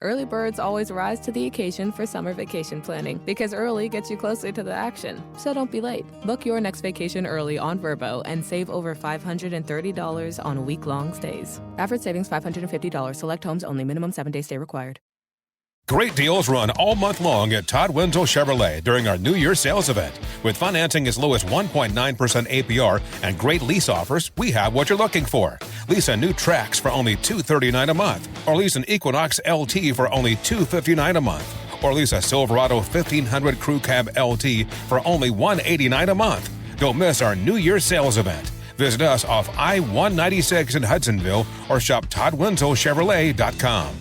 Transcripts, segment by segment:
Early birds always rise to the occasion for summer vacation planning because early gets you closer to the action. So don't be late. Book your next vacation early on Vrbo and save over $530 on week-long stays. Average savings $550. Select homes only. Minimum 7-day stay required. Great deals run all month long at Todd Wenzel Chevrolet during our New Year sales event. With financing as low as 1.9% APR and great lease offers, we have what you're looking for. Lease a new Trax for only $239 a month, or lease an Equinox LT for only $259 a month, or lease a Silverado 1500 Crew Cab LT for only $189 a month. Don't miss our New Year sales event. Visit us off I-196 in Hudsonville or shop ToddWenzelChevrolet.com.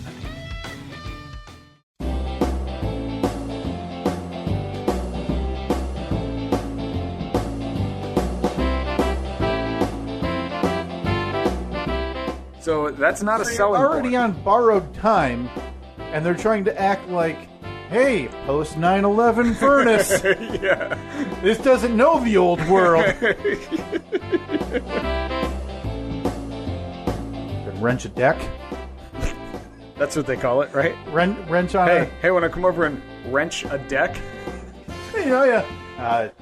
So that's not a selling point. Already on borrowed time, and they're trying to act like, hey, post 9/11 furnace. Yeah. This doesn't know the old world. Wrench a deck. That's what they call it, right? Wrench on Hey, want to come over and wrench a deck?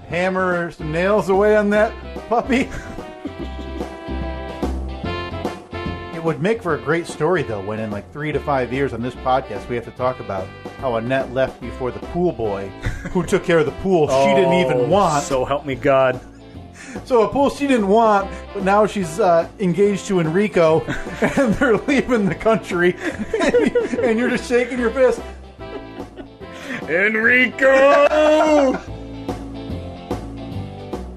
Hammer some nails away on that puppy. It would make for a great story, though, when in like 3 to 5 years on this podcast, we have to talk about how Annette left before the pool boy who took care of the pool she didn't even want. So help me God. So a pool she didn't want, but now she's engaged to Enrico, and they're leaving the country, and you're just shaking your fist. Enrico!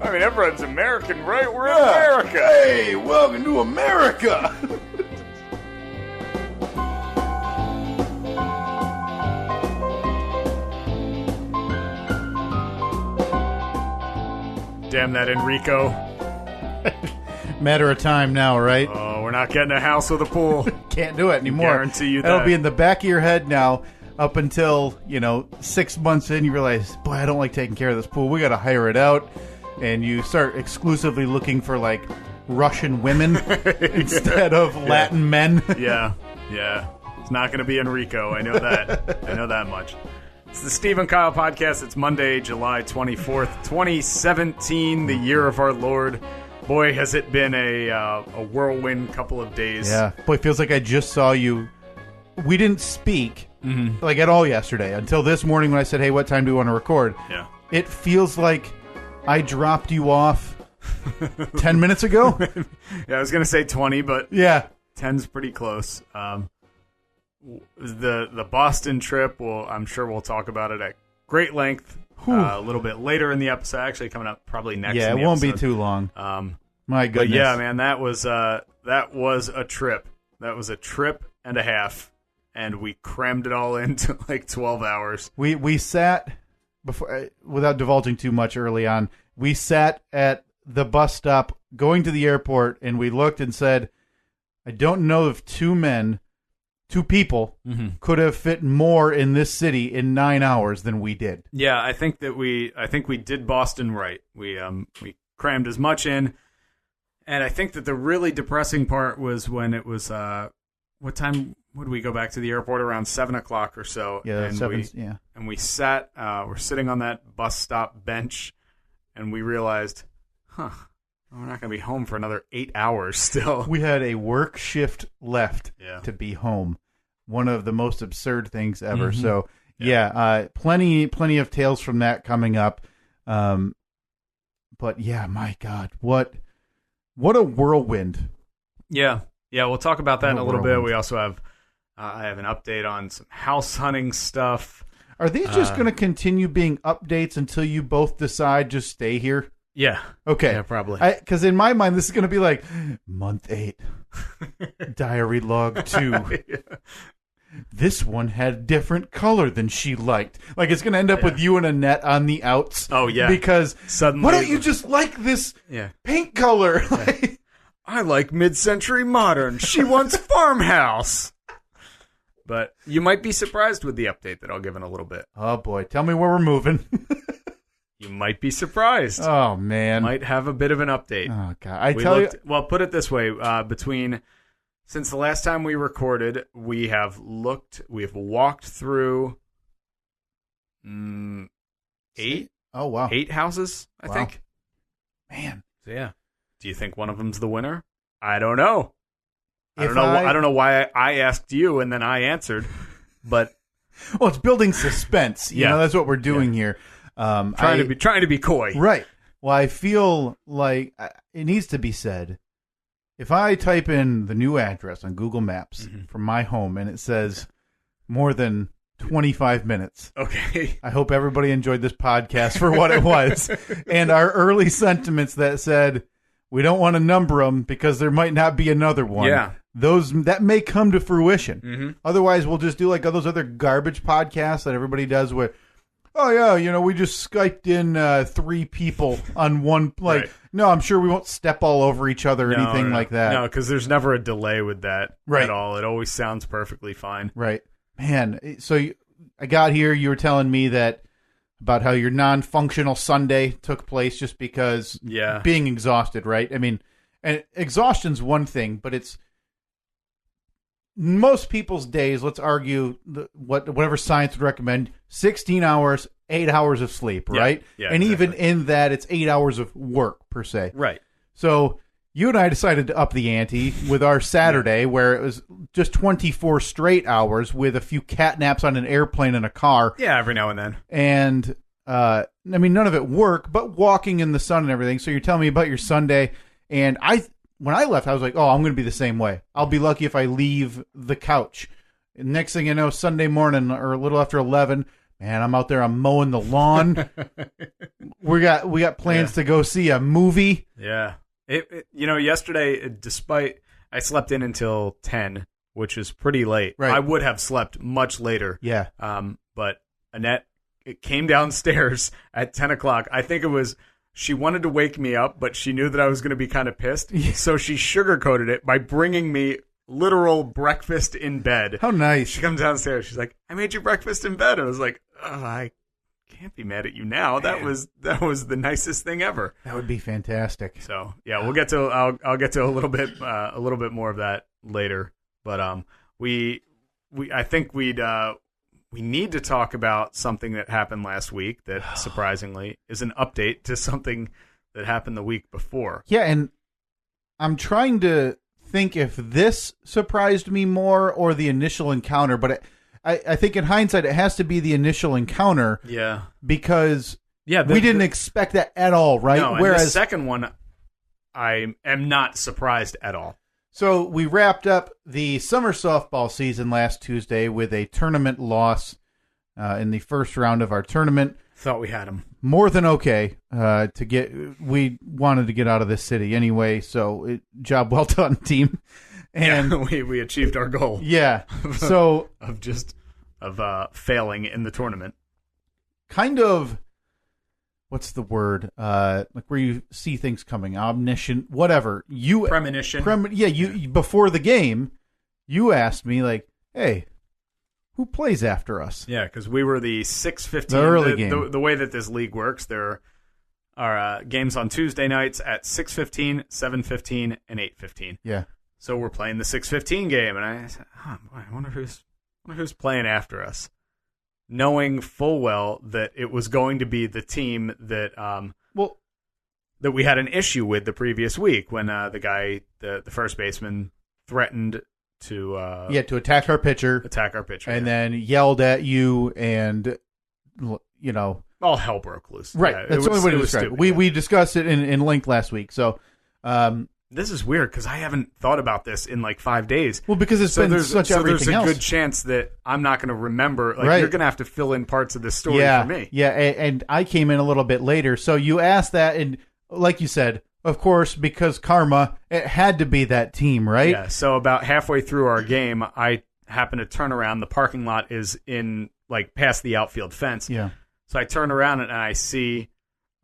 I mean, everyone's American, right? We're in America. Hey, welcome to America. Damn that Enrico. Matter of time now, right? Oh, we're not getting a house with a pool. Can't do it anymore. Guarantee you that. That'll be in the back of your head now up until, 6 months in, you realize, boy, I don't like taking care of this pool. We got to hire it out. And you start exclusively looking for, like, Russian women instead of Latin men. Yeah. It's not going to be Enrico. I know that. I know that much. It's the Steve and Kyle podcast. It's Monday, July 24th, 2017, the year of our Lord. Boy, has it been a whirlwind couple of days. Yeah. Boy, it feels like I just saw you. We didn't speak, like, at all yesterday until this morning when I said, hey, what time do we want to record? Yeah. It feels like I dropped you off 10 minutes ago. Yeah, I was going to say 20, but yeah, 10's pretty close. The Boston trip, I'm sure we'll talk about it at great length a little bit later in the episode. Actually, coming up probably next. Yeah, in the it won't episode. be too long. My goodness. But yeah, man, that was a trip. That was a trip and a half, and we crammed it all into like 12 hours. We sat before, without divulging too much early on. We sat at the bus stop going to the airport, and we looked and said, I don't know if two people could have fit more in this city in 9 hours than we did. Yeah, I think we did Boston right. We crammed as much in, and I think that the really depressing part was when it was what time would we go back to the airport? Around 7:00 or so. Yeah, and 7. Yeah, and we sat. We're sitting on that bus stop bench, and we realized, we're not going to be home for another 8 hours still. We had a work shift left to be home. One of the most absurd things ever. So, plenty of tales from that coming up. But yeah, my God, what a whirlwind. Yeah, we'll talk about that in a little bit. We also have I have an update on some house hunting stuff. Are these just going to continue being updates until you both decide just stay here? Yeah. Okay. Yeah, probably. Because in my mind, this is going to be like month 8, diary log 2. Yeah. This one had a different color than she liked. Like, it's going to end up with you and Annette on the outs. Oh, yeah. Because suddenly, why don't you just like this paint color? Yeah. I like mid-century modern. She wants farmhouse. But you might be surprised with the update that I'll give in a little bit. Oh, boy. Tell me where we're moving. You might be surprised. Oh, man. Might have a bit of an update. Oh, God. Well, put it this way. Between Since the last time we recorded, we have walked through 8. Oh, wow. 8 houses, I think. Man. So, yeah. Do you think one of them's the winner? I don't know. I don't know why I asked you and then I answered, but well, it's building suspense. You know, that's what we're doing here. Trying to be coy. Right. Well, I feel like it needs to be said. If I type in the new address on Google Maps from my home and it says more than 25 minutes. Okay. I hope everybody enjoyed this podcast for what it was. And our early sentiments that said, we don't want to number them because there might not be another one. Yeah. That may come to fruition. Mm-hmm. Otherwise, we'll just do like all those other garbage podcasts that everybody does with, oh, yeah, we just Skyped in 3 people on one. Right. No, I'm sure we won't step all over each other or anything like that. No, because there's never a delay with that Right. at all. It always sounds perfectly fine. Right. Man, so I got here, you were telling me that about how your non-functional Sunday took place just because being exhausted, right? I mean, and exhaustion's one thing, but it's most people's days, let's argue whatever science would recommend, 16 hours, 8 hours of sleep, right? Yeah, and exactly. even in that, it's 8 hours of work, per se. Right. So you and I decided to up the ante with our Saturday, where it was just 24 straight hours with a few cat naps on an airplane and a car. Yeah, every now and then. And, I mean, none of it work, but walking in the sun and everything. So you're telling me about your Sunday, and when I left, I was like, oh, I'm going to be the same way. I'll be lucky if I leave the couch. And next thing you know, Sunday morning or a little after 11, man, I'm out there, I'm mowing the lawn. we got plans to go see a movie. Yeah. Yesterday, despite I slept in until 10, which is pretty late. Right. I would have slept much later. Yeah. But Annette came downstairs at 10 o'clock. I think it was she wanted to wake me up, but she knew that I was going to be kind of pissed. So she sugarcoated it by bringing me literal breakfast in bed. How nice. She comes downstairs. She's like, I made you breakfast in bed. And I was like, oh, I can't be mad at you now. That was the nicest thing ever. That would be fantastic. So yeah, we'll get to I'll get to a little bit more of that later. But I think we need to talk about something that happened last week that surprisingly is an update to something that happened the week before. Yeah, and I'm trying to think if this surprised me more or the initial encounter, but I think in hindsight it has to be the initial encounter. Yeah. Because we didn't expect that at all, right? No, and the second one, I am not surprised at all. So we wrapped up the summer softball season last Tuesday with a tournament loss in the first round of our tournament. Thought we had him. More than okay we wanted to get out of this city anyway, so job well done, team. And we achieved our goal. Yeah. So of failing in the tournament. Kind of, what's the word? Like where you see things coming, omniscient, whatever. Premonition. You before the game, you asked me like, "Hey, who plays after us?" Yeah, because we were the 6:15. The early game. The way that this league works, there are games on Tuesday nights at 6:15, 7:15, and 8:15. Yeah. So we're playing the 6:15 game, and I said, "Oh boy, I wonder who's playing after us," knowing full well that it was going to be the team that that we had an issue with the previous week when the first baseman threatened to attack our pitcher, and then yelled at you, and all hell broke loose. Right, yeah, that's the only way to describe it. We discussed it in length last week, so. This is weird because I haven't thought about this in like 5 days. Well, because it's been such everything else. There's a good chance that I'm not going to remember. Like, right. You're going to have to fill in parts of this story for me. Yeah, and I came in a little bit later. So you asked that, and like you said, of course, because karma, it had to be that team, right? Yeah, so about halfway through our game, I happen to turn around. The parking lot is in, like, past the outfield fence. Yeah. So I turn around and I see...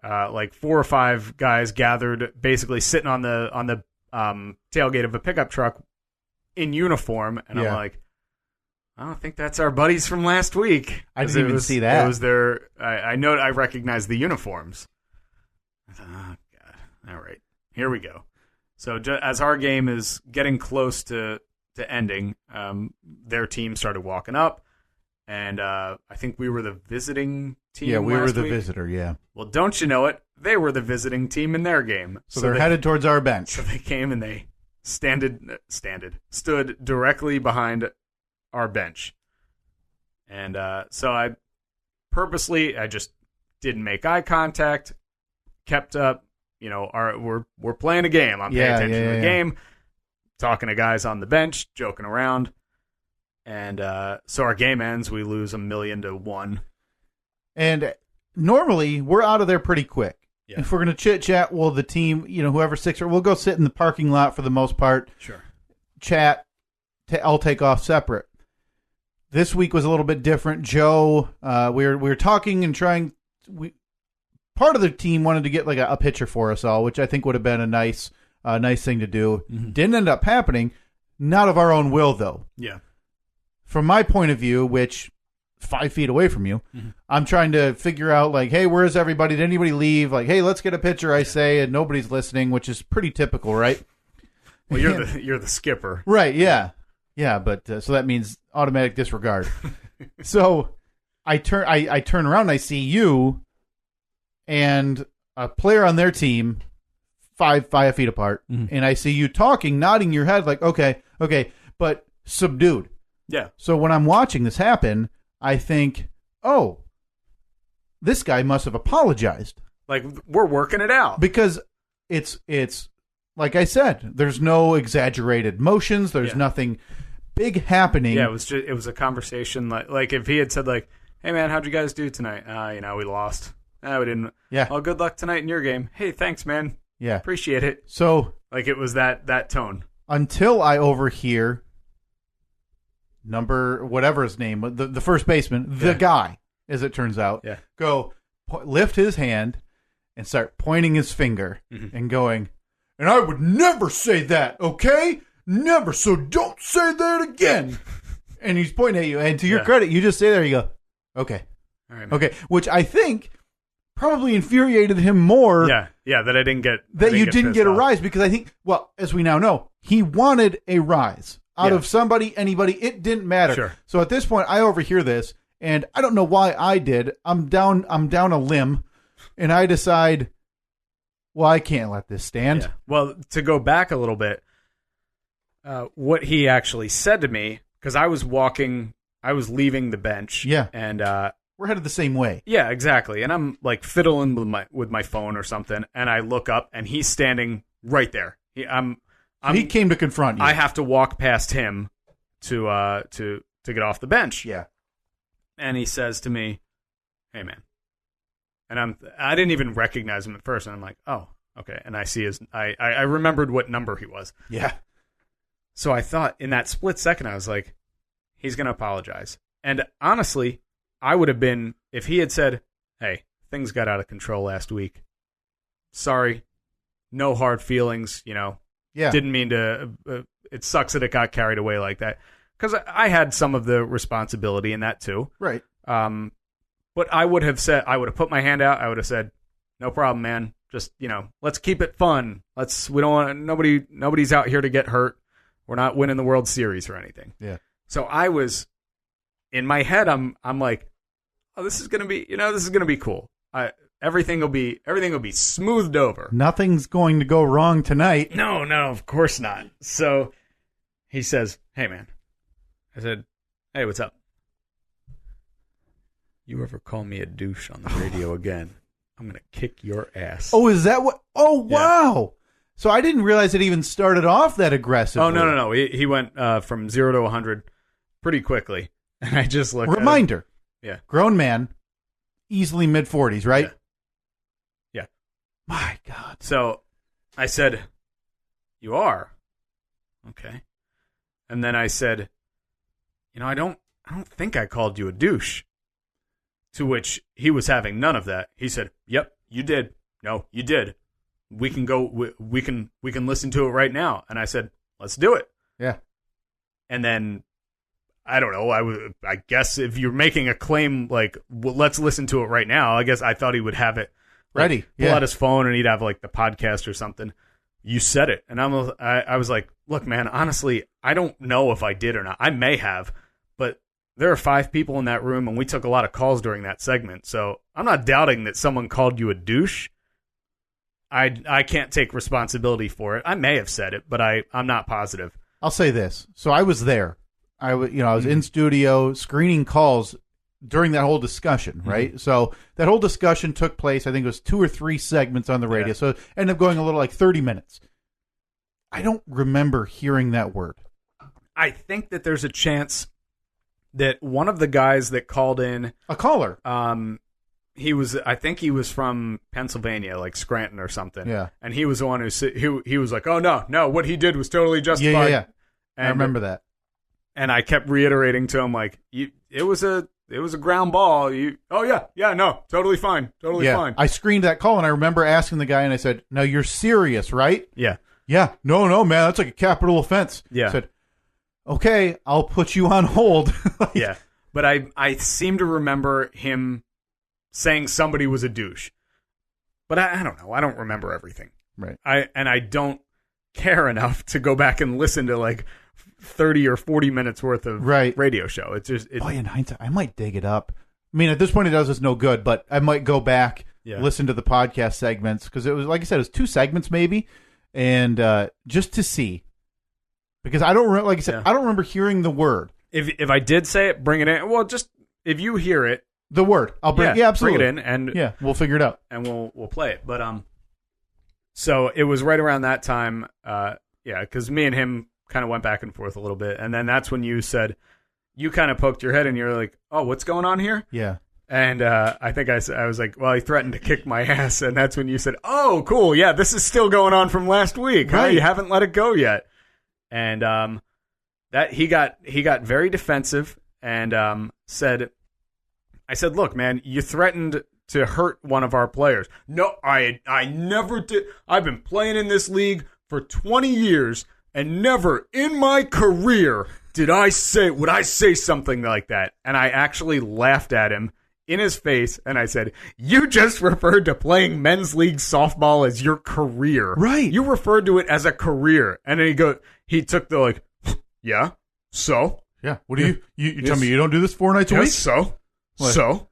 like 4 or 5 guys gathered, basically sitting on the tailgate of a pickup truck in uniform, and I'm like, I don't think that's our buddies from last week. I didn't even see that. It was their. I know. I recognize the uniforms. I thought, oh God! All right, here we go. So as our game is getting close to to ending, their team started walking up, and I think we were the visiting team. Yeah, we were the week. visitor, yeah. Well, don't you know it? They were the visiting team in their game. So they're headed towards our bench. So they came and they stood directly behind our bench. And so I just didn't make eye contact, kept up, we're playing a game. I'm paying attention to the game, talking to guys on the bench, joking around. And so our game ends, we lose 1,000,000-1. And normally we're out of there pretty quick. Yeah. If we're going to chit-chat, well, the team, whoever sticks, we'll go sit in the parking lot for the most part. Sure. Chat. I'll take off separate. This week was a little bit different. Joe, we were talking and trying. Part of the team wanted to get like a pitcher for us all, which I think would have been a nice thing to do. Mm-hmm. Didn't end up happening. Not of our own will, though. Yeah. From my point of view, which 5 feet away from you, mm-hmm. I'm trying to figure out like, hey, where's everybody? Did anybody leave? Like, hey, let's get a pitcher. I say, and nobody's listening, which is pretty typical, right? Well, you're the skipper, right? Yeah. Yeah, but so that means automatic disregard. So I turn around and I see you and a player on their team, five feet apart, mm-hmm. and I see you talking, nodding your head like, okay, but subdued. Yeah. So when I'm watching this happen, I think, oh, this guy must have apologized. Like we're working it out Because it's like I said, there's no exaggerated motions. There's nothing big happening. Yeah, it was a conversation like if he had said like, "Hey man, how'd you guys do tonight?" We lost. We didn't. Yeah. Oh, good luck tonight in your game. Hey, thanks, man. Yeah. Appreciate it. So like it was that tone. Until I overhear number whatever his name, the first baseman, the guy, as it turns out, go lift his hand and start pointing his finger mm-hmm. and going, and I would never say that, okay? Never. So don't say that again. And he's pointing at you. And to your credit, you just say there, you go, okay. All right, man. Okay. Which I think probably infuriated him more. Yeah, that I didn't get. That you didn't get a rise because I think, well, as we now know, he wanted a rise out of somebody, anybody. It didn't matter. Sure. So at this point, I overhear this, and I don't know why I did. I'm down a limb, and I decide, well, I can't let this stand. Yeah. Well, to go back a little bit, what he actually said to me, because I was leaving the bench. Yeah. And we're headed the same way. Yeah, exactly. And I'm like fiddling with my phone or something, and I look up, and he's standing right there. He came to confront you. I have to walk past him to get off the bench. Yeah. And he says to me, "Hey, man." And I didn't even recognize him at first, and I'm like, "Oh, okay." And I see I remembered what number he was. Yeah. So I thought in that split second, I was like, he's going to apologize. And honestly, I would have been, if he had said, "Hey, things got out of control last week. Sorry. No hard feelings, Yeah. Didn't mean to, it sucks that it got carried away like that." Because I had some of the responsibility in that too. Right. But I would have put my hand out. I would have said, "No problem, man. Just, let's keep it fun. We don't want nobody's out here to get hurt. We're not winning the World Series or anything." Yeah. So I was, in my head, I'm like, "Oh, this is going to be cool. Everything will be smoothed over. Nothing's going to go wrong tonight." No, of course not. So he says, "Hey, man." I said, "Hey, what's up? You ever call me a douche on the radio again, I'm going to kick your ass." Oh, is that what? Oh, wow. Yeah. So I didn't realize it even started off that aggressively. Oh, no. He went from 0 to 100 pretty quickly. And I just looked Reminder. at him. Yeah. Grown man, easily mid-40s, right? Yeah. My God. So I said, "You are? Okay." And then I said, I don't think I called you a douche." To which he was having none of that. He said, "Yep, you did. No, you did. We can go. We can listen to it right now." And I said, "Let's do it." Yeah. And then I don't know. I guess if you're making a claim like, well, let's listen to it right now, I guess I thought he would have it ready. Pull out his phone and he'd have like the podcast or something. You said it, and I was like, look, man, honestly, I don't know if I did or not. I may have, but there are 5 people in that room, and we took a lot of calls during that segment. So I'm not doubting that someone called you a douche. I can't take responsibility for it. I may have said it, but I'm not positive. I'll say this. So I was there. I was in studio screening calls during that whole discussion, right? So that whole discussion took place, I think it was 2 or 3 segments on the radio. Yeah. So it ended up going a little like 30 minutes. I don't remember hearing that word. I think that there's a chance that one of the guys that called in, a caller, I think he was from Pennsylvania, like Scranton or something. Yeah. And he was the one he was like, oh no, what he did was totally justified. Yeah. And I remember that. And I kept reiterating to him, like, it was a ground ball. No, totally fine. Totally fine. I screened that call, and I remember asking the guy, and I said, no, you're serious, right? Yeah. Yeah. No, man, that's like a capital offense. Yeah. I said, okay, I'll put you on hold. Yeah. But I seem to remember him saying somebody was a douche. But I don't know. I don't remember everything. Right. I don't care enough to go back and listen to like 30 or 40 minutes worth of radio show. It's just boy, in hindsight, I might dig it up. I mean, at this point, it does us no good, but I might go back, listen to the podcast segments, because it was, like I said, it was 2 segments maybe, and just to see, because I don't like I said, I don't remember hearing the word. If I did say it, bring it in. Well, just if you hear it, the word, I'll bring. Yeah, absolutely. Bring it in, and we'll figure it out, and we'll play it. But so it was right around that time, because me and him kind of went back and forth a little bit, and then that's when you said, you kind of poked your head and you're like, oh, what's going on here? Yeah. And I think I was like, well, he threatened to kick my ass, and that's when you said, oh, cool, yeah, this is still going on from last week, huh? You haven't let it go yet. And that he got very defensive and I said, look, man, you threatened to hurt one of our players. No, I never did. I've been playing in this league for 20 years, and never in my career would I say something like that. And I actually laughed at him in his face, and I said, you just referred to playing men's league softball as your career. Right. You referred to it as a career. And then he took the like, yeah, so? Yeah. What do you tell me you don't do this 4 nights a week? So? What? So?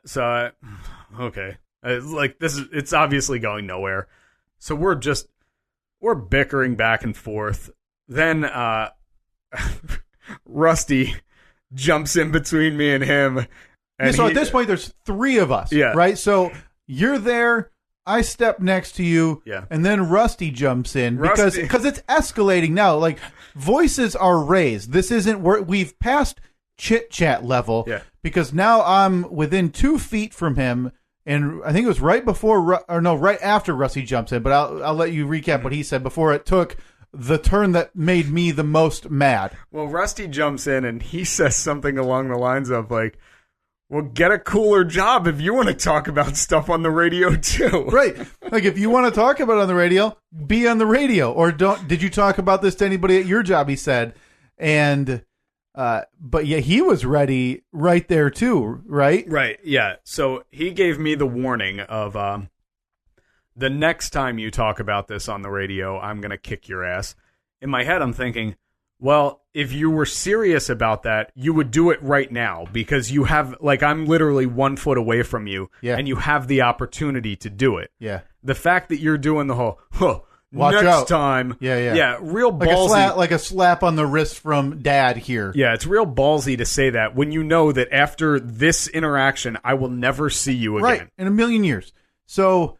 So, okay. Like, it's obviously going nowhere. So we're bickering back and forth. Then Rusty jumps in between me and him. And so at this point, there's 3 of us. Yeah. Right? So you're there. I step next to you. Yeah. And then Rusty jumps in because it's escalating now. Like, voices are raised. This isn't we've passed chit-chat level. Yeah. Because now I'm within 2 feet from him. And I think it was right after Rusty jumps in, but I'll let you recap what he said before it took the turn that made me the most mad. Well, Rusty jumps in and he says something along the lines of like, well, get a cooler job if you want to talk about stuff on the radio too. Right. Like, if you want to talk about it on the radio, be on the radio. Or did you talk about this to anybody at your job, he said. And but yeah, he was ready right there too, right? Right, yeah. So he gave me the warning of the next time you talk about this on the radio, I'm going to kick your ass. In my head, I'm thinking, well, if you were serious about that, you would do it right now because you have, like, I'm literally 1 foot away from you, and you have the opportunity to do it. Yeah. The fact that you're doing the whole, watch next out. time. Yeah, real ballsy. Like a slap on the wrist from Dad here. Yeah, it's real ballsy to say that when you know that after this interaction, I will never see you again. Right, in a million years. So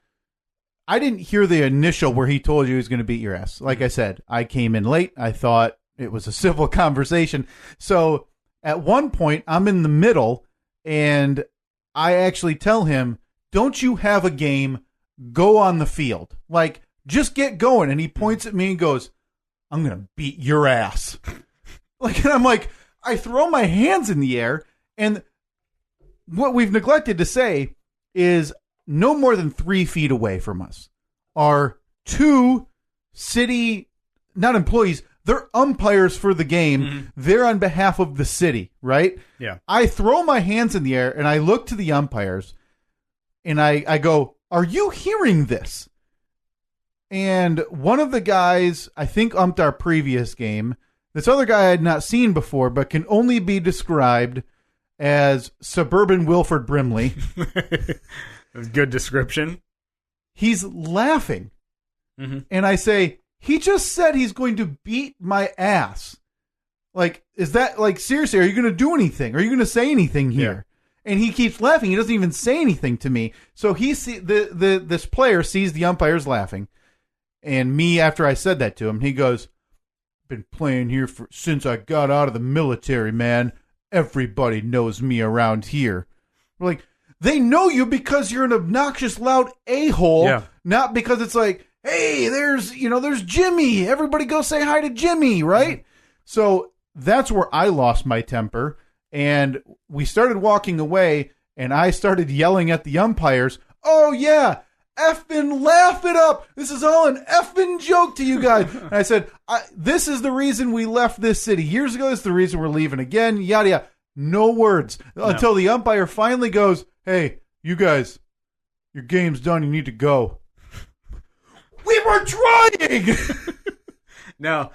I didn't hear the initial where he told you he was going to beat your ass. Like I said, I came in late. I thought it was a civil conversation. So at one point, I'm in the middle, and I actually tell him, don't you have a game? Go on the field. Like, just get going. And he points at me and goes, I'm going to beat your ass. And I'm like, I throw my hands in the air. And what we've neglected to say is no more than 3 feet away from us are 2 city, not employees, they're umpires for the game. Mm-hmm. They're on behalf of the city, right? Yeah. I throw my hands in the air and I look to the umpires and I go, are you hearing this? And one of the guys, I think, umped our previous game. This other guy I had not seen before, but can only be described as suburban Wilford Brimley. Good description. He's laughing. Mm-hmm. And I say, he just said he's going to beat my ass. Like, is that, like, seriously, are you going to do anything? Are you going to say anything here? Yeah. And he keeps laughing. He doesn't even say anything to me. So this player sees the umpires laughing. And me, after I said that to him, he goes, been playing here since I got out of the military, man. Everybody knows me around here. We're like, they know you because you're an obnoxious, loud a-hole, not because it's like, hey, there's Jimmy. Everybody go say hi to Jimmy, right? Mm-hmm. So that's where I lost my temper. And we started walking away, and I started yelling at the umpires, oh, yeah, effing laugh it up. This is all an effing joke to you guys. And I said, this is the reason we left this city years ago. This is the reason we're leaving again, yada, yada. No words until the umpire finally goes, hey, you guys, your game's done. You need to go. We were trying. Now,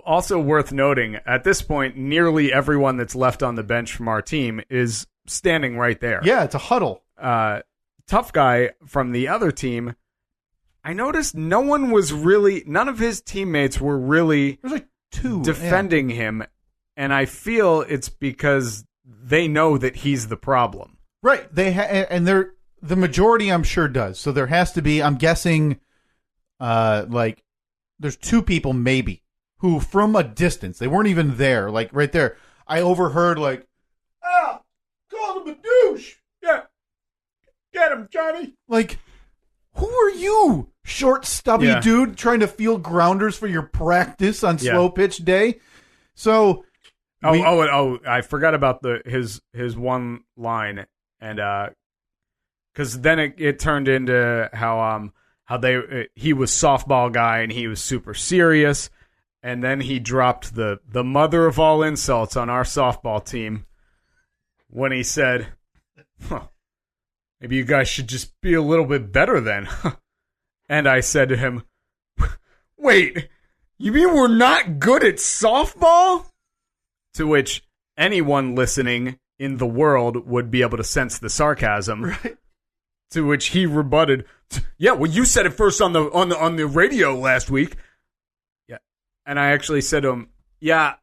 also worth noting, at this point, nearly everyone that's left on the bench from our team is standing right there. Yeah, it's a huddle. Tough guy from the other team, I noticed none of his teammates were really There's like two defending him, and I feel it's because they know that he's the problem. Right. The majority, I'm sure, does. So there has to be, I'm guessing, there's two people maybe who from a distance, they weren't even there, like right there. I overheard call him a douche. Yeah. Get him, Johnny. Like, who are you, short, stubby dude, trying to field grounders for your practice on slow pitch day? So, I forgot about his one line, and because then it turned into how he was softball guy and he was super serious, and then he dropped the mother of all insults on our softball team when he said, maybe you guys should just be a little bit better then. And I said to him, wait, you mean we're not good at softball? To which anyone listening in the world would be able to sense the sarcasm. Right. To which he rebutted, yeah, well, you said it first on the radio last week. Yeah. And I actually said to him, yeah,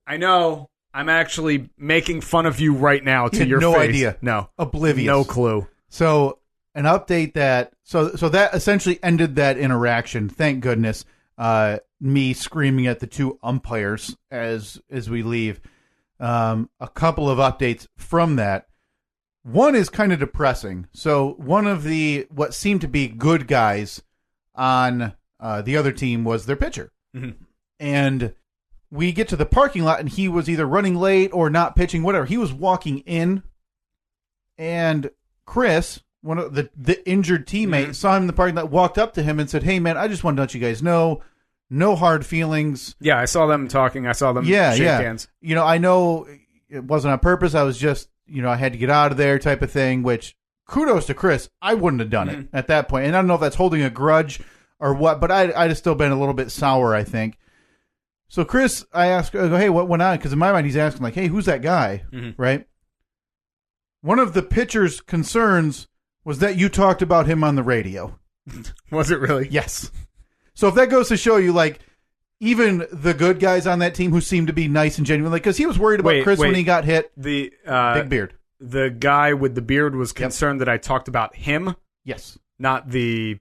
I know. I'm actually making fun of you right now to your face. No idea. No. Oblivious. No clue. So an update that so that essentially ended that interaction. Thank goodness. Me screaming at the two umpires as we leave. A couple of updates from that. One is kind of depressing. So one of the what seemed to be good guys on the other team was their pitcher. Mm-hmm. And we get to the parking lot, and he was either running late or not pitching, whatever. He was walking in, and Chris, one of the injured teammate, saw him in the parking lot, walked up to him and said, hey, man, I just want to let you guys know, no hard feelings. Yeah, I saw them talking. I saw them shake hands. I know it wasn't on purpose. I was just, I had to get out of there type of thing, which kudos to Chris. I wouldn't have done it at that point. And I don't know if that's holding a grudge or what, but I'd have still been a little bit sour, I think. So Chris, I asked, I go, hey, what went on? Because in my mind, he's asking like, hey, who's that guy? Mm-hmm. Right? One of the pitcher's concerns was that you talked about him on the radio. Was it really? Yes. So if that goes to show you, like, even the good guys on that team who seem to be nice and genuine, like, because he was worried about Chris when he got hit. The big beard. The guy with the beard was concerned that I talked about him. Yes. Not the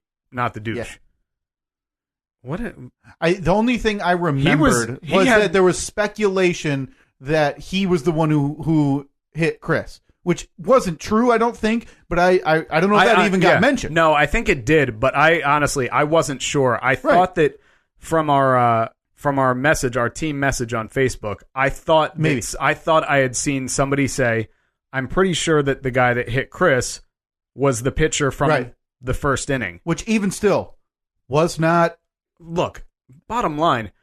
douche. Yeah. What? The only thing I remembered was that there was speculation that he was the one who hit Chris, which wasn't true, I don't think. But I don't know if that even got mentioned. No, I think it did, but I wasn't sure. I thought that from our message, our team message on Facebook, I thought I had seen somebody say, I'm pretty sure that the guy that hit Chris was the pitcher from the first inning, which even still was not. Look, bottom line,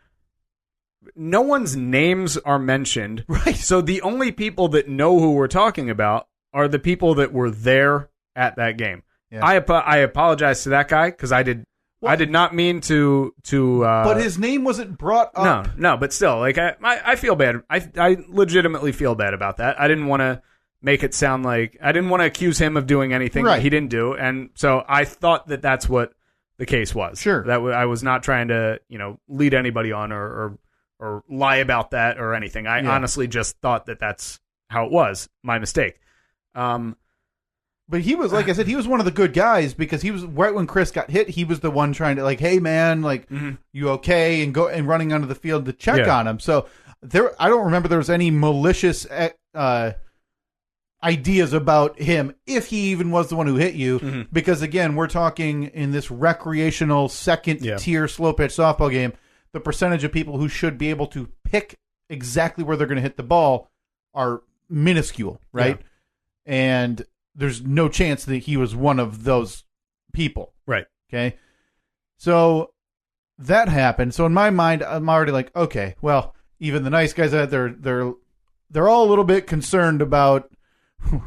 no one's names are mentioned. Right. So the only people that know who we're talking about are the people that were there at that game. Yeah. I apologize to that guy because I did I did not mean to. But his name wasn't brought up. No, but still, like I feel bad. I legitimately feel bad about that. I didn't want to make it sound like I didn't want to accuse him of doing anything that he didn't do, and so I thought that that's what the case was. Sure, that I was not trying to lead anybody on or lie about that or anything. I honestly just thought that that's how it was. My mistake. But he was, like I said, he was one of the good guys because he was right when Chris got hit. He was the one trying to hey man, you okay, and go and running onto the field to check on him. So I don't remember there was any malicious ideas about him if he even was the one who hit you. Because again, we're talking in this recreational second tier slow pitch softball game. The percentage of people who should be able to pick exactly where they're going to hit the ball are minuscule, right? Yeah. And there's no chance that he was one of those people. Right. Okay. So that happened. So in my mind, I'm already like, okay, well, even the nice guys out there, they're all a little bit concerned about,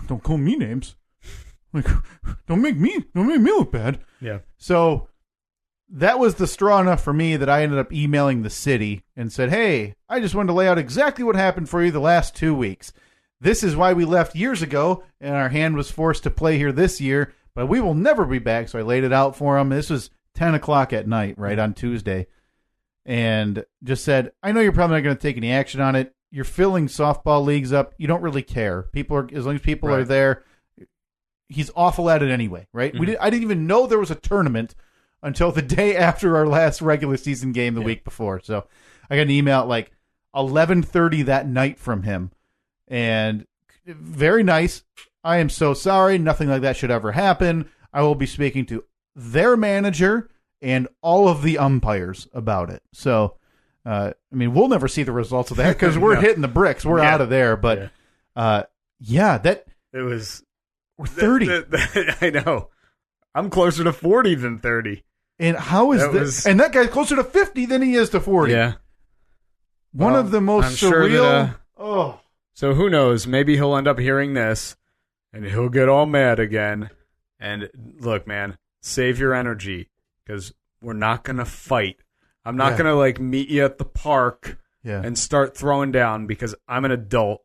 don't call me names. Like, don't make me look bad. Yeah. So that was the straw enough for me that I ended up emailing the city and said, hey, I just wanted to lay out exactly what happened for you the last 2 weeks. This is why we left years ago, and our hand was forced to play here this year, but we will never be back. So I laid it out for him. This was 10 o'clock at night, right, on Tuesday, and just said, I know you're probably not going to take any action on it. You're filling softball leagues up. You don't really care. As long as people are there, he's awful at it anyway, right? I didn't even know there was a tournament until the day after our last regular season game the week before. So I got an email at like 11:30 that night from him. And very nice. I am so sorry. Nothing like that should ever happen. I will be speaking to their manager and all of the umpires about it. So, we'll never see the results of that because we're hitting the bricks. We're out of there. But, that it was. We're 30. I know. I'm closer to 40 than 30. And how is this? And that guy's closer to 50 than he is to 40. Yeah. One of the most surreal. So who knows? Maybe he'll end up hearing this, and he'll get all mad again. And look, man, save your energy, because we're not going to fight. I'm not going to, meet you at the park and start throwing down, because I'm an adult.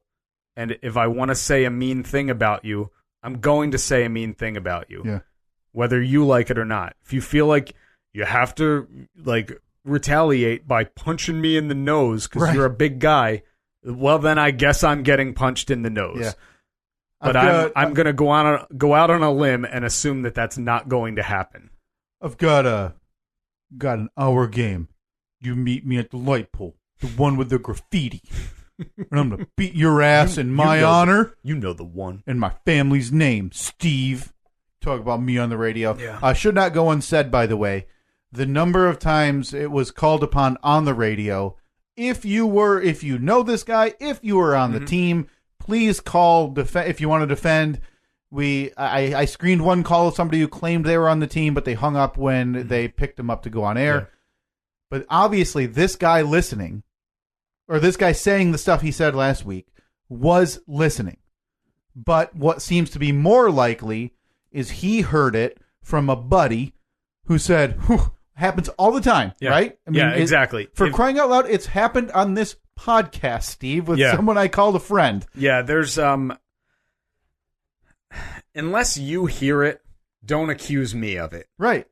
And if I want to say a mean thing about you, I'm going to say a mean thing about you. Yeah. Whether you like it or not. If you feel like you have to, retaliate by punching me in the nose because you're a big guy, well, then I guess I'm getting punched in the nose. Yeah. But I'm going to go out on a limb and assume that that's not going to happen. I've got an hour game. You meet me at the light pole, the one with the graffiti, and I'm going to beat your ass in my honor. You know the one. And my family's name, Steve. Talk about me on the radio. Yeah. Should not go unsaid, by the way. The number of times it was called upon on the radio. If you know this guy, if you were on the team, please call. If you want to defend, I screened one call of somebody who claimed they were on the team, but they hung up when they picked them up to go on air. Yeah. But obviously, this guy listening, or this guy saying the stuff he said last week, was listening. But what seems to be more likely is he heard it from a buddy who said, happens all the time, right? Exactly. Crying out loud, it's happened on this podcast, Steve, with someone I called a friend. Yeah, there's unless you hear it, don't accuse me of it. Right.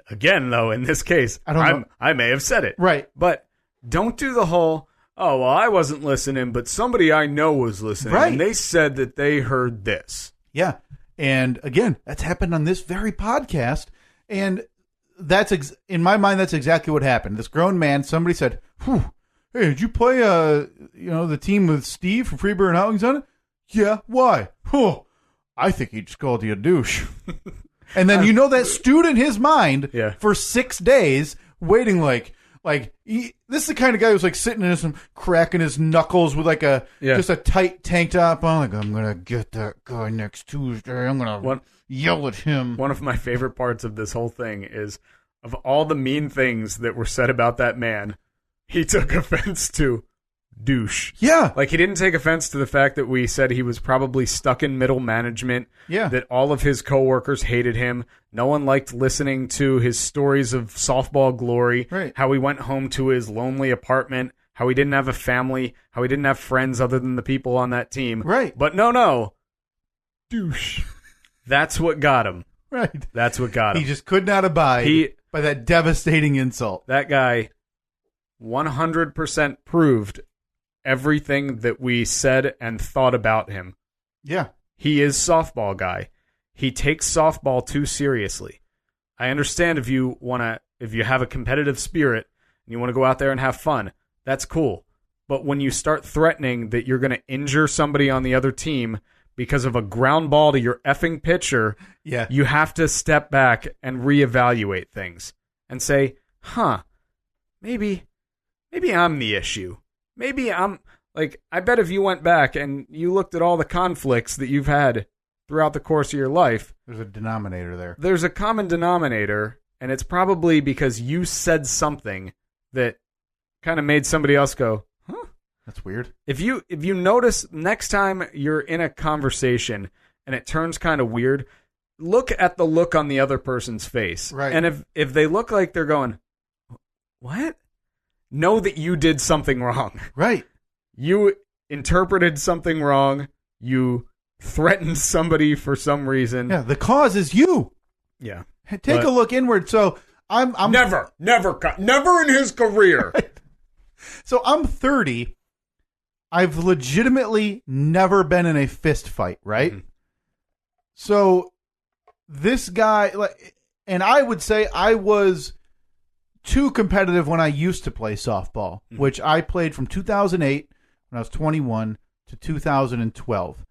Again, though, in this case, I may have said it. Right. But don't do the whole, oh, well, I wasn't listening, but somebody I know was listening, and they said that they heard this. Yeah. And again, that's happened on this very podcast, and that's in my mind, that's exactly what happened. This grown man, somebody said, hey, did you play the team with Steve from Freeburg and Outings on it? Yeah, why? I think he just called you a douche. And then that stewed in his mind for 6 days, waiting this is the kind of guy who's sitting in some cracking his knuckles with just a tight tank top on. I'm gonna get that guy next Tuesday. I'm gonna yell at him. One of my favorite parts of this whole thing is, of all the mean things that were said about that man, he took offense to douche. Yeah. Like, he didn't take offense to the fact that we said he was probably stuck in middle management. Yeah. That all of his coworkers hated him. No one liked listening to his stories of softball glory. Right. How he went home to his lonely apartment. How he didn't have a family. How he didn't have friends other than the people on that team. Right. But no. Douche. That's what got him. Right. That's what got him. He just could not abide by that devastating insult. That guy 100% proved everything that we said and thought about him. Yeah. He is softball guy. He takes softball too seriously. I understand if you have a competitive spirit and you want to go out there and have fun, that's cool. But when you start threatening that you're going to injure somebody on the other team because of a ground ball to your effing pitcher, you have to step back and reevaluate things and say, maybe I'm the issue. Maybe I'm, like, I bet if you went back and you looked at all the conflicts that you've had throughout the course of your life, there's a denominator there. There's a common denominator, and it's probably because you said something that kind of made somebody else go, huh? That's weird. If you notice next time you're in a conversation and it turns kind of weird, look at the look on the other person's face. Right. And if they look like they're going, what? Know that you did something wrong. Right. You interpreted something wrong. You threatened somebody for some reason. Yeah, the cause is you. Yeah. Take a look inward. So I'm never in his career. Right. So I'm 30. I've legitimately never been in a fist fight, right? Mm-hmm. So this guy, and I would say I was too competitive when I used to play softball, which I played from 2008 when I was 21 to 2012.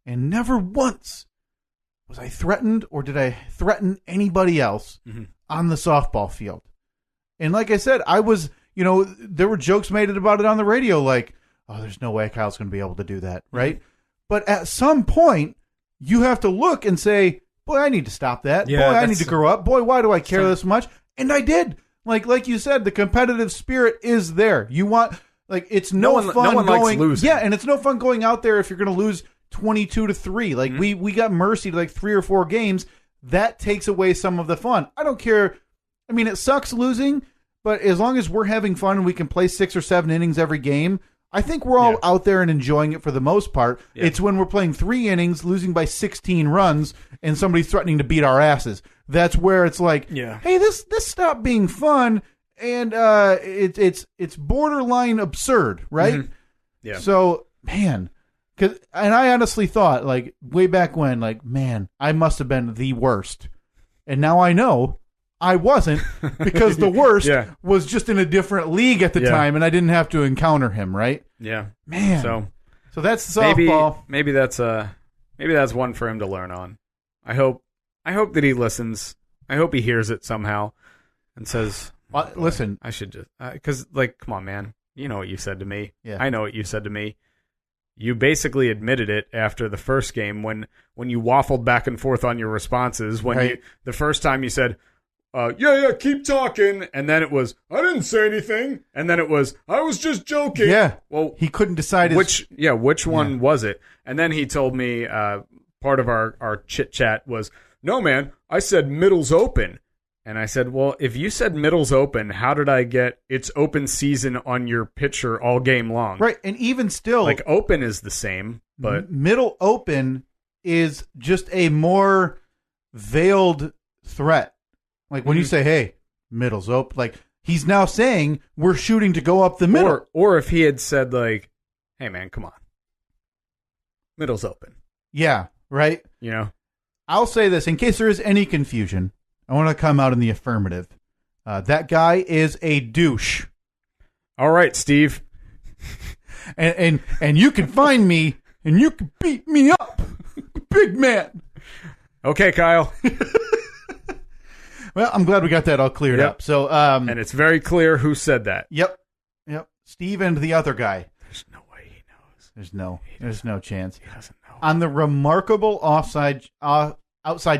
And never once was I threatened or did I threaten anybody else on the softball field. And like I said, I was, there were jokes made about it on the radio like, oh, there's no way Kyle's going to be able to do that, right? But at some point, you have to look and say, boy, I need to stop that. Yeah, boy, I need to grow up. Boy, why do I care this much? And I did. Like you said, the competitive spirit is there. You want, it's no fun no one going. likes losing. Yeah, and it's no fun going out there if you're going to lose 22-3. Like we got mercy to 3 or 4 games. That takes away some of the fun. I don't care. I mean, it sucks losing, but as long as we're having fun and we can play 6 or 7 innings every game, I think we're all out there and enjoying it for the most part. Yeah. It's when we're playing 3 innings, losing by 16 runs, and somebody's threatening to beat our asses. That's where it's like, hey, this stopped being fun, and it's borderline absurd, right? Mm-hmm. Yeah. So, man, and I honestly thought, way back when, man, I must have been the worst. And now I know I wasn't, because the worst was just in a different league at the time, and I didn't have to encounter him, right? Yeah. Man. So that's softball. Maybe that's one for him to learn on. I hope that he listens. I hope he hears it somehow and says, listen, I should just, because come on, man, you know what you said to me. Yeah. I know what you said to me. You basically admitted it after the first game when you waffled back and forth on your responses. When the first time you said, keep talking, and then it was, I didn't say anything, and then it was, I was just joking. Yeah. Well, he couldn't decide which one was it? And then he told me part of our chit chat was, no, man, I said middle's open. And I said, well, if you said middle's open, how did I get it's open season on your pitcher all game long? Right, and even still, open is the same, but middle open is just a more veiled threat. When you say, hey, middle's open, he's now saying we're shooting to go up the middle. Or if he had said, hey, man, come on. Middle's open. Yeah, right? I'll say this, in case there is any confusion, I want to come out in the affirmative. That guy is a douche. All right, Steve. and you can find me, and you can beat me up. Big man. Okay, Kyle. Well, I'm glad we got that all cleared up. So, and it's very clear who said that. Yep. Steve and the other guy. There's no way he knows. There's no chance. He doesn't know. On the remarkable outside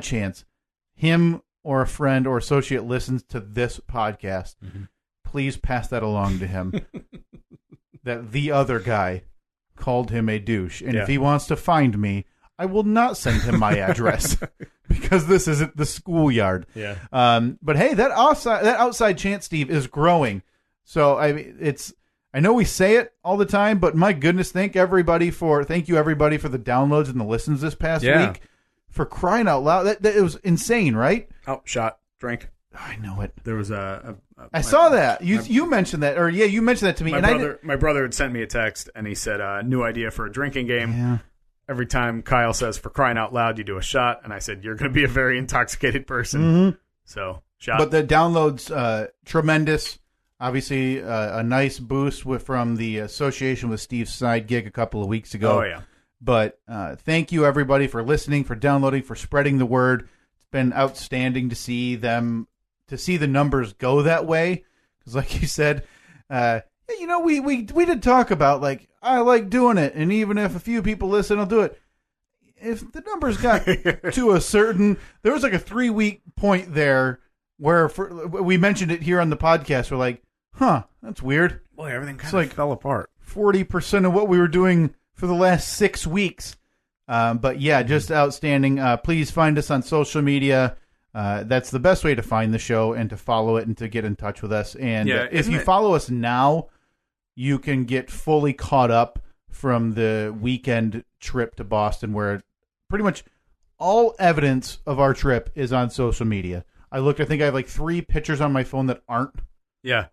chance, him or a friend or associate listens to this podcast, please pass that along to him. that the other guy called him a douche. And Yeah. if he wants to find me, I will not send him my address because this isn't the schoolyard. Yeah. But hey, that outside chant, Steve, is growing. So I know we say it all the time, but my goodness, thank you everybody for the downloads and the listens this past week. For crying out loud, that it was insane, right? Oh, shot, drink. I know it. There was I saw that. You mentioned that, or you mentioned that to me. My brother had sent me a text, and he said, new idea for a drinking game. Yeah. Every time Kyle says, for crying out loud, you do a shot. And I said, you're going to be a very intoxicated person. Mm-hmm. So, shot. But the downloads, tremendous. Obviously, a nice boost from the association with Steve's side gig a couple of weeks ago. Oh, yeah. But thank you, everybody, for listening, for downloading, for spreading the word. It's been outstanding to see the numbers go that way. Because like you said, we did talk about, like, I like doing it, and even if a few people listen, I'll do it. If the numbers got to a certain, there was like a 3-week point there where we mentioned it here on the podcast. We're like, that's weird. Boy, everything kind of of fell apart. 40% of what we were doing for the last 6 weeks. But yeah, just outstanding. Please find us on social media. That's the best way to find the show and to follow it and to get in touch with us. And if you follow us now, you can get fully caught up from the weekend trip to Boston, where pretty much all evidence of our trip is on social media. I think I have like 3 pictures on my phone that aren't. Yeah.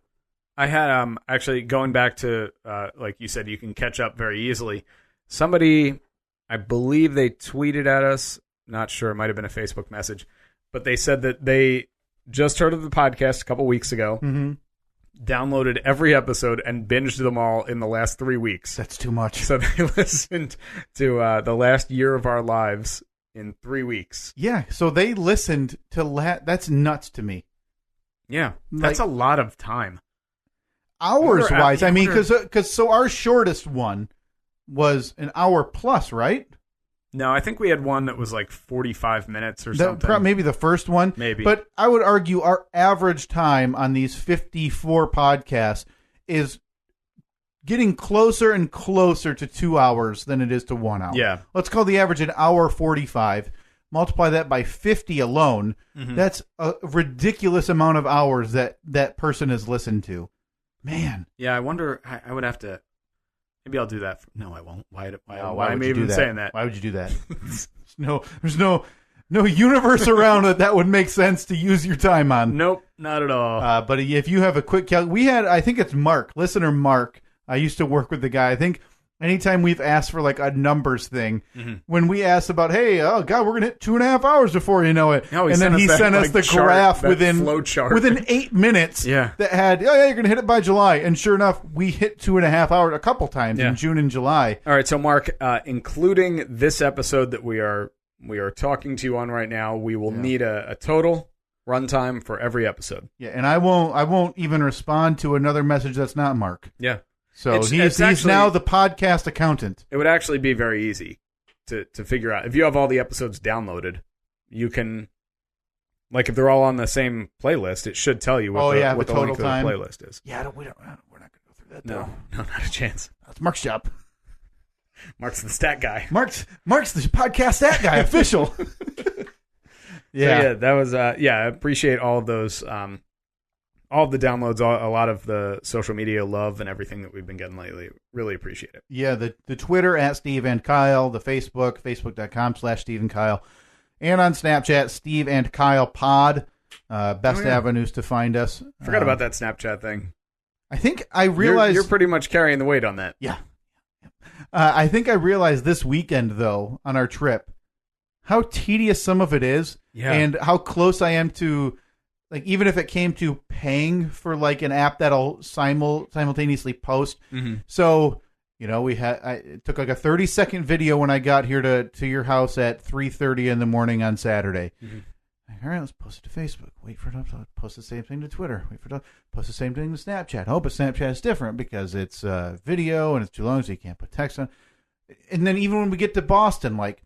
I had actually going back to like you said, you can catch up very easily. Somebody, I believe they tweeted at us, not sure, it might have been a Facebook message, but they said that they just heard of the podcast a couple weeks ago, downloaded every episode and binged them all in the last 3 weeks. That's too much. So they listened to the last year of our lives in 3 weeks. Yeah, so they listened to that's nuts to me. Yeah, that's a lot of time. Hours-wise, I mean, because our shortest one was an hour plus, right? No, I think we had one that was like 45 minutes or something. Maybe the first one. Maybe. But I would argue our average time on these 54 podcasts is getting closer and closer to 2 hours than it is to 1 hour. Yeah. Let's call the average an hour 45. Multiply that by 50 alone. Mm-hmm. That's a ridiculous amount of hours that person has listened to. Man. Yeah, I wonder, I would have to, maybe I'll do that. No, I won't. Why am I you even saying that? Why would you do that? There's no universe around it that would make sense to use your time on. Nope, not at all. But if you have a quick I think it's Mark, listener Mark. I used to work with the guy. I think anytime we've asked for like a numbers thing, when we asked about, hey, oh God, we're going to hit 2.5 hours before you know it. Oh, and then he sent us the graph within 8 minutes that had, you're going to hit it by July. And sure enough, we hit 2.5 hours a couple times in June and July. All right. So Mark, including this episode that we are talking to you on right now, we will need a total runtime for every episode. Yeah. And I won't even respond to another message that's not Mark. Yeah. So he's now the podcast accountant. It would actually be very easy to figure out. If you have all the episodes downloaded, you can, like, if they're all on the same playlist, it should tell you what the link to the playlist is. Yeah, we're not going to go through that. No, not a chance. That's Mark's job. Mark's the stat guy. Mark's the podcast stat guy, official. Yeah. So, that was I appreciate all of those. All of the downloads, a lot of the social media love and everything that we've been getting lately. Really appreciate it. Yeah, the Twitter at Steve and Kyle, the Facebook, facebook.com/Steve and Kyle, and on Snapchat, Steve and Kyle Pod. Best avenues to find us. Forgot about that Snapchat thing. I think I realized... You're pretty much carrying the weight on that. Yeah. I think I realized this weekend, though, on our trip, how tedious some of it is and how close I am to... Like, even if it came to paying for, like, an app that'll simultaneously post. Mm-hmm. So, I took, like, a 30-second video when I got here to your house at 3:30 in the morning on Saturday. Mm-hmm. All right, let's post it to Facebook. Wait for it to upload. Post the same thing to Twitter. Wait for it to post the same thing to Snapchat. Oh, but Snapchat is different because it's video and it's too long, so you can't put text on. And then even when we get to Boston, like,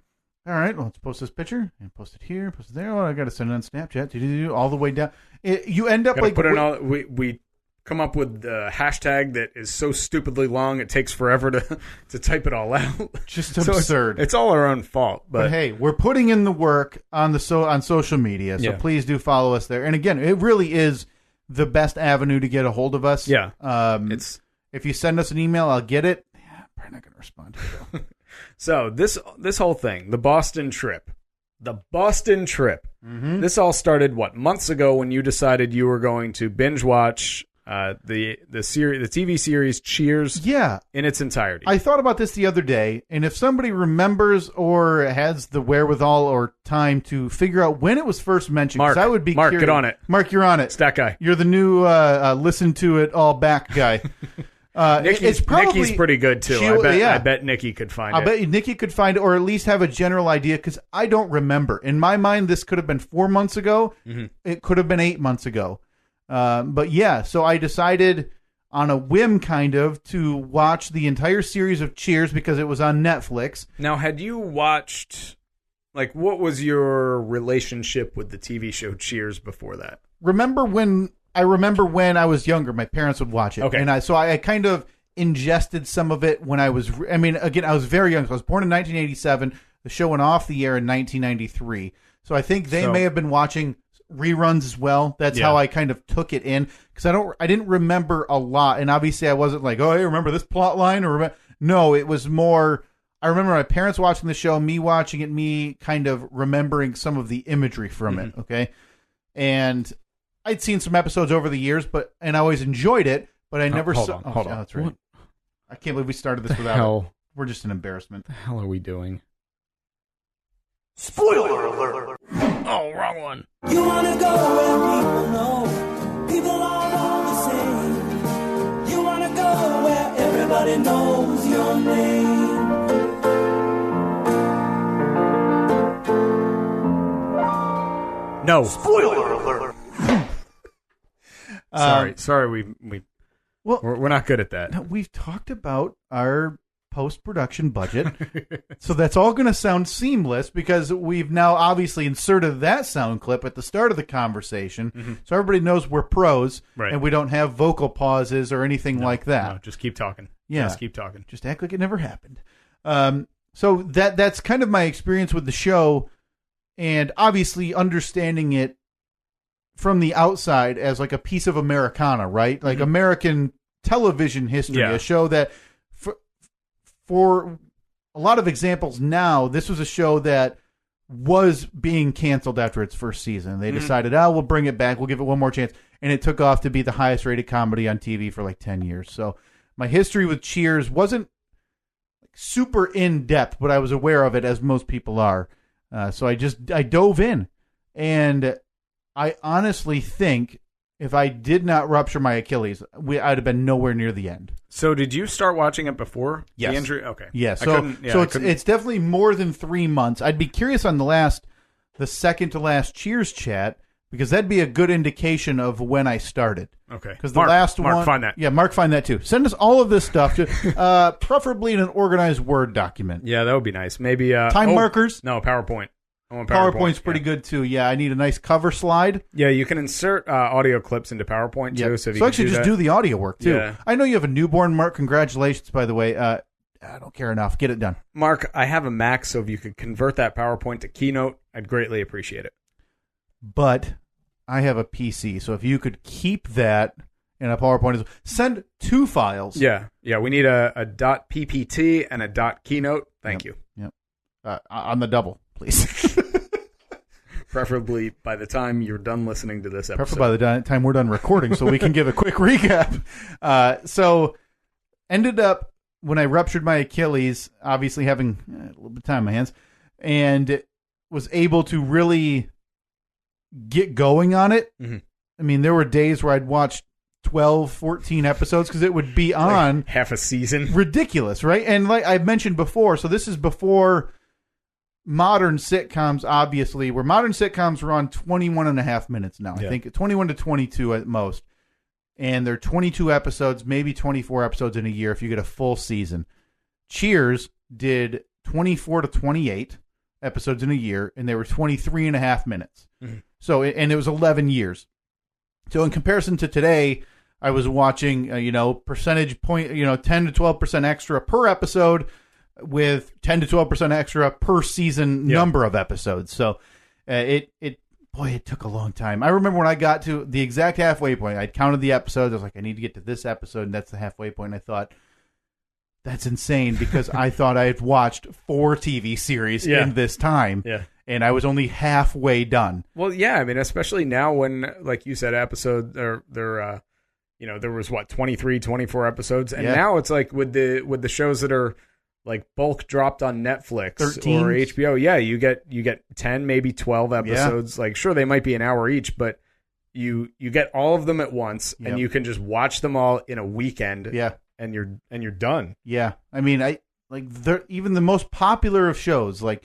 all right, well, let's post this picture and post it here, post it there. Oh, I got to send it on Snapchat all the way down. You end up like put in all. We come up with the hashtag that is so stupidly long it takes forever to type it all out. Just So absurd. It's all our own fault. But hey, we're putting in the work on social media, so please do follow us there. And again, it really is the best avenue to get a hold of us. Yeah. If you send us an email, I'll get it. Yeah, I'm probably not going to respond to it, though. So this whole thing, the Boston trip. Mm-hmm. This all started months ago when you decided you were going to binge watch the TV series Cheers. Yeah, in its entirety. I thought about this the other day, and if somebody remembers or has the wherewithal or time to figure out when it was first mentioned, Mark, I would be Mark, curious. get on it. Mark, you're on it. It's that guy. You're the new listen to it all back guy. Nikki's pretty good too. I bet Nikki could find it. I bet Nikki could find it, or at least have a general idea, because I don't remember. In my mind, this could have been 4 months ago. Mm-hmm. It could have been 8 months ago. But yeah, so I decided on a whim kind of to watch the entire series of Cheers because it was on Netflix. Now, had you watched, what was your relationship with the TV show Cheers before that? I remember when I was younger, my parents would watch it. Okay. And I kind of ingested some of it when I was very young. So I was born in 1987. The show went off the air in 1993. So I think they may have been watching reruns as well. That's how I kind of took it in, because I didn't remember a lot. And obviously I wasn't like, oh, I remember this plot line. No, it was more, I remember my parents watching the show, me watching it, me kind of remembering some of the imagery from it. Okay. And I'd seen some episodes over the years, and I always enjoyed it, but I never saw. Hold on. That's right. What? I can't believe we started this without it. We're just an embarrassment. The hell are we doing? Spoiler alert! Oh, wrong one. You wanna go where people know people all the same. You wanna go where everybody knows your name. No. Spoiler alert! Sorry, we're not good at that. No, we've talked about our post-production budget, so that's all going to sound seamless because we've now obviously inserted that sound clip at the start of the conversation, so everybody knows we're pros, and we don't have vocal pauses or anything like that. No, just keep talking. Yeah, just keep talking. Just act like it never happened. So that's kind of my experience with the show, and obviously understanding it from the outside as like a piece of Americana, right? Like American television history, a show that for a lot of examples now, this was a show that was being canceled after its first season. They decided, we'll bring it back. We'll give it one more chance. And it took off to be the highest rated comedy on TV for 10 years. So my history with Cheers wasn't super in depth, but I was aware of it, as most people are. So I dove in, and I honestly think if I did not rupture my Achilles, I'd have been nowhere near the end. So did you start watching it before the injury? Okay. Yeah. So it's definitely more than 3 months. I'd be curious on the second to last Cheers chat, because that'd be a good indication of when I started. Okay. Because the last one, Mark, find that. Yeah, Mark, find that too. Send us all of this stuff to, preferably in an organized Word document. Yeah, that would be nice. Maybe time markers. No, PowerPoint. I want PowerPoint's pretty good too. Yeah, I need a nice cover slide. Yeah, you can insert audio clips into PowerPoint too. So actually, just do the audio work too. Yeah. I know you have a newborn, Mark. Congratulations, by the way. I don't care enough. Get it done, Mark. I have a Mac, so if you could convert that PowerPoint to Keynote, I'd greatly appreciate it. But I have a PC, so if you could keep that in a PowerPoint, send 2 files. Yeah. We need a .ppt and a .keynote. Thank you. Yep. On the double, please. Preferably by the time you're done listening to this episode. Preferably by the time we're done recording, so we can give a quick recap. So ended up, when I ruptured my Achilles, obviously having a little bit of time on my hands, and was able to really get going on it. I mean, there were days where I'd watch 12, 14 episodes because it would be on half a season. Ridiculous, right? And like I mentioned before, so this is before modern sitcoms, obviously, where modern sitcoms are on 21 and a half minutes now. I think 21 to 22 at most. And they're 22 episodes, maybe 24 episodes in a year if you get a full season. Cheers did 24 to 28 episodes in a year, and they were 23 and a half minutes. So, and it was 11 years. So in comparison to today, I was watching, percentage point, 10 to 12% extra per episode with 10 to 12% extra per season number of episodes. So it took a long time. I remember when I got to the exact halfway point, I'd counted the episodes. I was like, I need to get to this episode, and that's the halfway point. And I thought, that's insane, because I thought I had watched 4 TV series in this time. Yeah. And I was only halfway done. Well, yeah, I mean, especially now when, like you said, there was 23, 24 episodes, and now it's like with the shows that are like bulk dropped on Netflix 13. or HBO. Yeah, you get 10, maybe 12 episodes. Like, sure, they might be an hour each, but you get all of them at once, and you can just watch them all in a weekend. Yeah, and you're done. Yeah, I mean, even the most popular of shows, like.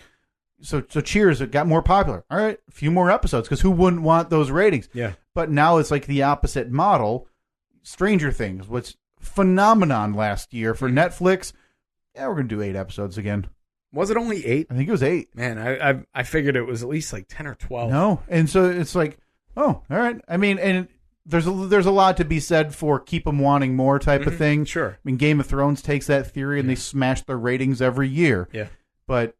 So Cheers, it got more popular. All right, a few more episodes, because who wouldn't want those ratings? Yeah. But now it's like the opposite model. Stranger Things was phenomenon last year for Netflix. Yeah, we're going to do 8 episodes again. Was it only 8? I think it was 8. Man, I figured it was at least like 10 or 12. No, and so it's like, oh, all right. I mean, and there's a lot to be said for keep them wanting more type of thing. Sure. I mean, Game of Thrones takes that theory, and they smash their ratings every year. Yeah. But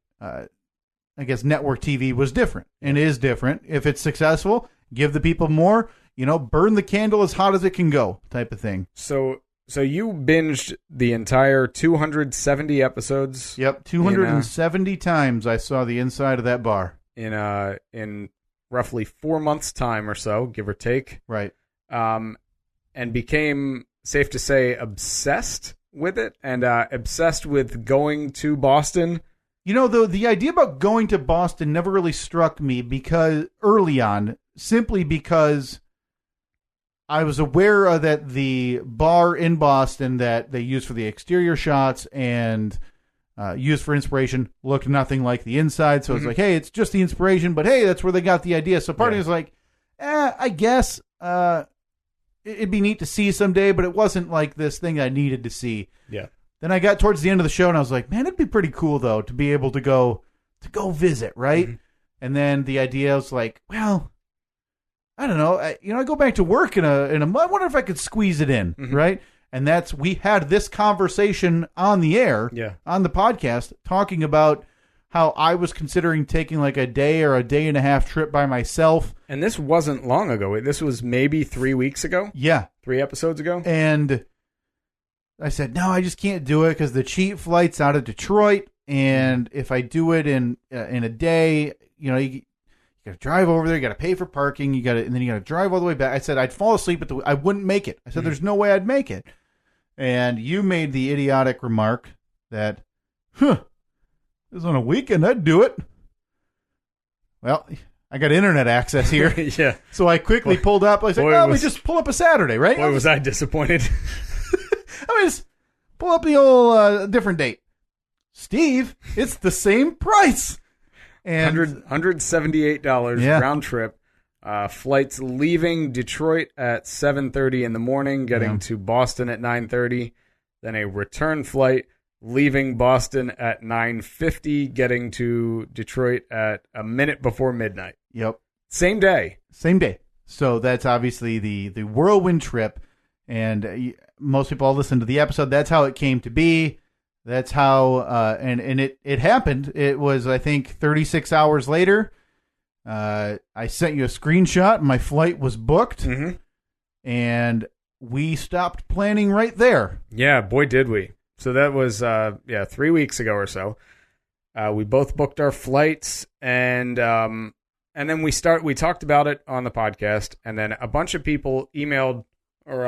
I guess network TV was different and is different. If it's successful, give the people more, burn the candle as hot as it can go type of thing. So you binged the entire 270 episodes? Yep, 270 times I saw the inside of that bar. In roughly 4 months' time or so, give or take. Right. And became, safe to say, obsessed with it, and obsessed with going to Boston. The idea about going to Boston never really struck me because early on, simply because I was aware that the bar in Boston that they used for the exterior shots and used for inspiration looked nothing like the inside. So it's like, hey, it's just the inspiration, but hey, that's where they got the idea. So part of me was like, I guess it'd be neat to see someday, but it wasn't like this thing I needed to see. Yeah. Then I got towards the end of the show, and I was like, man, it'd be pretty cool, though, to be able to go visit, right? Mm-hmm. And then the idea was like, well, I don't know. I go back to work in a month. I wonder if I could squeeze it in, right? And we had this conversation on the air, on the podcast, talking about how I was considering taking like a day or a day and a half trip by myself. And this wasn't long ago. This was maybe 3 weeks ago? Yeah. 3 episodes ago? And I said, no, I just can't do it because the cheap flight's out of Detroit, and if I do it in a day, you got to drive over there, you got to pay for parking, and then you got to drive all the way back. I said I'd fall asleep I wouldn't make it. I said there's no way I'd make it, and you made the idiotic remark that, this is on a weekend, I'd do it. Well, I got internet access here, yeah. So I quickly pulled up. I said, let me just pull up a Saturday, right? Boy, was I disappointed. I mean, just pull up the old different date. Steve, it's the same price. And $178 round trip. Flights leaving Detroit at 7:30 in the morning, getting to Boston at 9:30. Then a return flight leaving Boston at 9:50, getting to Detroit at a minute before midnight. Yep. Same day. So that's obviously the whirlwind trip. And most people listen to the episode. That's how it came to be. That's how, and it happened. It was, I think, 36 hours later. I sent you a screenshot. My flight was booked, and we stopped planning right there. Yeah, boy, did we. So that was, 3 weeks ago or so. We both booked our flights, and then we talked about it on the podcast, and then a bunch of people emailed or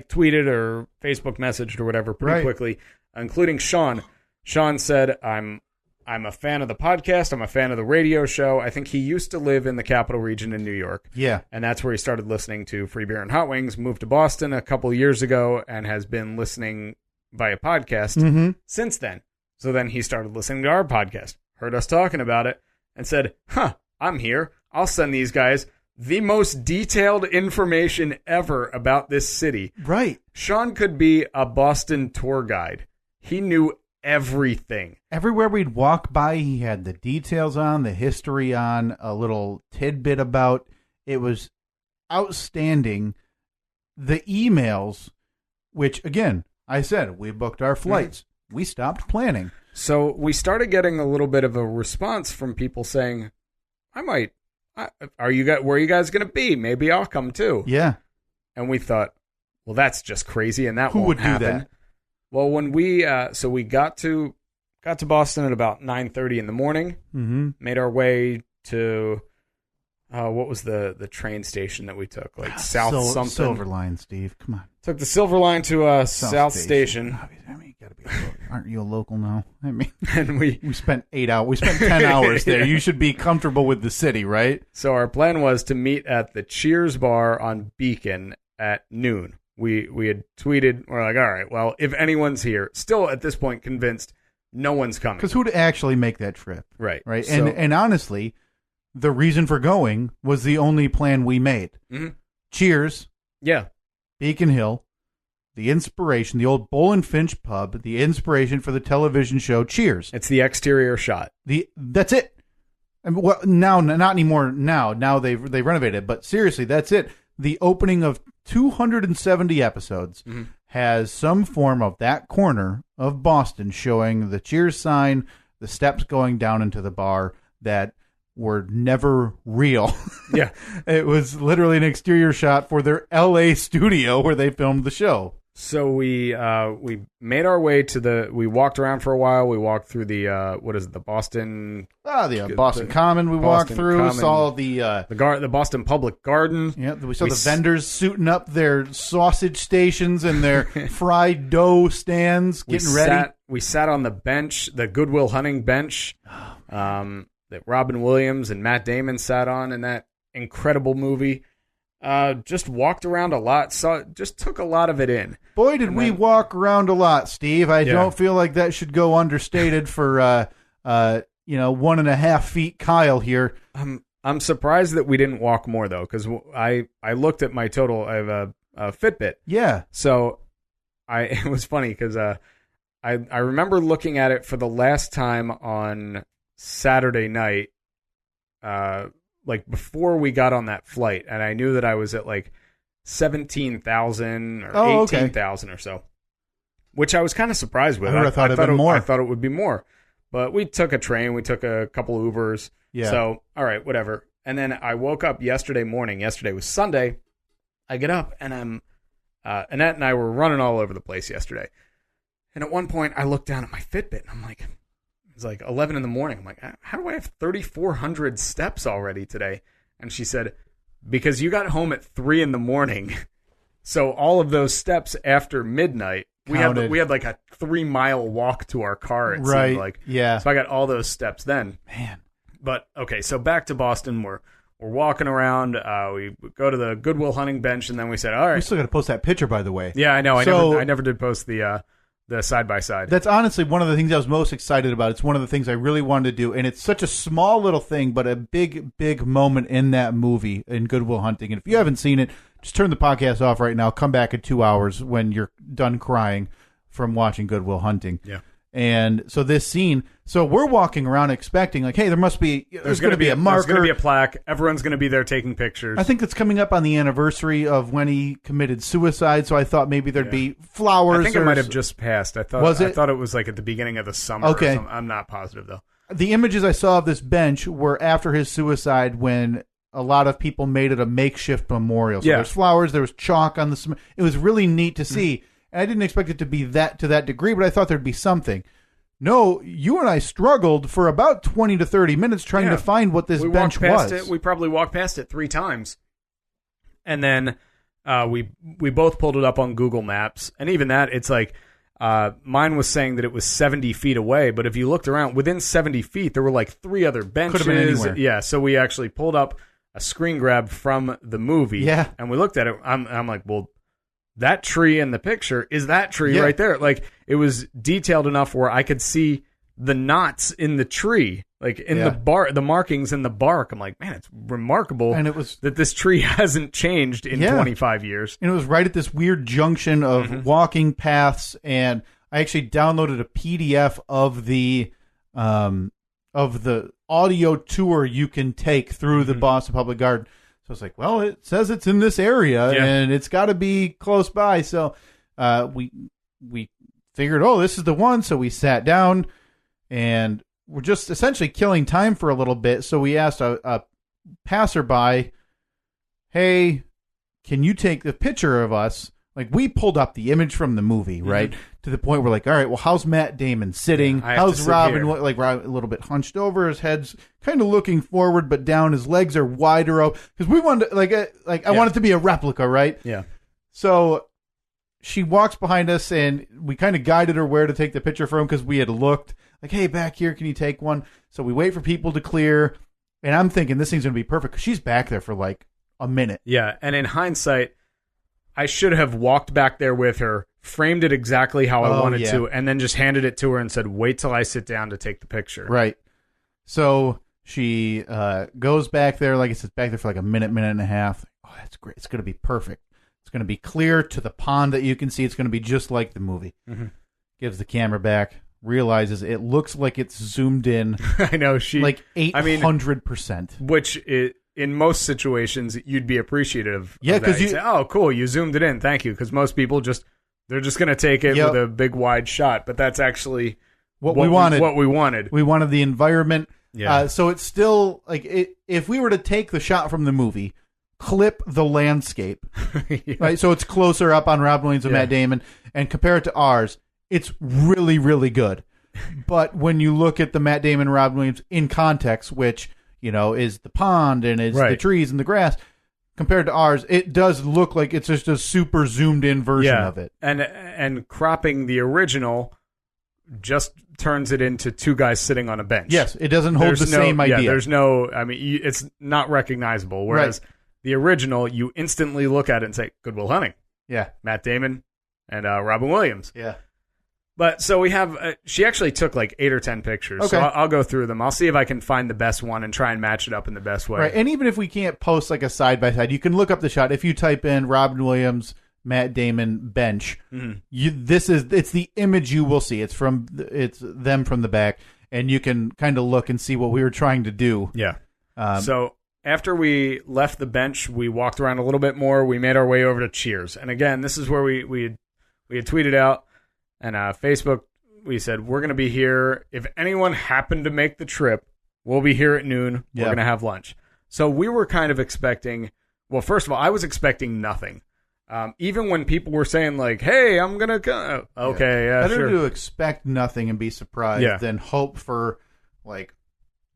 tweeted or Facebook messaged or whatever pretty quickly, including Sean. Sean said, I'm a fan of the podcast. I'm a fan of the radio show. I think he used to live in the Capital Region in New York. Yeah. And that's where he started listening to Free Beer and Hot Wings, moved to Boston a couple years ago, and has been listening via podcast since then. So then he started listening to our podcast, heard us talking about it, and said, I'm here. I'll send these guys the most detailed information ever about this city. Right. Sean could be a Boston tour guide. He knew everything. Everywhere we'd walk by, he had the details on, the history on, a little tidbit about. It was outstanding. the emails, which, again, I said, we booked our flights. We stopped planning. So we started getting a little bit of a response from people saying, where are you guys going to be? Maybe I'll come too. Yeah. And we thought, well, that's just crazy, and that Who won't would happen. do that? Well, when we got to Boston at about 9:30 in the morning, made our way to what was the train station that we took? Like South something. Silver Line, Steve. Come on. Took the Silver Line to South Station. I mean, you gotta be. Aren't you a local now? I mean, and we spent 8 hours. We spent 10 hours there. You should be comfortable with the city, right? So our plan was to meet at the Cheers bar on Beacon at noon. We had tweeted. We're like, all right, well, if anyone's here, still at this point convinced no one's coming. Because who'd actually make that trip? Right. So, and honestly, the reason for going was the only plan we made. Mm-hmm. Cheers. Yeah. Beacon Hill. The inspiration, the old Bull and Finch pub, the inspiration for the television show Cheers. It's the exterior shot. That's it. I mean, well, now, not anymore now. Now they renovated, but seriously, that's it. The opening of 270 episodes has some form of that corner of Boston showing the Cheers sign, the steps going down into the bar that were never real. Yeah. It was literally an exterior shot for their LA studio where they filmed the show. So we made our way to we walked around for a while. We walked through the Boston Boston Common. We walked through, Common, saw the Boston Public Garden. Yeah, we saw the vendors suiting up their sausage stations and their fried dough stands, getting ready. We sat on the bench, the Goodwill Hunting bench, that Robin Williams and Matt Damon sat on in that incredible movie. Just walked around a lot, just took a lot of it in. Boy, did we walk around a lot, Steve. I don't feel like that should go understated for 1.5 feet Kyle here. I'm surprised that we didn't walk more though, because I looked at my total. I have a Fitbit. Yeah. So it was funny because I remember looking at it for the last time on Saturday night. Like before we got on that flight, and I knew that I was at like 17,000 or 18,000 or so, which I was kind of surprised with. I thought it would be more, but we took a train, we took a couple Ubers. Yeah. So, all right, whatever. And then I woke up yesterday morning. Yesterday was Sunday. I get up and Annette and I were running all over the place yesterday. And at one point I looked down at my Fitbit and I'm like, it's like 11 in the morning. I'm like, how do I have 3,400 steps already today? And she said, because you got home at 3 in the morning. So all of those steps after midnight, we had like a 3-mile walk to our car. It seemed like. Yeah. So I got all those steps then. Man. But okay, so back to Boston. We're walking around. We go to the Goodwill Hunting bench, and then we said, all right. We still got to post that picture, by the way. Yeah, I know. I never did post the side-by-side. That's honestly one of the things I was most excited about. It's one of the things I really wanted to do, and it's such a small little thing, but a big, big moment in that movie, in Good Will Hunting. And if you haven't seen it, just turn the podcast off right now. Come back in 2 hours when you're done crying from watching Good Will Hunting. Yeah. And so this scene, so we're walking around expecting, like, hey, there's going to be a marker. There's going to be a plaque. Everyone's going to be there taking pictures. I think it's coming up on the anniversary of when he committed suicide, so I thought maybe there'd be flowers. I think it might have just passed. I thought it was like at the beginning of the summer. Okay. Or something. I'm not positive, though. The images I saw of this bench were after his suicide when a lot of people made it a makeshift memorial. So there's flowers, there was chalk on the cement. It was really neat to see. And I didn't expect it to be to that degree, but I thought there'd be something. No, you and I struggled for about 20 to 30 minutes trying to find what this bench was. We probably walked past it 3 times. And then we both pulled it up on Google Maps. And even that, it's like mine was saying that it was 70 feet away. But if you looked around, within 70 feet, there were like 3 other benches. Could have been anywhere. Yeah, so we actually pulled up a screen grab from the movie. Yeah. And we looked at it. I'm like, well, that tree in the picture is that tree right there. Like, it was detailed enough where I could see the knots in the tree, like in the markings in the bark. I'm like, man, it's remarkable and it was that this tree hasn't changed in 25 years. And it was right at this weird junction of walking paths. And I actually downloaded a PDF of the audio tour you can take through the Boston Public Garden. So it's like, well, it says it's in this area and it's got to be close by. So we figured, oh, this is the one. So we sat down and we're just essentially killing time for a little bit. So we asked a passerby, hey, can you take the picture of us? Like, we pulled up the image from the movie, right? To the point where, like, all right, well, how's Matt Damon sitting? How's Robin? Like, Robin, a little bit hunched over, his head's kind of looking forward, but down. His legs are wider open. Because we wanted, I want it to be a replica, right? Yeah. So she walks behind us, and we kind of guided her where to take the picture from because we had looked. Like, hey, back here, can you take one? So we wait for people to clear, and I'm thinking this thing's going to be perfect because she's back there for, like, a minute. Yeah, and in hindsight, I should have walked back there with her, framed it exactly how I wanted to, and then just handed it to her and said, wait till I sit down to take the picture. Right. So she goes back there, like I said, back there for like a minute and a half. Oh, that's great. It's going to be perfect. It's going to be clear to the pond that you can see. It's going to be just like the movie. Gives the camera back, realizes it looks like it's zoomed in. I know. Like 800%. Which in most situations, you'd be appreciative. Yeah, because you say, oh, cool, you zoomed it in, thank you. Because most people they're just going to take it with a big wide shot, but that's actually what we wanted. What we wanted. We wanted the environment. Yeah. So it's still like if we were to take the shot from the movie, clip the landscape, right? So it's closer up on Robin Williams and Matt Damon, and compare it to ours. It's really, really good. But when you look at the Matt Damon, Robin Williams in context, which is the pond and is the trees and the grass, compared to ours, it does look like it's just a super zoomed in version of it. And cropping the original just turns it into two guys sitting on a bench. Yes, it doesn't hold the same idea. Yeah, there's no, it's not recognizable. Whereas the original, you instantly look at it and say, Good Will Hunting. Yeah. Matt Damon and Robin Williams. Yeah. But so we have, she actually took like 8 or 10 pictures. Okay. So I'll go through them. I'll see if I can find the best one and try and match it up in the best way. Right. And even if we can't post like a side by side, you can look up the shot. If you type in Robin Williams, Matt Damon bench, it's the image you will see. It's them from the back, and you can kind of look and see what we were trying to do. Yeah. So after we left the bench, we walked around a little bit more. We made our way over to Cheers. And again, this is where we had tweeted out. And Facebook, we said, we're going to be here. If anyone happened to make the trip, we'll be here at noon. We're going to have lunch. So we were kind of expecting, well, first of all, I was expecting nothing. Even when people were saying, like, hey, I'm going to go. Okay, Better sure. to expect nothing and be surprised than hope for, like,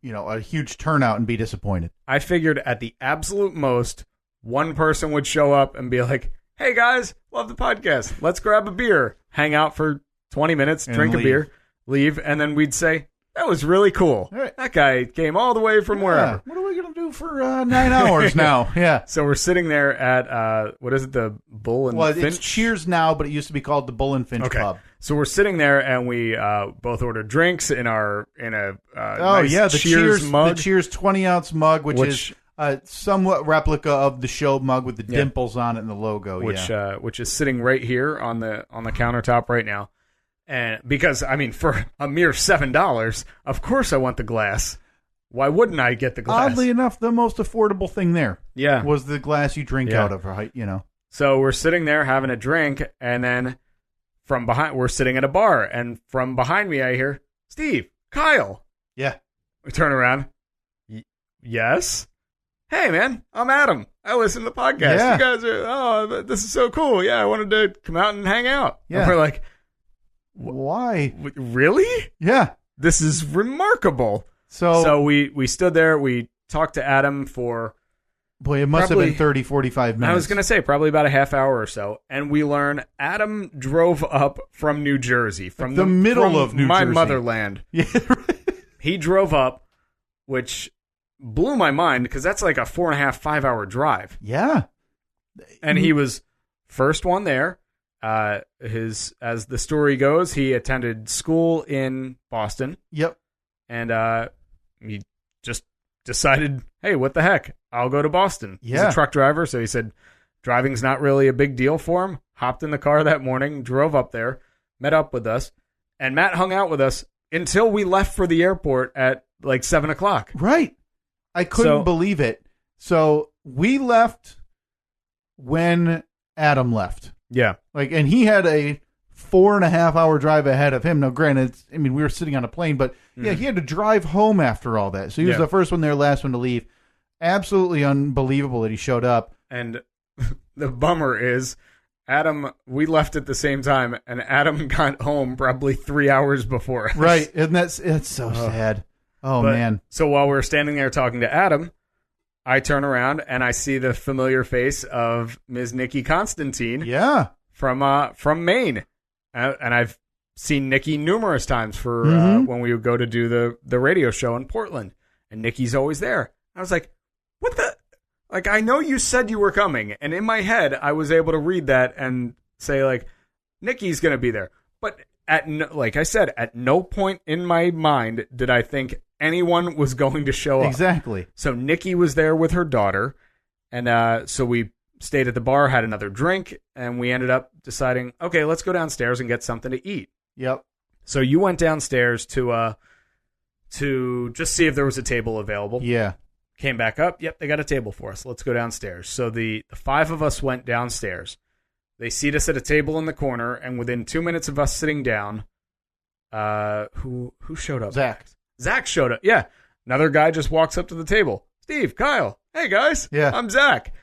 a huge turnout and be disappointed. I figured at the absolute most, one person would show up and be like, hey, guys, love the podcast. Let's grab a beer, hang out for 20 minutes, drink a beer, leave, and then we'd say, that was really cool. Right. That guy came all the way from wherever. What are we going to do for 9 hours now? Yeah. So we're sitting there at, what is it, the Bull and Finch? It's Cheers now, but it used to be called the Bull and Finch Pub. So we're sitting there, and we both ordered drinks in a the Cheers mug. The Cheers 20-ounce mug, which is somewhat replica of the show mug with the dimples on it and the logo, which is sitting right here on the countertop right now. And because for a mere $7, of course I want the glass. Why wouldn't I get the glass? Oddly enough, the most affordable thing there, yeah, was the glass you drink out of, right? So we're sitting there having a drink, and then from behind, we're sitting at a bar, and from behind me I hear Steve, Kyle. Yeah. We turn around. Yes. Hey, man, I'm Adam. I listen to the podcast. Yeah. You guys are, this is so cool. Yeah, I wanted to come out and hang out. Yeah. And we're like, why? Really? Yeah. This is remarkable. So we stood there. We talked to Adam for... Boy, it must have been 30, 45 minutes. I was going to say probably about a half hour or so. And we learn Adam drove up from New Jersey. From the middle of New Jersey. My motherland. Yeah, right. He drove up, which... blew my mind because that's like a 4.5, 5 hour drive. Yeah. And he was first one there. As the story goes, he attended school in Boston. Yep. And he just decided, hey, what the heck? I'll go to Boston. Yeah. He's a truck driver, so he said driving's not really a big deal for him. Hopped in the car that morning, drove up there, met up with us, and Matt hung out with us until we left for the airport at like 7 o'clock. Right. I couldn't believe it. So we left when Adam left. Yeah. And he had a 4.5 hour drive ahead of him. Now, granted, we were sitting on a plane, but he had to drive home after all that. So he was the first one there, last one to leave. Absolutely unbelievable that he showed up. And the bummer is, Adam, we left at the same time, and Adam got home probably 3 hours before us. Right. And it's so sad. Oh, man. So while we're standing there talking to Adam, I turn around and I see the familiar face of Ms. Nikki Constantine. Yeah. From Maine. And I've seen Nikki numerous times for when we would go to do the radio show in Portland. And Nikki's always there. I was like, what the? Like, I know you said you were coming. And in my head, I was able to read that and say, like, Nikki's going to be there. But like I said, at no point in my mind did I think anyone was going to show up. Exactly. So Nikki was there with her daughter. And so we stayed at the bar, had another drink, and we ended up deciding, okay, let's go downstairs and get something to eat. Yep. So you went downstairs to just see if there was a table available. Yeah. Came back up. Yep, they got a table for us. Let's go downstairs. So the 5 of us went downstairs. They seat us at a table in the corner, and within 2 minutes of us sitting down, who showed up? Zach showed up. Yeah. Another guy just walks up to the table. Steve, Kyle, hey guys. Yeah. I'm Zach.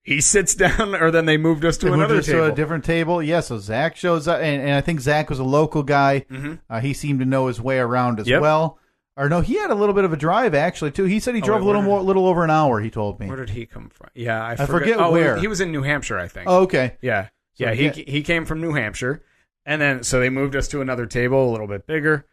He sits down, or then they moved us to another table. To a different table. Yeah, so Zach shows up, and I think Zach was a local guy. Mm-hmm. He seemed to know his way around as well. Or no, he had a little bit of a drive, actually, too. He said he drove a little over an hour, he told me. Where did he come from? Yeah, I forget where. He was in New Hampshire, I think. Oh, okay. Yeah. So, yeah, he came from New Hampshire. And then, so they moved us to another table, a little bit bigger.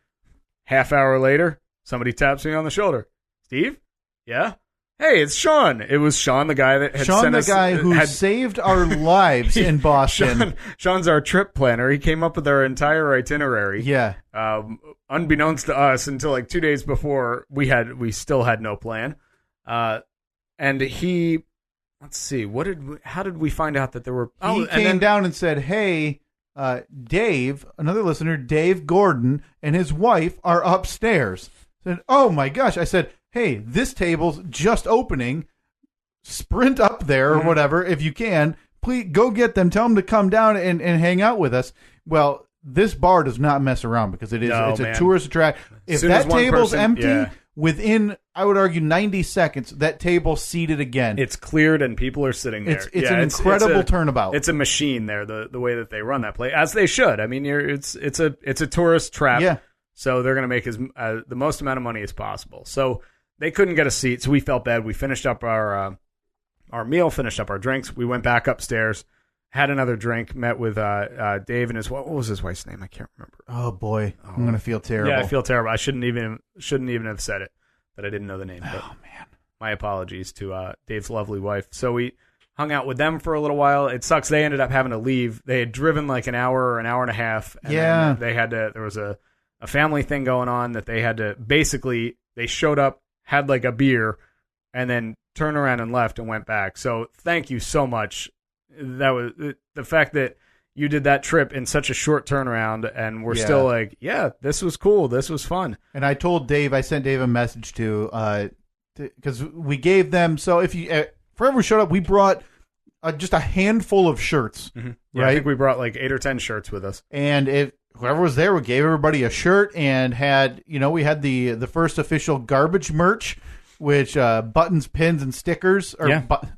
Half hour later, somebody taps me on the shoulder. Steve? Yeah? Hey, it's Sean. It was Sean, the guy that had sent us. Sean, the guy who saved our lives in Boston. Sean's our trip planner. He came up with our entire itinerary. Yeah. Unbeknownst to us, until like 2 days before, we still had no plan. And he, let's see, how did we find out that there were? He came down and said, "Hey, Dave, another listener, Dave Gordon, and his wife are upstairs." I said, "Oh my gosh!" I said, "Hey, this table's just opening. Sprint up there or whatever if you can. Please go get them. Tell them to come down and hang out with us." Well, this bar does not mess around because it's a tourist attraction. If that table's empty, within, I would argue, 90 seconds, that table's seated again. It's cleared and people are sitting there. It's an incredible turnabout. It's a machine there, the way that they run that place, as they should. I mean, it's a tourist trap. Yeah. So they're going to make the most amount of money as possible. So they couldn't get a seat, so we felt bad. We finished up our meal, finished up our drinks. We went back upstairs, had another drink, met with Dave and what was his wife's name? I can't remember. Oh boy, I'm going to feel terrible. Yeah, I feel terrible. I shouldn't even have said it, that I didn't know the name. But man, my apologies to Dave's lovely wife. So we hung out with them for a little while. It sucks. They ended up having to leave. They had driven like an hour or an hour and a half. And then they had to. There was a family thing going on that they had to. Basically, they showed up, had like a beer, and then turned around and left and went back. So thank you so much. That was the fact that you did that trip in such a short turnaround, and we're still like, yeah, this was cool. This was fun. And I told Dave, I sent Dave a message because we gave them. So if you for everyone who showed up, we brought just a handful of shirts. Mm-hmm. Yeah, right? I think we brought like 8 or 10 shirts with us. And if whoever was there, we gave everybody a shirt and had, we had the first official garbage merch, which buttons, pins, and stickers, or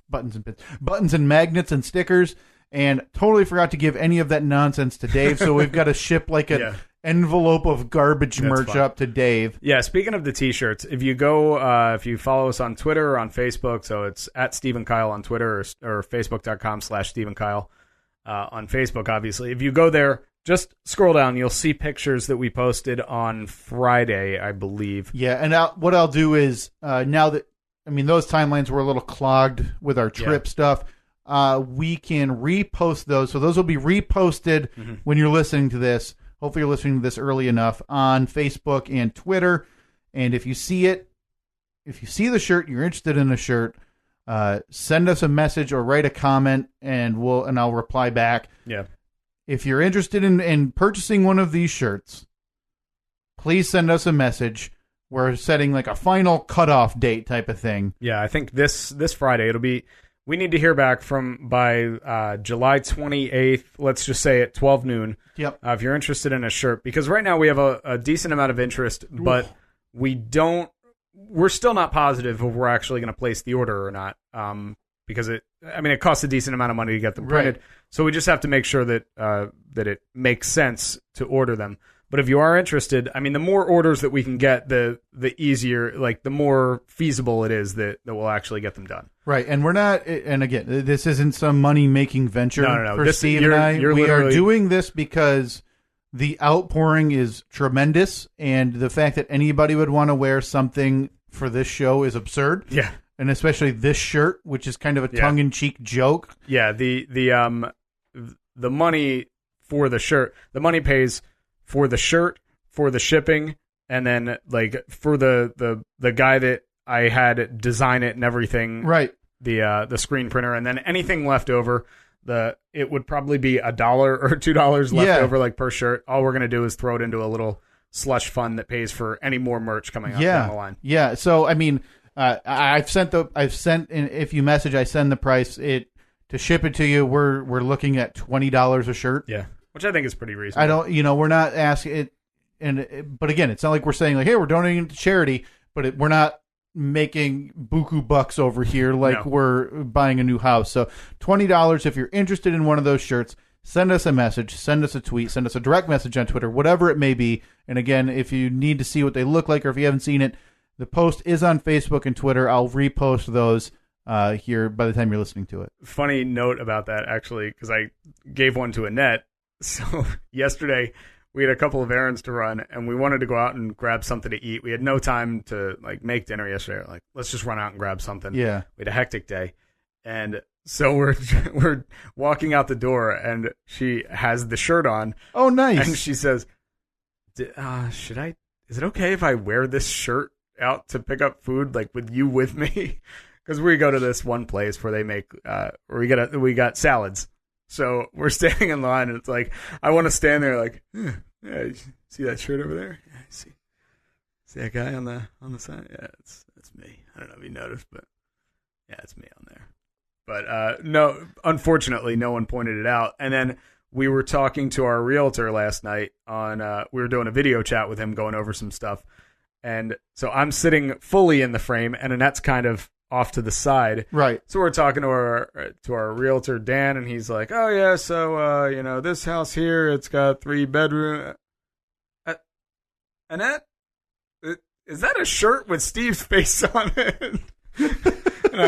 buttons and pins, buttons and magnets and stickers, and totally forgot to give any of that nonsense to Dave. So we've got to ship like an envelope of garbage merch up to Dave. Yeah. Speaking of the T-shirts, if you go, if you follow us on Twitter or on Facebook, so it's at Steve and Kyle on Twitter or Facebook.com/Steve and Kyle on Facebook. Obviously, if you go there, just scroll down. You'll see pictures that we posted on Friday, I believe. Yeah, and what I'll do is, now that, those timelines were a little clogged with our trip stuff, we can repost those. So those will be reposted when you're listening to this. Hopefully you're listening to this early enough on Facebook and Twitter. And if you see it, if you see the shirt, you're interested in a shirt, send us a message or write a comment, and I'll reply back. Yeah. If you're interested in purchasing one of these shirts, please send us a message we're setting like a final cutoff date type of thing. Yeah, I think this Friday it'll be. We need to hear back by July 28th. Let's just say at 12 noon. Yep. If you're interested in a shirt, because right now we have a decent amount of interest, but we're still not positive if we're actually going to place the order or not. Because it costs a decent amount of money to get them printed. Right. So we just have to make sure that it makes sense to order them. But if you are interested, I mean, the more orders that we can get, the easier, like the more feasible it is that we'll actually get them done. Right, and we're not. And again, this isn't some money-making venture No. for Steve and I. We are doing this because the outpouring is tremendous, and the fact that anybody would want to wear something for this show is absurd. Yeah, and especially this shirt, which is kind of a tongue-in-cheek joke. Yeah, the money for the shirt, the money pays for the shirt, for the shipping, and then like for the guy that I had design it and everything. Right. The screen printer, and then anything left over, it would probably be $1 or $2 left over, like per shirt. All we're gonna do is throw it into a little slush fund that pays for any more merch coming up down the line. Yeah. So I mean, I've sent, and if you message, I send the price. To ship it to you, we're looking at $20 a shirt. Yeah, which I think is pretty reasonable. I don't, we're not asking it, but again, it's not like we're saying like, hey, we're donating it to charity, but we're not making buku bucks over here like we're buying a new house. So $20 if you're interested in one of those shirts. Send us a message, send us a tweet, send us a direct message on Twitter, whatever it may be. And again, if you need to see what they look like or if you haven't seen it, the post is on Facebook and Twitter. I'll repost those here by the time you're listening to it. Funny note about that, actually, because I gave one to Annette. So yesterday we had a couple of errands to run, and we wanted to go out and grab something to eat. We had no time to like make dinner yesterday. Like, let's just run out and grab something. Yeah, we had a hectic day, and so we're walking out the door, and she has the shirt on. Oh, nice! And she says, "Should I? Is it okay if I wear this shirt out to pick up food, like with you with me?" Because we go to this one place where they make, we got salads. So we're standing in line, and it's like, I want to stand there like, yeah, you see that shirt over there? Yeah, see that guy on the side? Yeah, that's me. I don't know if you noticed, but yeah, it's me on there. But no, unfortunately, no one pointed it out. And then we were talking to our realtor last night we were doing a video chat with him going over some stuff. And so I'm sitting fully in the frame, and Annette's kind of off to the side. Right. So we're talking to our realtor, Dan, and he's like, oh, yeah, so, this house here, it's got 3 bedrooms. Annette, is that a shirt with Steve's face on it? And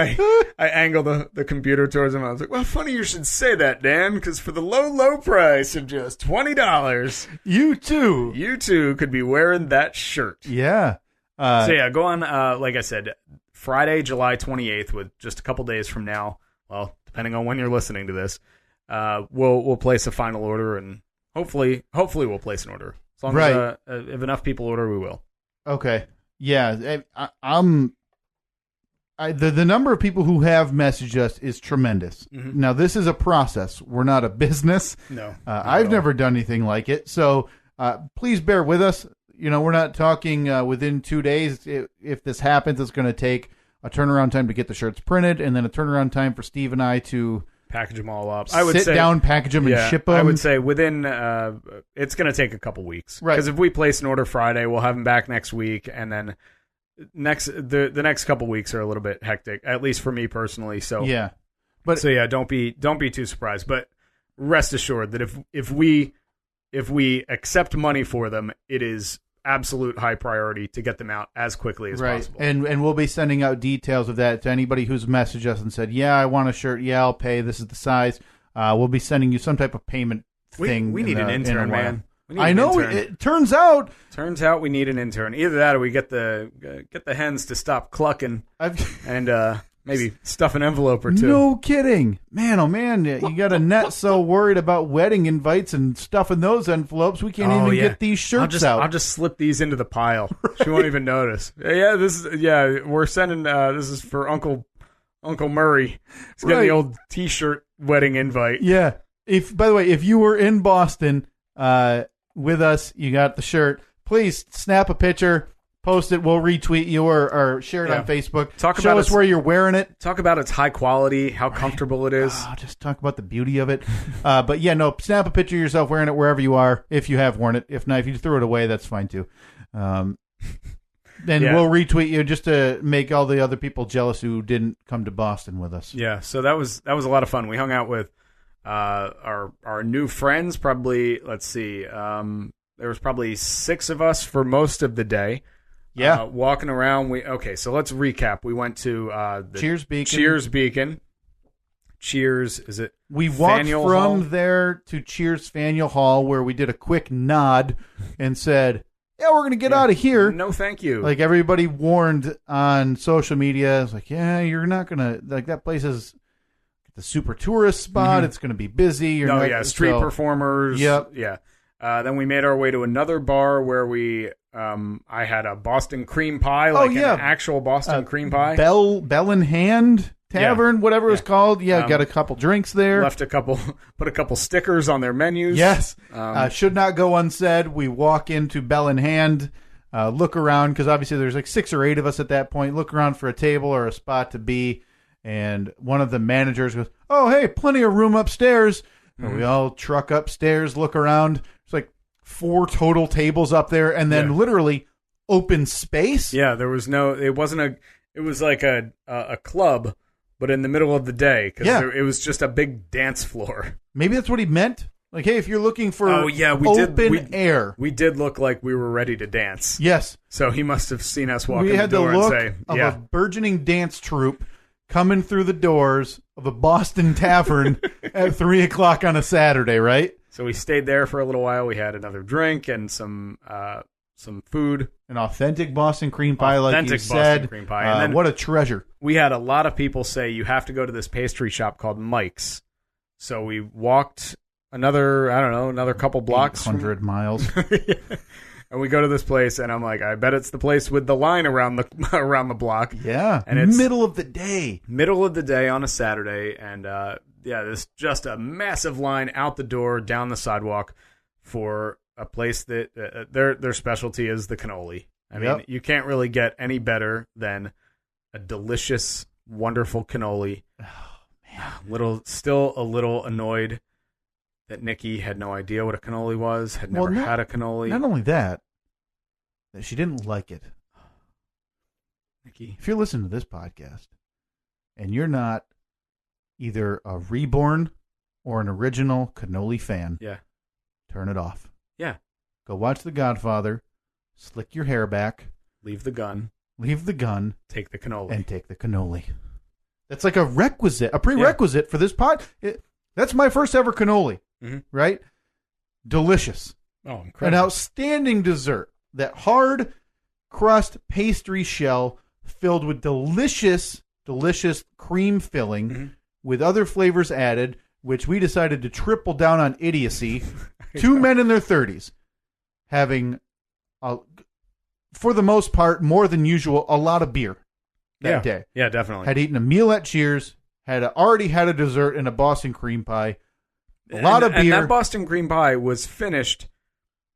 I angled the computer towards him. I was like, well, funny you should say that, Dan, because for the low price of just $20, you too could be wearing that shirt. Yeah. So, yeah, go on, like I said, Friday, July 28th, with just a couple days from now. Well, depending on when you're listening to this, we'll place a final order, and hopefully we'll place an order. As long as if enough people order, we will. Okay. Yeah, the number of people who have messaged us is tremendous. Mm-hmm. Now, this is a process. We're not a business. No. I've never done anything like it. So please bear with us. We're not talking within 2 days. If this happens, it's going to take a turnaround time to get the shirts printed, and then a turnaround time for Steve and I to package them all up. Sit down, package them, and ship them. I would say within it's going to take a couple weeks. Right. Because if we place an order Friday, we'll have them back next week, and then the next couple weeks are a little bit hectic, at least for me personally. So yeah, don't be too surprised. But rest assured that if we accept money for them, it is absolute high priority to get them out as quickly as possible. And we'll be sending out details of that to anybody who's messaged us and said, yeah, I want a shirt. Yeah, I'll pay. This is the size. We'll be sending you some type of payment thing. We need an intern, man. I know. It turns out we need an intern. Either that, or we get the hens to stop clucking and maybe stuff an envelope or two. No kidding, man. Oh man, you got Annette so worried about wedding invites and stuffing those envelopes. We can't even get these shirts out. I'll just slip these into the pile. Right. She won't even notice. We're sending. This is for Uncle Murray. He's getting the old T-shirt wedding invite. Yeah. By the way, if you were in Boston with us, you got the shirt. Please snap a picture, post it. We'll retweet you or share it on Facebook. Show us where you're wearing it. Talk about its high quality, how comfortable it is. Just talk about the beauty of it. But yeah, no, snap a picture of yourself wearing it wherever you are, if you have worn it. If not, if you threw it away, that's fine too. Then we'll retweet you just to make all the other people jealous who didn't come to Boston with us. Yeah, so that was a lot of fun. We hung out with our new friends. Probably, let's see, there was probably 6 of us for most of the day. Yeah, walking around. So let's recap. We went to the Cheers Beacon. Cheers. Is it? We walked Faneuil from Hall? there to Cheers Faneuil Hall, where we did a quick nod and said, "Yeah, we're gonna get out of here." No, thank you. Like everybody warned on social media, it's like, "Yeah, you're not gonna like that place is the super tourist spot. It's gonna be busy." You're street performers. Yep. Yeah. Then we made our way to another bar where I had a Boston cream pie, an actual Boston cream pie. Bell in Hand Tavern, whatever it was called. Yeah, got a couple drinks there. Put a couple stickers on their menus. Yes. Should not go unsaid. We walk into Bell in Hand, look around, because obviously there's like 6 or 8 of us at that point. Look around for a table or a spot to be, and one of the managers goes, "Oh, hey, plenty of room upstairs." And we all truck upstairs, look around. It's like 4 total tables up there, and then literally open space. Yeah, there was it was like a club, but in the middle of the day, because it was just a big dance floor. Maybe that's what he meant. Like, hey, if you're looking for open air. We did look like we were ready to dance. Yes. So he must have seen us walk in the door and say, of a burgeoning dance troupe coming through the doors of a Boston tavern at 3 o'clock on a Saturday, right? So we stayed there for a little while. We had another drink and some food. An authentic Boston cream pie, like you said. Boston cream pie. And then what a treasure. We had a lot of people say you have to go to this pastry shop called Mike's. So we walked another couple blocks. 100 miles. And we go to this place, and I'm like, I bet it's the place with the line around the block. Yeah, and it's middle of the day. Middle of the day on a Saturday, and there's just a massive line out the door, down the sidewalk, for a place that their specialty is the cannoli. I mean, you can't really get any better than a delicious, wonderful cannoli. Oh man, still a little annoyed that Nikki had no idea what a cannoli was, had never had a cannoli. Not only that she didn't like it. Nikki, if you're listening to this podcast and you're not either a reborn or an original cannoli fan, turn it off. Yeah. Go watch The Godfather, slick your hair back. Leave the gun. Take the cannoli. And take the cannoli. That's like a prerequisite for this pod. That's my first ever cannoli. Mm-hmm. Right? Delicious. Oh, incredible. An outstanding dessert. That hard crust pastry shell filled with delicious cream filling with other flavors added, which we decided to triple down on idiocy. 2 men in their 30s having, for the most part, more than usual, a lot of beer that day. Yeah, definitely. Had eaten a meal at Cheers, already had a dessert and a Boston cream pie. A lot of beer. And that Boston cream pie was finished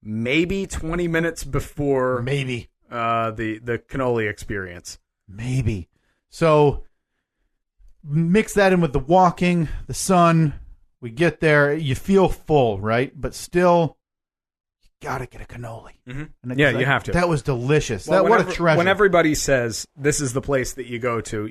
maybe 20 minutes before the cannoli experience. Maybe. So mix that in with the walking, the sun. We get there. You feel full, right? But still, you got to get a cannoli. Mm-hmm. Yeah, you have to. That was delicious. What a treasure. When everybody says this is the place that you go to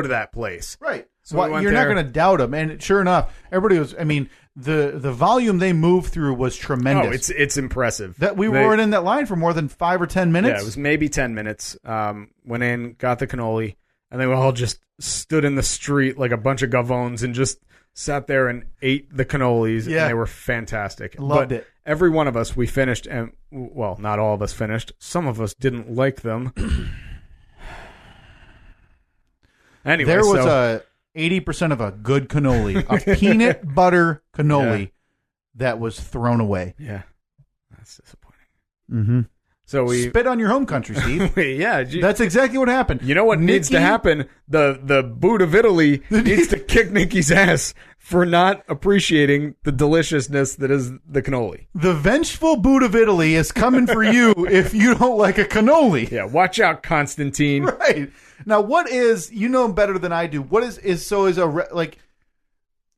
that place. Right. So you're not going to doubt them. And sure enough, everybody was, I mean, the volume they moved through was tremendous. Oh, it's impressive. That we weren't in that line for more than 5 or 10 minutes. Yeah, it was maybe 10 minutes. Went in, got the cannoli, and they all just stood in the street like a bunch of gavones and just sat there and ate the cannolis, and they were fantastic. Loved it. Every one of us, we finished, and, well, not all of us finished. Some of us didn't like them. Anyway, there was 80% of a good cannoli, a peanut butter cannoli that was thrown away. Yeah, that's disappointing. Mm-hmm. So we spit on your home country, Steve. yeah, That's exactly what happened. You know what needs to happen? The boot of Italy needs to kick Nikki's ass for not appreciating the deliciousness that is the cannoli. The vengeful boot of Italy is coming for you if you don't like a cannoli. Yeah, watch out, Constantine. Right. Now, what is, you know better than I do, what is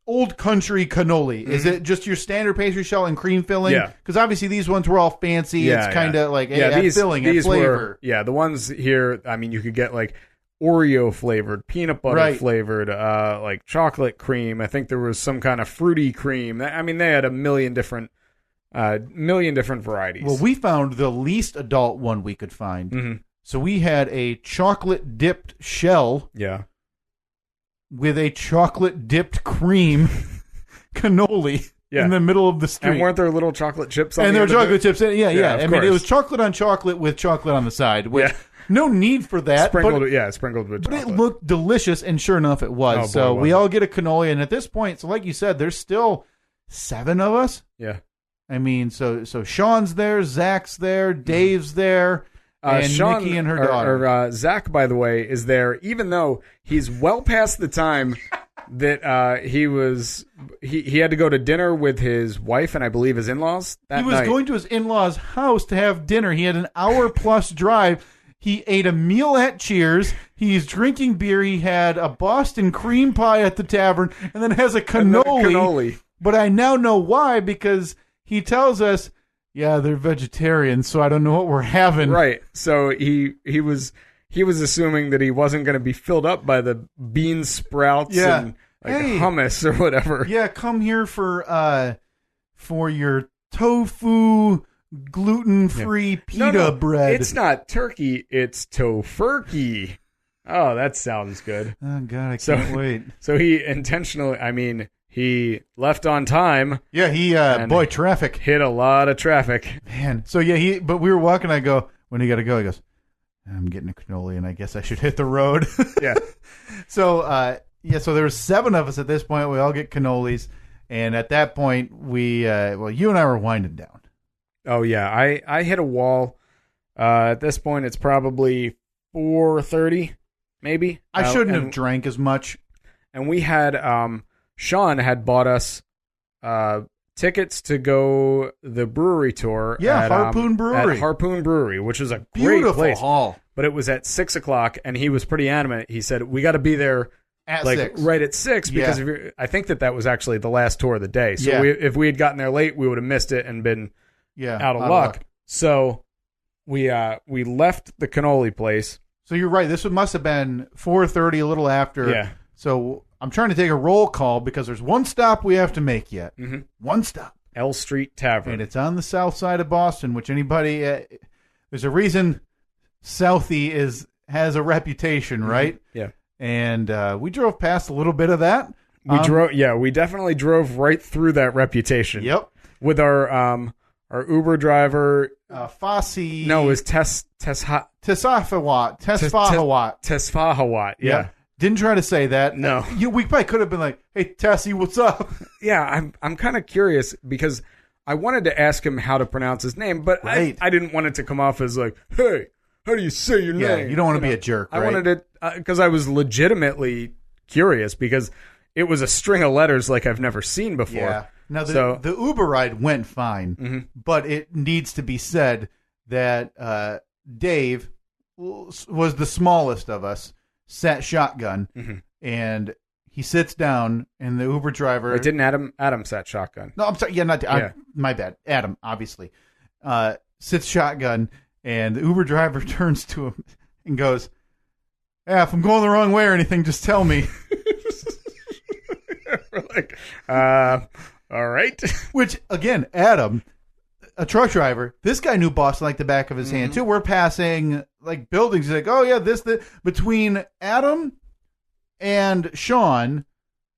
old country cannoli? Is it just your standard pastry shell and cream filling? Yeah. Because obviously these ones were all fancy. Yeah, it's kind of like these filling and flavor. The ones here, I mean, you could get like Oreo flavored, peanut butter flavored, like chocolate cream. I think there was some kind of fruity cream. I mean, they had a million different varieties. Well, we found the least adult one we could find. Mm-hmm. So we had a chocolate dipped shell. Yeah. With a chocolate dipped cream cannoli in the middle of the street. And weren't there little chocolate chips on and the there were end of chocolate it? chips in it. Yeah. I mean, course. it was chocolate on chocolate with chocolate on the side. Which, no need for that. Sprinkled with chocolate. But it looked delicious, and sure enough, it was. Oh, boy, so we all get a cannoli, and at this point, so like you said, there's still 7 of us. Yeah. I mean, so Sean's there, Zach's there, Dave's there. And Sean, Nikki and her daughter. Zach, by the way, is there, even though he's well past the time that he had to go to dinner with his wife and I believe his in-laws that night. He was going to his in-laws' house to have dinner. He had an hour-plus drive. He ate a meal at Cheers. He's drinking beer. He had a Boston cream pie at the tavern and then has a cannoli. But I now know why, because he tells us, yeah, they're vegetarians, so I don't know what we're having. Right. So he was assuming that he wasn't going to be filled up by the bean sprouts and hummus or whatever. Yeah, come here for your tofu gluten-free pita bread. It's not turkey, it's tofurkey. Oh, that sounds good. Oh God, I can't wait. So he intentionally, he left on time. Yeah, traffic. Hit a lot of traffic. Man. So but we were walking, I go, when do you got to go? He goes, I'm getting a cannoli and I guess I should hit the road. Yeah. So there were 7 of us at this point. We all get cannolis. And at that point, you and I were winding down. Oh yeah. I hit a wall. At this point, it's probably 4:30, maybe. I shouldn't have drank as much. And we had, Sean had bought us tickets to go the brewery tour. Yeah, at, Harpoon Brewery. At Harpoon Brewery, which is a beautiful great place. Hall. But it was at 6:00, and he was pretty adamant. He said, we got to be there at 6. Right at 6, because I think that was actually the last tour of the day. So if we had gotten there late, we would have missed it and been out of luck. So we left the cannoli place. So you're right. This must have been 4:30, a little after. Yeah. So I'm trying to take a roll call because there's one stop we have to make yet. Mm-hmm. One stop. L Street Tavern. And it's on the south side of Boston, which anybody... there's a reason Southie has a reputation, right? Yeah. And we drove past a little bit of that. We definitely drove right through that reputation. Yep. With our Uber driver... Fossey... No, it was Tesfahawat. Tesfahawat, yeah. Didn't try to say that. No. We probably could have been like, hey, Tessie, what's up? Yeah, I'm kind of curious because I wanted to ask him how to pronounce his name, but I didn't want it to come off as like, hey, how do you say your name? Yeah, you don't want to be a jerk, right? I wanted it because I was legitimately curious because it was a string of letters like I've never seen before. Yeah. Now, the Uber ride went fine, but it needs to be said that Dave was the smallest of us, sat shotgun, and he sits down, and the Uber driver... Wait, didn't Adam sat shotgun? No, I'm sorry. Yeah, my bad. Adam, obviously. Sits shotgun, and the Uber driver turns to him and goes, yeah, if I'm going the wrong way or anything, just tell me. We're like, all right. Which, again, Adam, a truck driver, this guy knew Boston like the back of his hand, too. We're passing like buildings. He's like, oh, yeah, between Adam and Sean.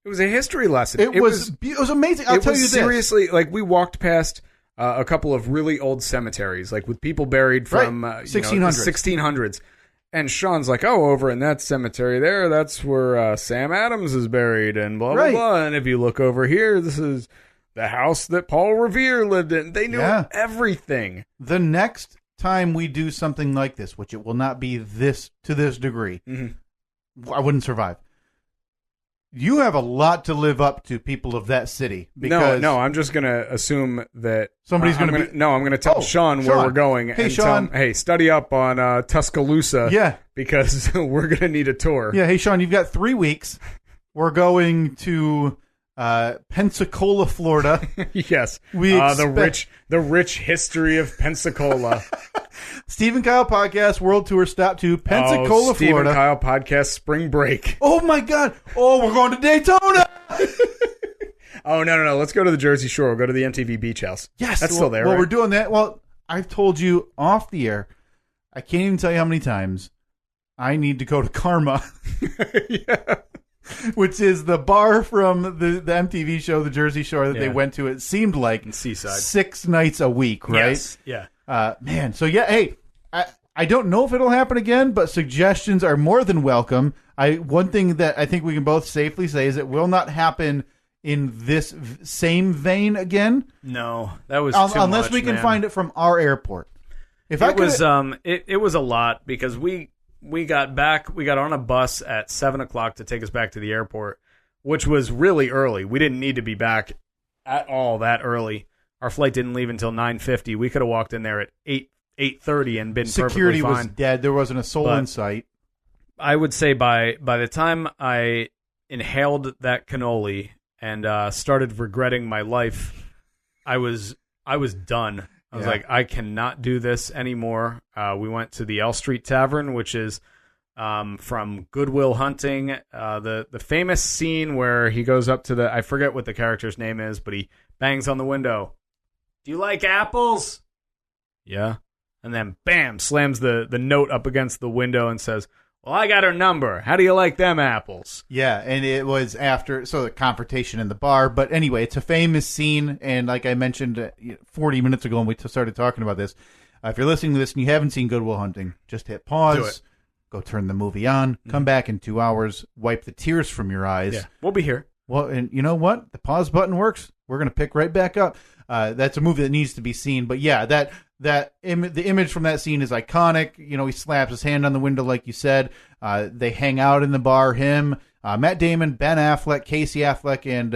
It was a history lesson. It was amazing. I'll tell you this. Seriously, like we walked past a couple of really old cemeteries, like with people buried from 1600s. And Sean's like, oh, over in that cemetery there, that's where Sam Adams is buried and blah, blah, blah. And if you look over here, this is the house that Paul Revere lived in. They knew everything. The next time we do something like this, which it will not be this to this degree, I wouldn't survive. You have a lot to live up to, people of that city. Because No, I'm just going to assume that somebody's going to be... No, I'm going to tell Sean where we're going. Hey, and Sean. Tell him, hey, study up on Tuscaloosa. Yeah. Because we're going to need a tour. Yeah, hey, Sean, you've got 3 weeks. We're going to Pensacola, Florida. Yes. The rich history of Pensacola. Stephen Kyle Podcast World Tour stop to Pensacola, Stephen Florida. Kyle Podcast Spring Break. Oh, my God. Oh, we're going to Daytona. Oh, no. Let's go to the Jersey Shore. We'll go to the MTV Beach House. Yes. That's still there, Well, right? we're doing that. Well, I've told you off the air, I can't even tell you how many times I need to go to Karma. Yeah. Which is the bar from the MTV show, the Jersey Shore, that they Yeah. went to. It seemed like In Seaside. 6 nights a week, right? Yes. Yeah. Man, so yeah, hey, I don't know if it'll happen again, but suggestions are more than welcome. One thing that I think we can both safely say is it will not happen in this same vein again. No, that was unless much, we can man. find it from our airport. If I It could, was it was a lot because we got on a bus at 7:00 to take us back to the airport, which was really early. We didn't need to be back at all that early. Our flight didn't leave until 9:50. We could have walked in there at 8:30 and been security perfectly was fine. dead. There wasn't a soul But in sight. I would say by the time I inhaled that cannoli and started regretting my life, I was done. I was like, I cannot do this anymore. We went to the L Street Tavern, which is from Good Will Hunting. The famous scene where he goes up to I forget what the character's name is, but he bangs on the window. Do you like apples? Yeah. And then, bam, slams the note up against the window and says, well, I got her number. How do you like them apples? Yeah, and it was after the confrontation in the bar. But anyway, it's a famous scene, and like I mentioned 40 minutes ago when we started talking about this, if you're listening to this and you haven't seen Good Will Hunting, just hit pause, Do it. go turn the movie on, come back in 2 hours, wipe the tears from your eyes. Yeah, we'll be here. Well, and you know what? The pause button works. We're going to pick right back up. That's a movie that needs to be seen. But yeah, the image from that scene is iconic. He slaps his hand on the window, like you said. They hang out in the bar. Him, Matt Damon, Ben Affleck, Casey Affleck, and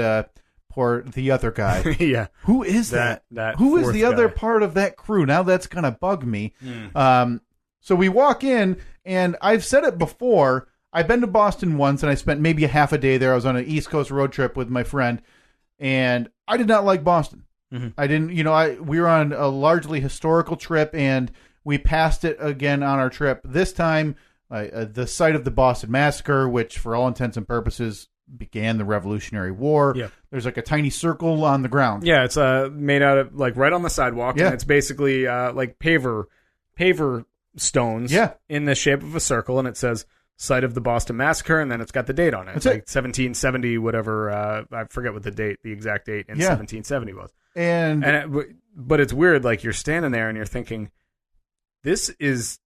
the other guy. Yeah. Who is that? Who is the other part of that crew? Now that's going to bug me. So we walk in, and I've said it before. I've been to Boston once, and I spent maybe a half a day there. I was on an East Coast road trip with my friend, and I did not like Boston. I didn't, we were on a largely historical trip, and we passed it again on our trip. This time, the site of the Boston Massacre, which for all intents and purposes began the Revolutionary War. Yeah. There's like a tiny circle on the ground. Yeah, it's made out of right on the sidewalk, Yeah. and it's basically like paver stones in the shape of a circle, and it says site of the Boston Massacre, and then it's got the date on it. That's it's like 1770, whatever. I forget what the exact date in 1770 was. But it's weird. Like you're standing there and you're thinking, this is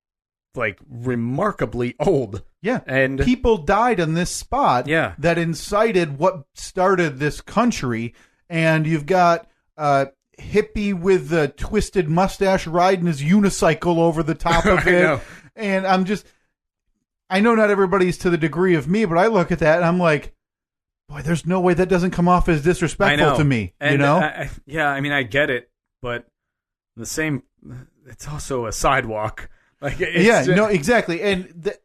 like remarkably old. Yeah. And people died on this spot that incited what started this country. And you've got hippie with a twisted mustache riding his unicycle over the top of it. know. And I know not everybody's to the degree of me, but I look at that and I'm like, boy, there's no way that doesn't come off as disrespectful to me. And I get it, but the same. It's also a sidewalk. Like exactly. And that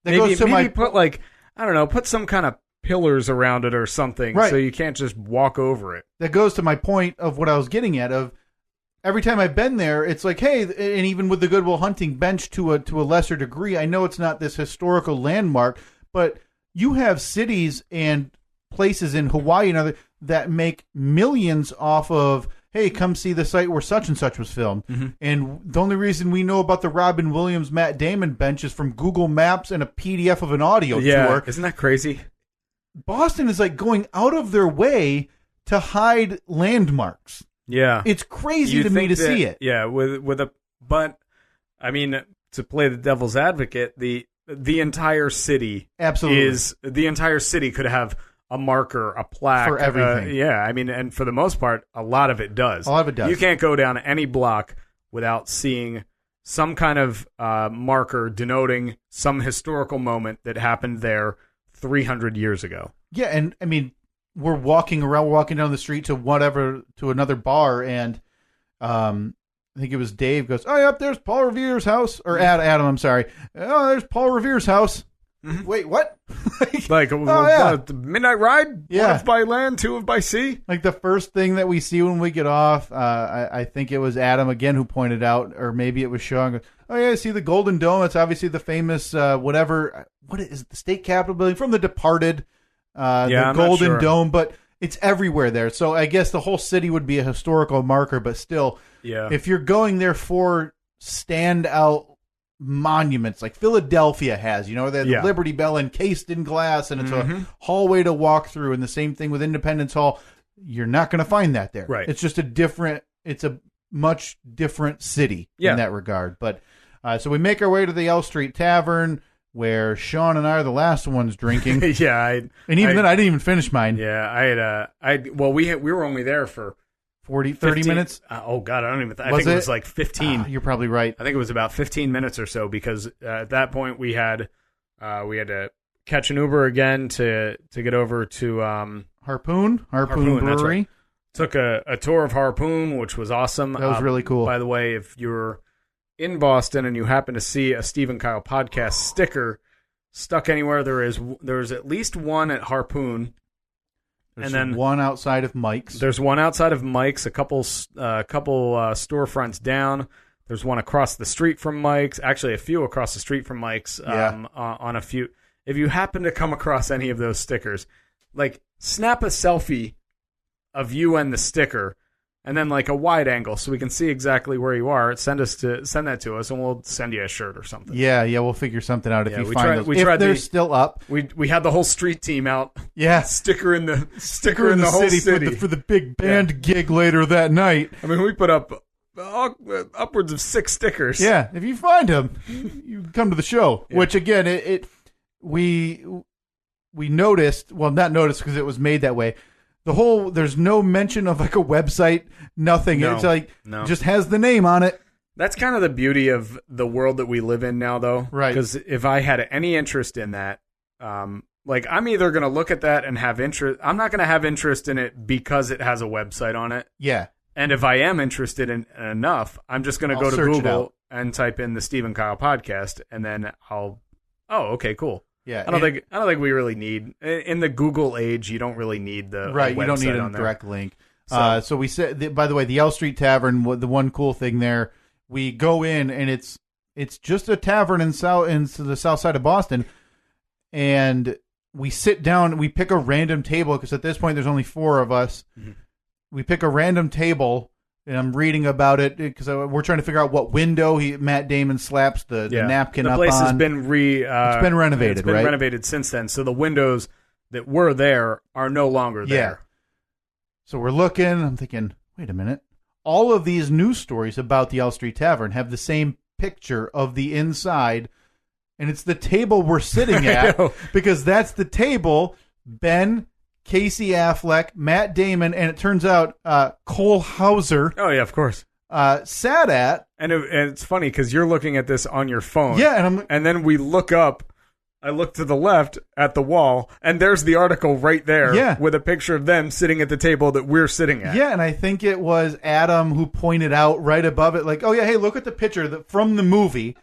goes to maybe put some kind of pillars around it or something, right, so you can't just walk over it. That goes to my point of what I was getting at. Of every time I've been there, it's like, hey, and even with the Good Will Hunting bench to a lesser degree, I know it's not this historical landmark, but you have cities and places in Hawaii and other that make millions off of, hey, come see the site where such and such was filmed. Mm-hmm. And the only reason we know about the Robin Williams, Matt Damon bench is from Google Maps and a PDF of an audio tour. Isn't that crazy? Boston is like going out of their way to hide landmarks. Yeah. It's crazy to me to see it. Yeah, but I mean, to play the devil's advocate, the entire city the entire city could have a marker, a plaque for everything. I mean, and for the most part, a lot of it does. A lot of it does. You can't go down any block without seeing some kind of marker denoting some historical moment that happened there 300 years ago. Yeah, and I mean, we're walking down the street to another bar, and I think it was Dave goes, "Oh, yep, there's Paul Revere's house," or Adam. I'm sorry. "Oh, there's Paul Revere's house." Mm-hmm. Wait, what? The midnight ride? Yeah. 1 of by land, 2 of by sea? Like the first thing that we see when we get off, I think it was Adam again who pointed out, or maybe it was Sean. "Oh yeah, I see the Golden Dome. It's obviously the famous whatever. What is it, the state capitol building from The Departed? The Golden Dome, but it's everywhere there. So I guess the whole city would be a historical marker, but still, if you're going there for standout monuments like Philadelphia has, they have the Liberty Bell encased in glass, and it's a hallway to walk through, and the same thing with Independence Hall. You're not going to find that there. Right. It's just it's a much different city in that regard. But so we make our way to the L Street Tavern, where Sean and I are the last ones drinking. Then I didn't even finish mine. Yeah, we were only there for 30 minutes? Oh, God, I don't even... I think it was like 15. You're probably right. I think it was about 15 minutes or so, because at that point we had to catch an Uber again to get over to... Harpoon Brewery. That's right. Took a tour of Harpoon, which was awesome. That was really cool. By the way, if you're in Boston and you happen to see a Stephen Kyle podcast sticker stuck anywhere, there's at least one at Harpoon. There's one outside of Mike's. There's one outside of Mike's, a couple storefronts down. There's one across the street from Mike's. Actually, a few across the street from Mike's. On a few. If you happen to come across any of those stickers, snap a selfie of you and the sticker, and then a wide angle so we can see exactly where you are. Send that to us, and we'll send you a shirt or something. Yeah, we'll figure something out if you find those. If they're still up. We had the whole street team out. Yeah, sticker in the whole city for the big band gig later that night. I mean, we put up upwards of 6 stickers. Yeah, if you find them, you come to the show. Yeah. Which again, we noticed. Well, not noticed because it was made that way. There's no mention of a website, nothing. No, it's just has the name on it. That's kind of the beauty of the world that we live in now, though. Right. Because if I had any interest in that, I'm either going to look at that and have interest. I'm not going to have interest in it because it has a website on it. Yeah. And if I am interested in enough, I'm just going to go to Google and type in the Stephen Kyle podcast, and then okay, cool. Yeah, I don't think we really need, in the Google age, you don't really need the right. You don't need a direct link. So we said, by the way, the L Street Tavern. The one cool thing there, we go in and it's just a tavern into the south side of Boston, and we sit down. We pick a random table because at this point there's only 4 of us. Mm-hmm. We pick a random table. And I'm reading about it because we're trying to figure out what window Matt Damon slaps the napkin up on. The place has been it's been renovated, It's been renovated since then, so the windows that were there are no longer there. Yeah. So we're looking. I'm thinking, wait a minute. All of these news stories about the L Street Tavern have the same picture of the inside, and it's the table we're sitting at because that's the table Ben, Casey Affleck, Matt Damon, and it turns out Cole Hauser. Oh, yeah, of course. Sat at. And it's funny because you're looking at this on your phone. Yeah. And then we look up. I look to the left at the wall, and there's the article right there with a picture of them sitting at the table that we're sitting at. Yeah, and I think it was Adam who pointed out right above it, oh, yeah, hey, look at the picture from the movie.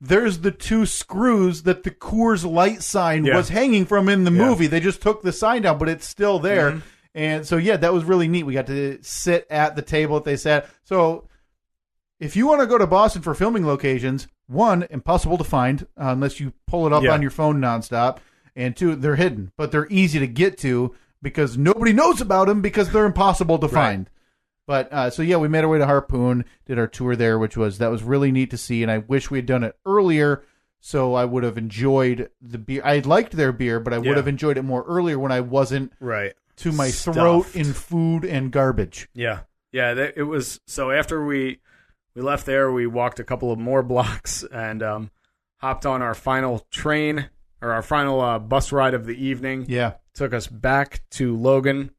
There's the 2 screws that the Coors Light sign was hanging from in the movie. They just took the sign down, but it's still there. Mm-hmm. And so, that was really neat. We got to sit at the table that they sat. So if you want to go to Boston for filming locations, 1, impossible to find unless you pull it up on your phone nonstop. And 2, they're hidden, but they're easy to get to because nobody knows about them because they're impossible to find. But we made our way to Harpoon, did our tour there, that was really neat to see, and I wish we had done it earlier, so I would have enjoyed the beer. I liked their beer, but I would have enjoyed it more earlier when I wasn't to my throat in food and garbage. Yeah, it was. So after we left there, we walked a couple of more blocks and hopped on our final train or our final bus ride of the evening. Yeah, took us back to Logan,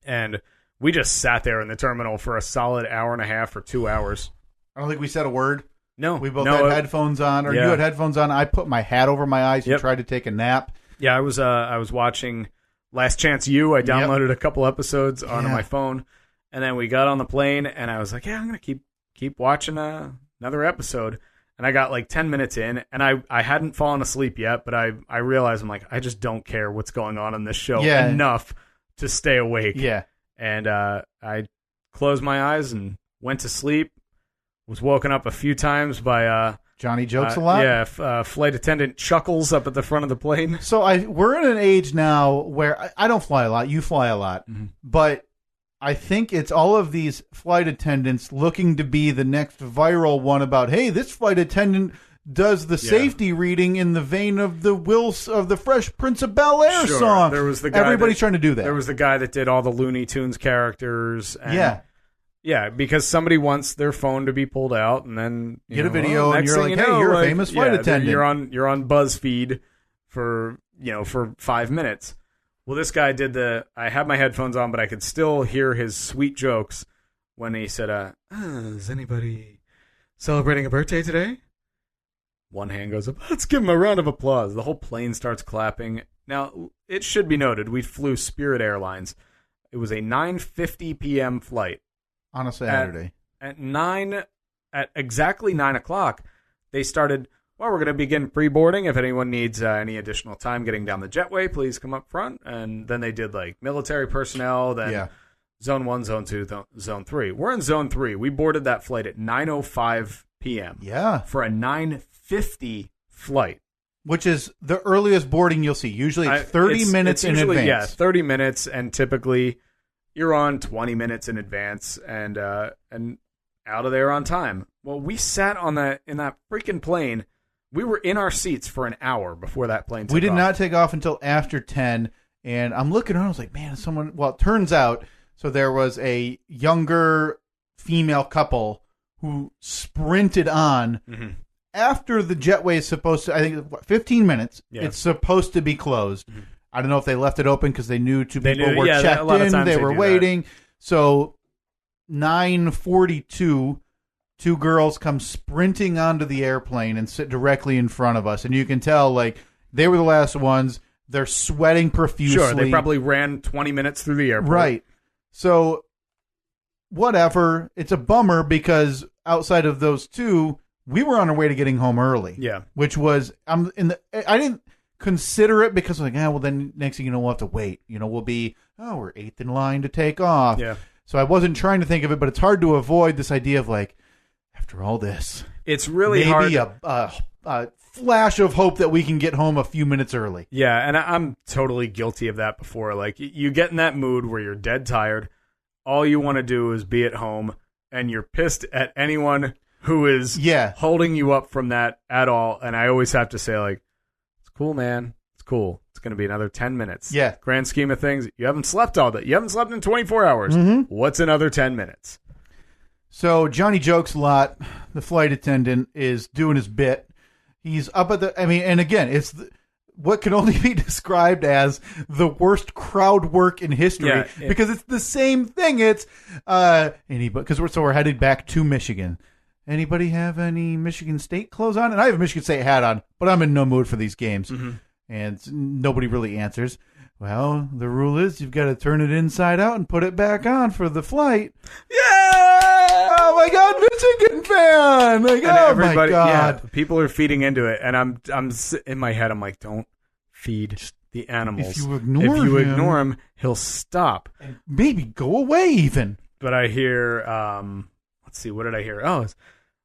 and we just sat there in the terminal for a solid hour and a half or 2 hours. I don't think we said a word. No. We both had headphones on, or you had headphones on. I put my hat over my eyes and tried to take a nap. Yeah, I was watching Last Chance U. I downloaded a couple episodes onto my phone, and then we got on the plane, and I was like, I'm going to keep watching another episode. And I got like 10 minutes in, and I hadn't fallen asleep yet, but I realized I'm like, I just don't care what's going on in this show enough to stay awake. Yeah. And I closed my eyes and went to sleep. Was woken up a few times by Johnny Jokes a lot. Yeah, flight attendant chuckles up at the front of the plane. So we're in an age now where I don't fly a lot. You fly a lot, but I think it's all of these flight attendants looking to be the next viral one about, hey, this flight attendant does the safety reading in the vein of the Fresh Prince of Bel-Air song. There was the guy Everybody's trying to do that. There was the guy that did all the Looney Tunes characters. And yeah, because somebody wants their phone to be pulled out and then get a video and you're like, hey, you're a famous flight attendant. You're on BuzzFeed for 5 minutes. Well, this guy did I had my headphones on, but I could still hear his sweet jokes when he said, is anybody celebrating a birthday today? One hand goes up. Let's give him a round of applause. The whole plane starts clapping. Now, it should be noted, we flew Spirit Airlines. It was a 9:50 p.m. flight. On a Saturday. At exactly 9 o'clock, they started, we're going to begin pre-boarding. If anyone needs any additional time getting down the jetway, please come up front. And then they did like military personnel, then Zone 1, Zone 2, Zone 3. We're in Zone 3. We boarded that flight at 9:05 p.m. Yeah. For a 9:50 flight. Which is the earliest boarding you'll see. Usually it's 30 minutes in advance. Yeah, 30 minutes, and typically you're on 20 minutes in advance and out of there on time. Well, we sat in that freaking plane. We were in our seats for an hour before that plane took off. We did not take off until after 10, and I'm looking around. I was like, man, it turns out, so there was a younger female couple who sprinted on after the jetway is supposed to, I think, 15 minutes. Yeah. It's supposed to be closed. Mm-hmm. I don't know if they left it open because they knew two people were checked in. They were waiting. So 9:42, two girls come sprinting onto the airplane and sit directly in front of us. And you can tell, like, they were the last ones. They're sweating profusely. Sure, they probably ran 20 minutes through the airport. Right. So, whatever. It's a bummer because outside of those two, we were on our way to getting home early. Yeah. Which was, I didn't consider it because I'm like, well, then next thing you know, we'll have to wait. We'll be, we're eighth in line to take off. Yeah. So I wasn't trying to think of it, but it's hard to avoid this idea of like, after all this, it's really hard. Maybe a flash of hope that we can get home a few minutes early. Yeah, and I'm totally guilty of that before. Like, you get in that mood where you're dead tired. All you want to do is be at home, and you're pissed at anyone who is holding you up from that at all. And I always have to say, like, it's cool, man. It's cool. It's going to be another 10 minutes. Yeah. Grand scheme of things, you haven't slept all day. You haven't slept in 24 hours. Mm-hmm. What's another 10 minutes? So Johnny Jokes a lot. The flight attendant is doing his bit. He's up at and again, it's what can only be described as the worst crowd work in history because it's the same thing. It's because we're headed back to Michigan. Anybody have any Michigan State clothes on? And I have a Michigan State hat on, but I'm in no mood for these games. Mm-hmm. And nobody really answers. Well, the rule is you've got to turn it inside out and put it back on for the flight. Yeah! Oh my God, Michigan fan! Like, oh my God! Yeah, people are feeding into it, and I'm in my head. I'm like, don't feed the animals. If you ignore him, he'll stop and maybe go away even. But I hear, let's see, what did I hear? Oh,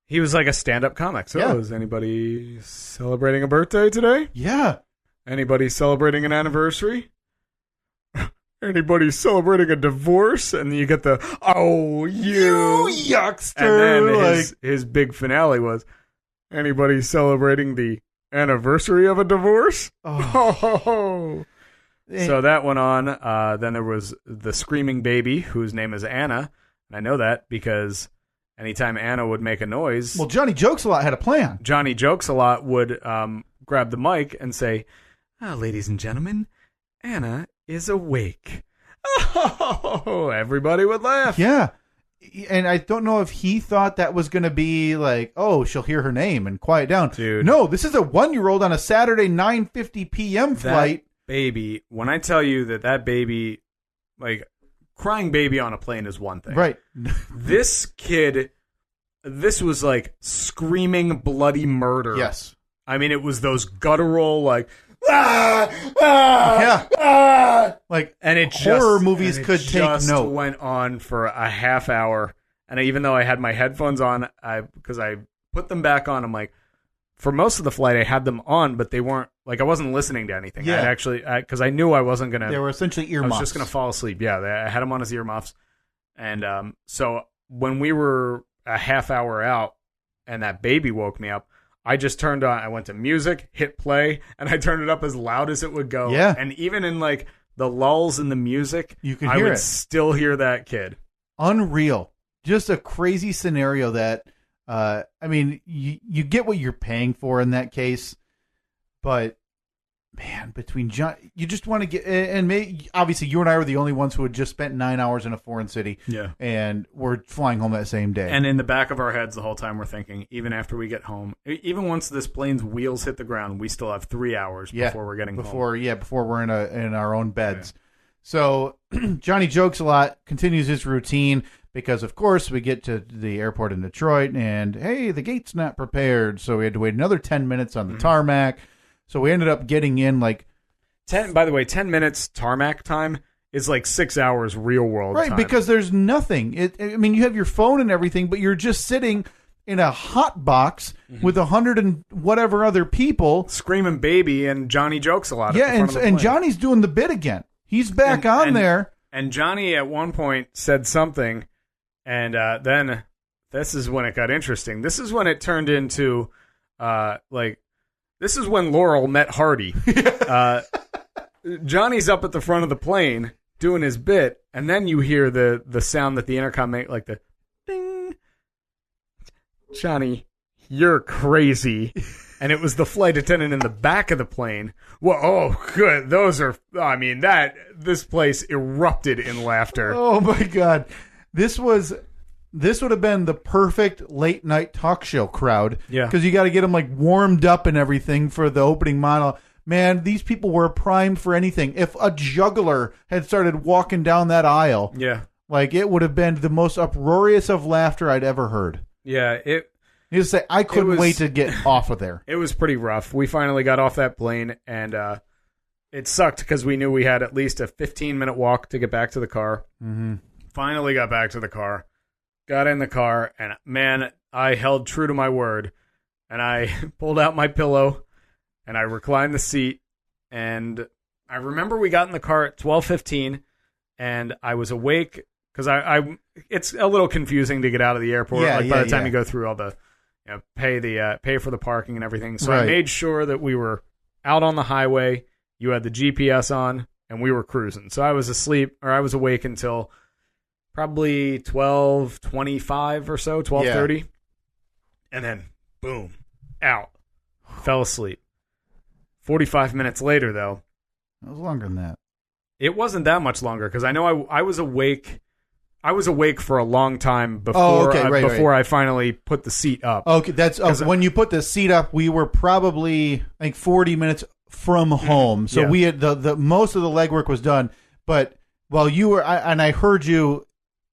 he was like a stand-up comic. So, is anybody celebrating a birthday today? Yeah. Anybody celebrating an anniversary? Anybody celebrating a divorce? And you get the, you youngster. And then his big finale was, anybody celebrating the anniversary of a divorce? Oh. So that went on. Then there was the screaming baby, whose name is Anna. And I know that because anytime Anna would make a noise. Well, Johnny Jokes a lot had a plan. Johnny Jokes a lot would grab the mic and say, ladies and gentlemen, Anna is awake. Oh, everybody would laugh. Yeah. And I don't know if he thought that was going to be like, oh, she'll hear her name and quiet down. Dude. No, this is a 1-year-old on a Saturday 9:50 p.m. flight. Baby, when I tell you that baby, like, crying baby on a plane is one thing. Right. This kid, this was like screaming bloody murder. Yes. I mean, it was those guttural, like, Like, and it horror movies could take just note. went on for a half hour. And even though I had my headphones on, because I put them back on, I'm like, for most of the flight, I had them on, but they weren't, like, I wasn't listening to anything. Yeah. I'd actually, because I knew I wasn't going to. They were essentially I earmuffs. was just going to fall asleep. Yeah, I had them on as earmuffs. And so when we were a half hour out and that baby woke me up, I just turned on, I went to music, hit play, and I turned it up as loud as it would go. Yeah. And even in, like, the lulls in the music, You could I hear would it. still hear that kid. Unreal. Just a crazy scenario that, I mean, you get what you're paying for in that case, but man, between John, you just want to get, and obviously you and I were the only ones who had just spent 9 hours in a foreign city. Yeah. And we're flying home that same day. And in the back of our heads the whole time we're thinking, even after we get home, even once this plane's wheels hit the ground, we still have 3 hours before we're getting home. Before we're in our own beds. Yeah. So Johnny jokes a lot, continues his routine because, of course, we get to the airport in Detroit and, hey, the gate's not prepared. So we had to wait another 10 minutes on the tarmac. So we ended up getting in like 10. By the way, 10 minutes tarmac time is like 6 hours real world time. Right, because there's nothing. I mean, you have your phone and everything, but you're just sitting in a hot box with 100 and whatever other people screaming baby, and Johnny jokes a lot. Yeah, at the front of the and plane. Johnny's doing the bit again. He's back on there. And Johnny at one point said something, and then this is when it got interesting. This is when it turned into this is when Laurel met Hardy. Johnny's up at the front of the plane doing his bit, and then you hear the sound that the intercom make, like the ding. Johnny, you're crazy. And it was the flight attendant in the back of the plane. Well, oh, good. Those are, I mean, this place erupted in laughter. Oh, my God. This would have been the perfect late night talk show crowd. Yeah. Because you got to get them like warmed up and everything for the opening monologue. Man, these people were primed for anything. If a juggler had started walking down that aisle, like it would have been the most uproarious of laughter I'd ever heard. Yeah, You just say, I couldn't wait to get off of there. It was pretty rough. We finally got off that plane, and it sucked because we knew we had at least a 15-minute walk to get back to the car. Mm-hmm. Finally got back to the car. Got in the car, and man, I held true to my word. And I pulled out my pillow, and I reclined the seat. And I remember we got in the car at 12:15, and I was awake because it's a little confusing to get out of the airport. By the time you go through all the pay for the parking and everything. So I made sure that we were out on the highway. You had the GPS on, and we were cruising. So I was awake until probably 12:25 or so, 12:30. Yeah. And then, boom, out. Fell asleep. 45 minutes later, though. It was longer than that. It wasn't that much longer, because I know I was awake. I was awake for a long time before I finally put the seat up. Okay, that's when you put the seat up. We were probably 40 minutes from home, so we had the most of the legwork was done. But while you were, I heard you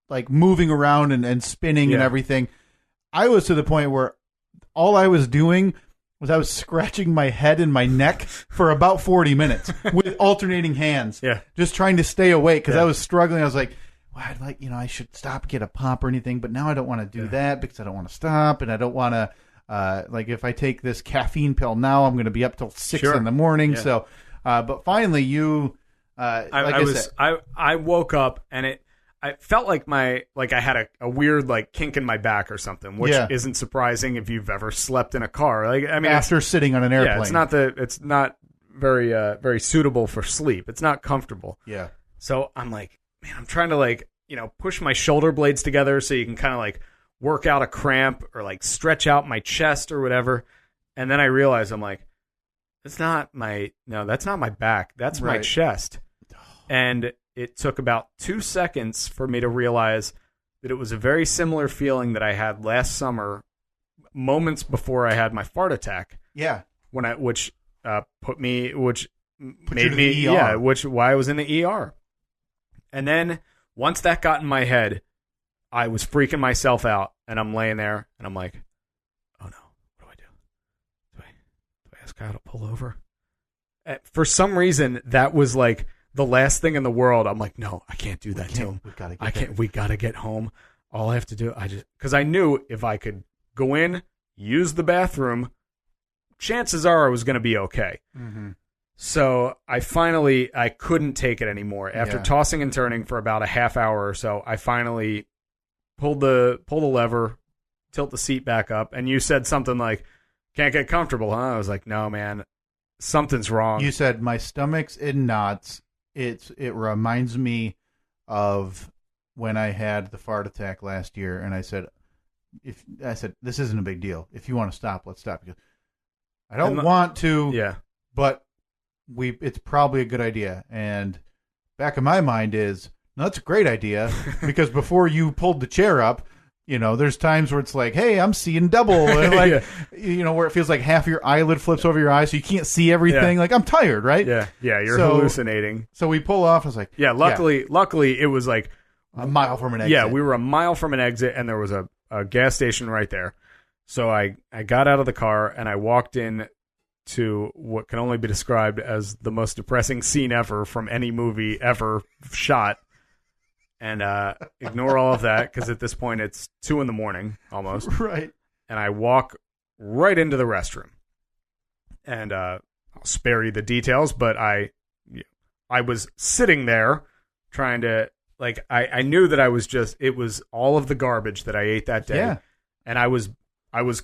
like moving around and spinning and everything. I was to the point where all I was doing was I was scratching my head and my neck for about 40 minutes with alternating hands, just trying to stay awake because I was struggling. I was like, well, I'd like, I should stop, get a pop or anything, but now I don't want to do that because I don't want to stop, and I don't want to, if I take this caffeine pill now, I'm going to be up till 6 in the morning. Yeah. So, but finally you, I woke up and I felt like I had a weird kink in my back or something, which isn't surprising if you've ever slept in a car. After sitting on an airplane, it's not very very suitable for sleep. It's not comfortable. Yeah. So I'm like, man, I'm trying to push my shoulder blades together so you can kind of work out a cramp or stretch out my chest or whatever. And then I realized I'm like, that's not my back. That's my chest. And it took about 2 seconds for me to realize that it was a very similar feeling that I had last summer, moments before I had my fart attack. Yeah. Which made you in me, the ER. why I was in the ER. And then once that got in my head, I was freaking myself out, and I'm laying there, and I'm like, oh no, what do? Do I ask Kyle to pull over? For some reason, that was like the last thing in the world. I'm like, no, I can't do that to him. We gotta get home. All I have to do, because I knew if I could go in, use the bathroom, chances are I was going to be okay. Mm-hmm. So I couldn't take it anymore. After tossing and turning for about a half hour or so, I finally pulled the lever, tilt the seat back up, and you said something like, can't get comfortable, huh? I was like, no, man, something's wrong. You said, my stomach's in knots. It reminds me of when I had the fart attack last year, and I said, this isn't a big deal. If you want to stop, let's stop. Because I don't want to, but it's probably a good idea. And back of my mind is, no, that's a great idea, because before you pulled the chair up, there's times where it's like, hey, I'm seeing double. And like, where it feels like half your eyelid flips over your eye so you can't see everything. Yeah. Like, I'm tired, right? Yeah, you're hallucinating. So we pull off. I was like, luckily it was like a mile from an exit. Yeah, we were a mile from an exit, and there was a gas station right there. So I got out of the car, and I walked in to what can only be described as the most depressing scene ever from any movie ever shot. And ignore all of that, because at this point it's 2 a.m. almost. Right. And I walk right into the restroom. And I'll spare you the details, but I was sitting there trying to, like, I knew that it was all of the garbage that I ate that day. Yeah. And I was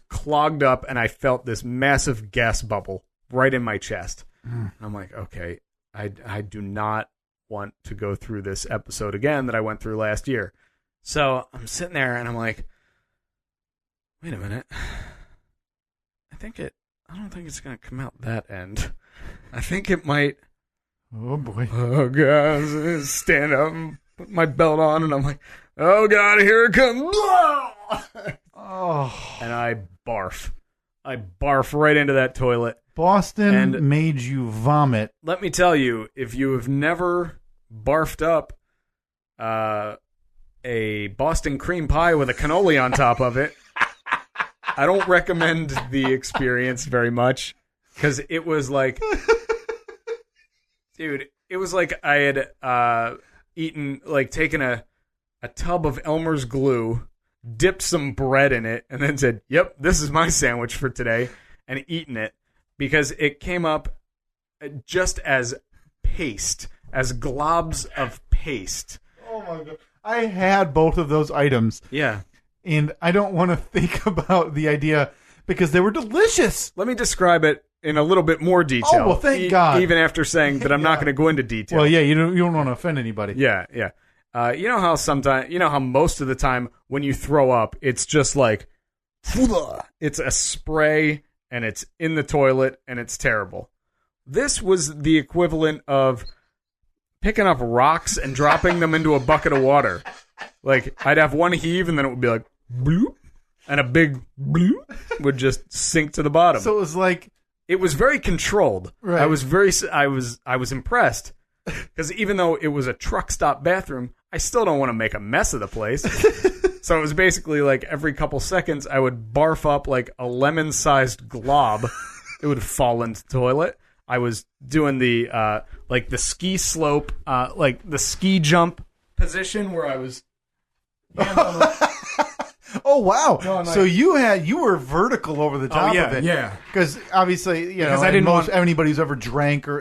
clogged up, and I felt this massive gas bubble right in my chest. I'm like, okay, I do not want to go through this episode again that I went through last year. So I'm sitting there, and I'm like, wait a minute. I don't think it's going to come out that end. I think it might. Oh, boy. Oh, God. Stand up and put my belt on, and I'm like, oh, God, here it comes. Oh. And I barf. I barf right into that toilet. Boston made you vomit. Let me tell you, if you have never barfed up a Boston cream pie with a cannoli on top of it, I don't recommend the experience very much, because it was like, dude, it was like I had taken a tub of Elmer's glue, dipped some bread in it, and then said, yep, this is my sandwich for today, and eaten it, because it came up just as paste, as globs of paste. Oh, my God. I had both of those items. Yeah. And I don't want to think about the idea, because they were delicious. Let me describe it in a little bit more detail. Oh, well, thank God. Even after saying that I'm not going to go into detail. Well, yeah, you don't want to offend anybody. Yeah. You know how most of the time when you throw up, it's just like, it's a spray, and it's in the toilet, and it's terrible. This was the equivalent of picking up rocks and dropping them into a bucket of water. Like, I'd have one heave, and then it would be like, bloop, and a big bloop would just sink to the bottom. So it was like, it was very controlled. Right. I was impressed, because even though it was a truck stop bathroom, I still don't want to make a mess of the place. So it was basically like every couple seconds I would barf up like a lemon-sized glob. It would fall into the toilet. I was doing the the ski slope, like the ski jump position where I was. Oh, wow! So you were vertical over the top of it, yeah. Because obviously, because I didn't want anybody who's ever drank I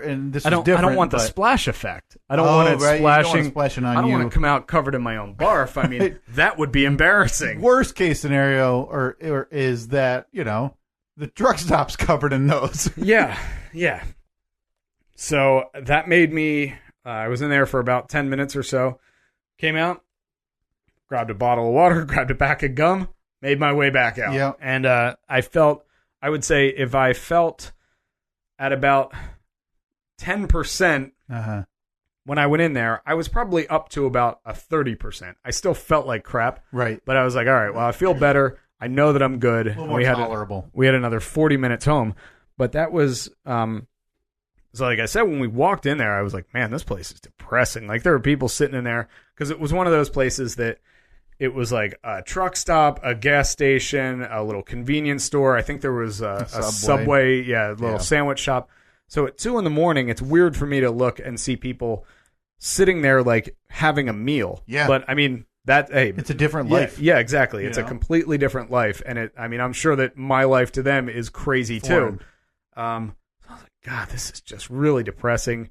don't want the splash effect. I don't want it splashing on you. I don't want to come out covered in my own barf. I mean, that would be embarrassing. Worst case scenario, or is that the truck stop's covered in those. Yeah. So that made me. I was in there for about 10 minutes or so. Came out. Grabbed a bottle of water, grabbed a pack of gum, made my way back out. Yeah. And I would say if I felt at about 10% when I went in there, I was probably up to about a 30%. I still felt like crap. Right. But I was like, all right, well, I feel better. I know that I'm good. A little more tolerable. We had another 40 minutes home. But that was, so like I said, when we walked in there, I was like, man, this place is depressing. Like there were people sitting in there because it was one of those places that it was like a truck stop, a gas station, a little convenience store. I think there was a Subway, a little sandwich shop. So at 2 a.m, it's weird for me to look and see people sitting there like having a meal. Yeah. But I mean, it's a different life. Yeah, exactly. It's a completely different life. And I'm sure that my life to them is crazy too. I was like, God, this is just really depressing.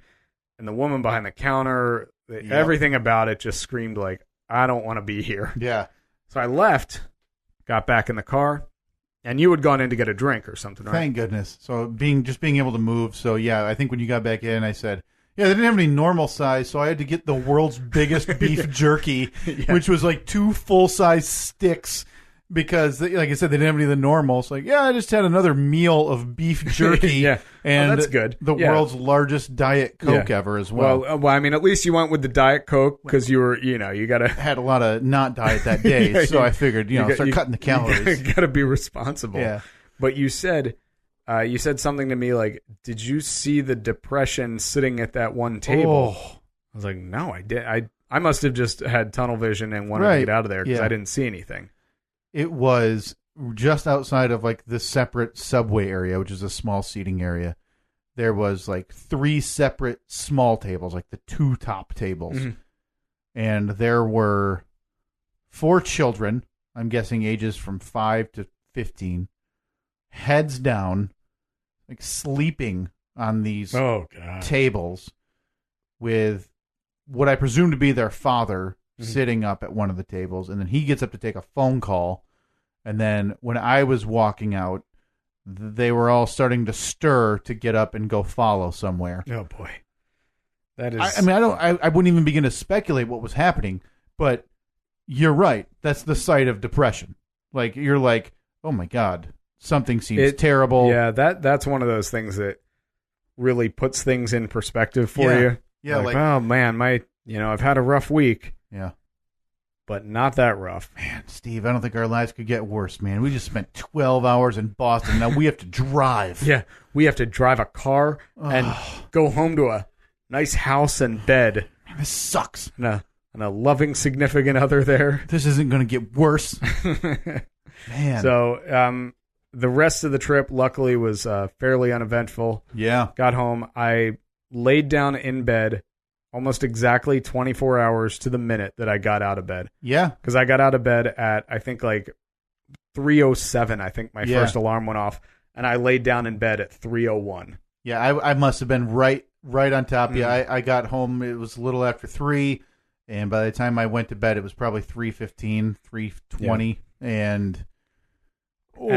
And the woman behind the counter, everything about it just screamed like, I don't want to be here. Yeah. So I left, got back in the car, and you had gone in to get a drink or something, right? Thank goodness. So being able to move. So yeah, I think when you got back in, I said, yeah, they didn't have any normal size, so I had to get the world's biggest beef jerky, which was like 2 full-size sticks. Because, like I said, they didn't have any of the normal. So, like, I just had another meal of beef jerky. And that's good. The world's largest Diet Coke ever as well. Well, I mean, at least you went with the Diet Coke because you were, you got to... Had a lot of not diet that day, so I figured, start cutting the calories. You got to be responsible. Yeah. But you said something to me like, did you see the depression sitting at that one table? Oh. I was like, no, I did. I must have just had tunnel vision and wanted to get out of there because I didn't see anything. It was just outside of like the separate subway area, which is a small seating area. There was like 3 separate small tables, like the 2 top tables. Mm-hmm. And there were 4 children, I'm guessing ages from 5 to 15, heads down, like sleeping on these tables with what I presume to be their father sitting up at one of the tables, and then he gets up to take a phone call, and then when I was walking out, they were all starting to stir to get up and go follow somewhere. Oh boy, that is. I wouldn't even begin to speculate what was happening, but you're right. That's the site of depression. Like you're like, oh my God, something seems terrible. Yeah, that's one of those things that really puts things in perspective for you. Yeah, like oh man, I've had a rough week. Yeah. But not that rough. Man, Steve, I don't think our lives could get worse, man. We just spent 12 hours in Boston. Now we have to drive. Yeah, we have to drive a car and go home to a nice house and bed. Man, this sucks. And a loving significant other there. This isn't going to get worse. Man. So the rest of the trip, luckily, was fairly uneventful. Yeah. Got home. I laid down in bed almost exactly 24 hours to the minute that I got out of bed. Yeah. Because I got out of bed at, I think, like 3:07. I think my first alarm went off. And I laid down in bed at 3:01. Yeah, I must have been right on top of you. I got home, it was a little after 3. And by the time I went to bed, it was probably 3:15, 3:20. And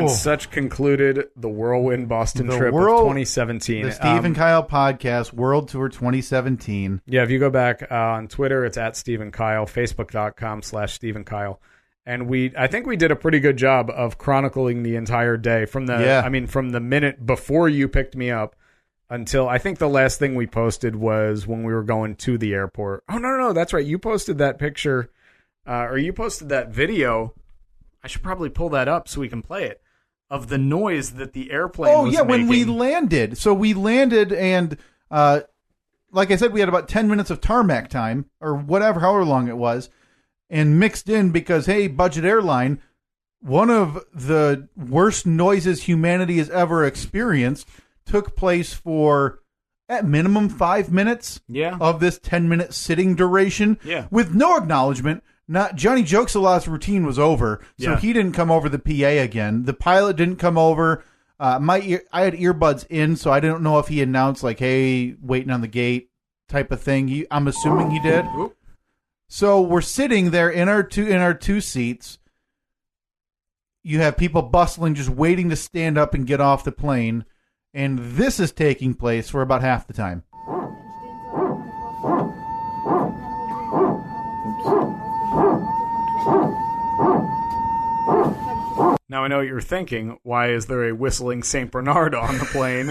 such concluded the Whirlwind Boston trip of 2017. The Steve and Kyle podcast, World Tour 2017. Yeah, if you go back on Twitter, it's at Steve and Kyle, Facebook.com/Steve and Kyle. And I think we did a pretty good job of chronicling the entire day from the minute before you picked me up until I think the last thing we posted was when we were going to the airport. Oh, no, that's right. You posted that picture or you posted that video. I should probably pull that up so we can play it, of the noise that the airplane was making. When we landed. So we landed and, like I said, we had about 10 minutes of tarmac time or whatever, however long it was, and mixed in because, hey, budget airline, one of the worst noises humanity has ever experienced took place for, at minimum, 5 minutes of this 10-minute sitting duration with no acknowledgement. Johnny Jokes-a-Lot's routine was over, so he didn't come over the PA again. The pilot didn't come over. I had earbuds in, so I didn't know if he announced, like, hey, waiting on the gate type of thing. I'm assuming he did. So we're sitting there in our two seats. You have people bustling, just waiting to stand up and get off the plane, and this is taking place for about half the time. Now I know what you're thinking. Why is there a whistling St. Bernard on the plane?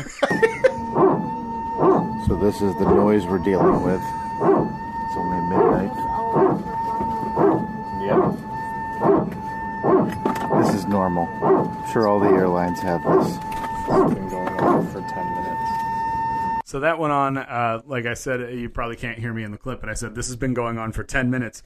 So this is the noise we're dealing with. It's only midnight. Yep. This is normal. I'm sure all the airlines have this. It's been going on for 10 minutes. So that went on, like I said, you probably can't hear me in the clip, but I said this has been going on for 10 minutes.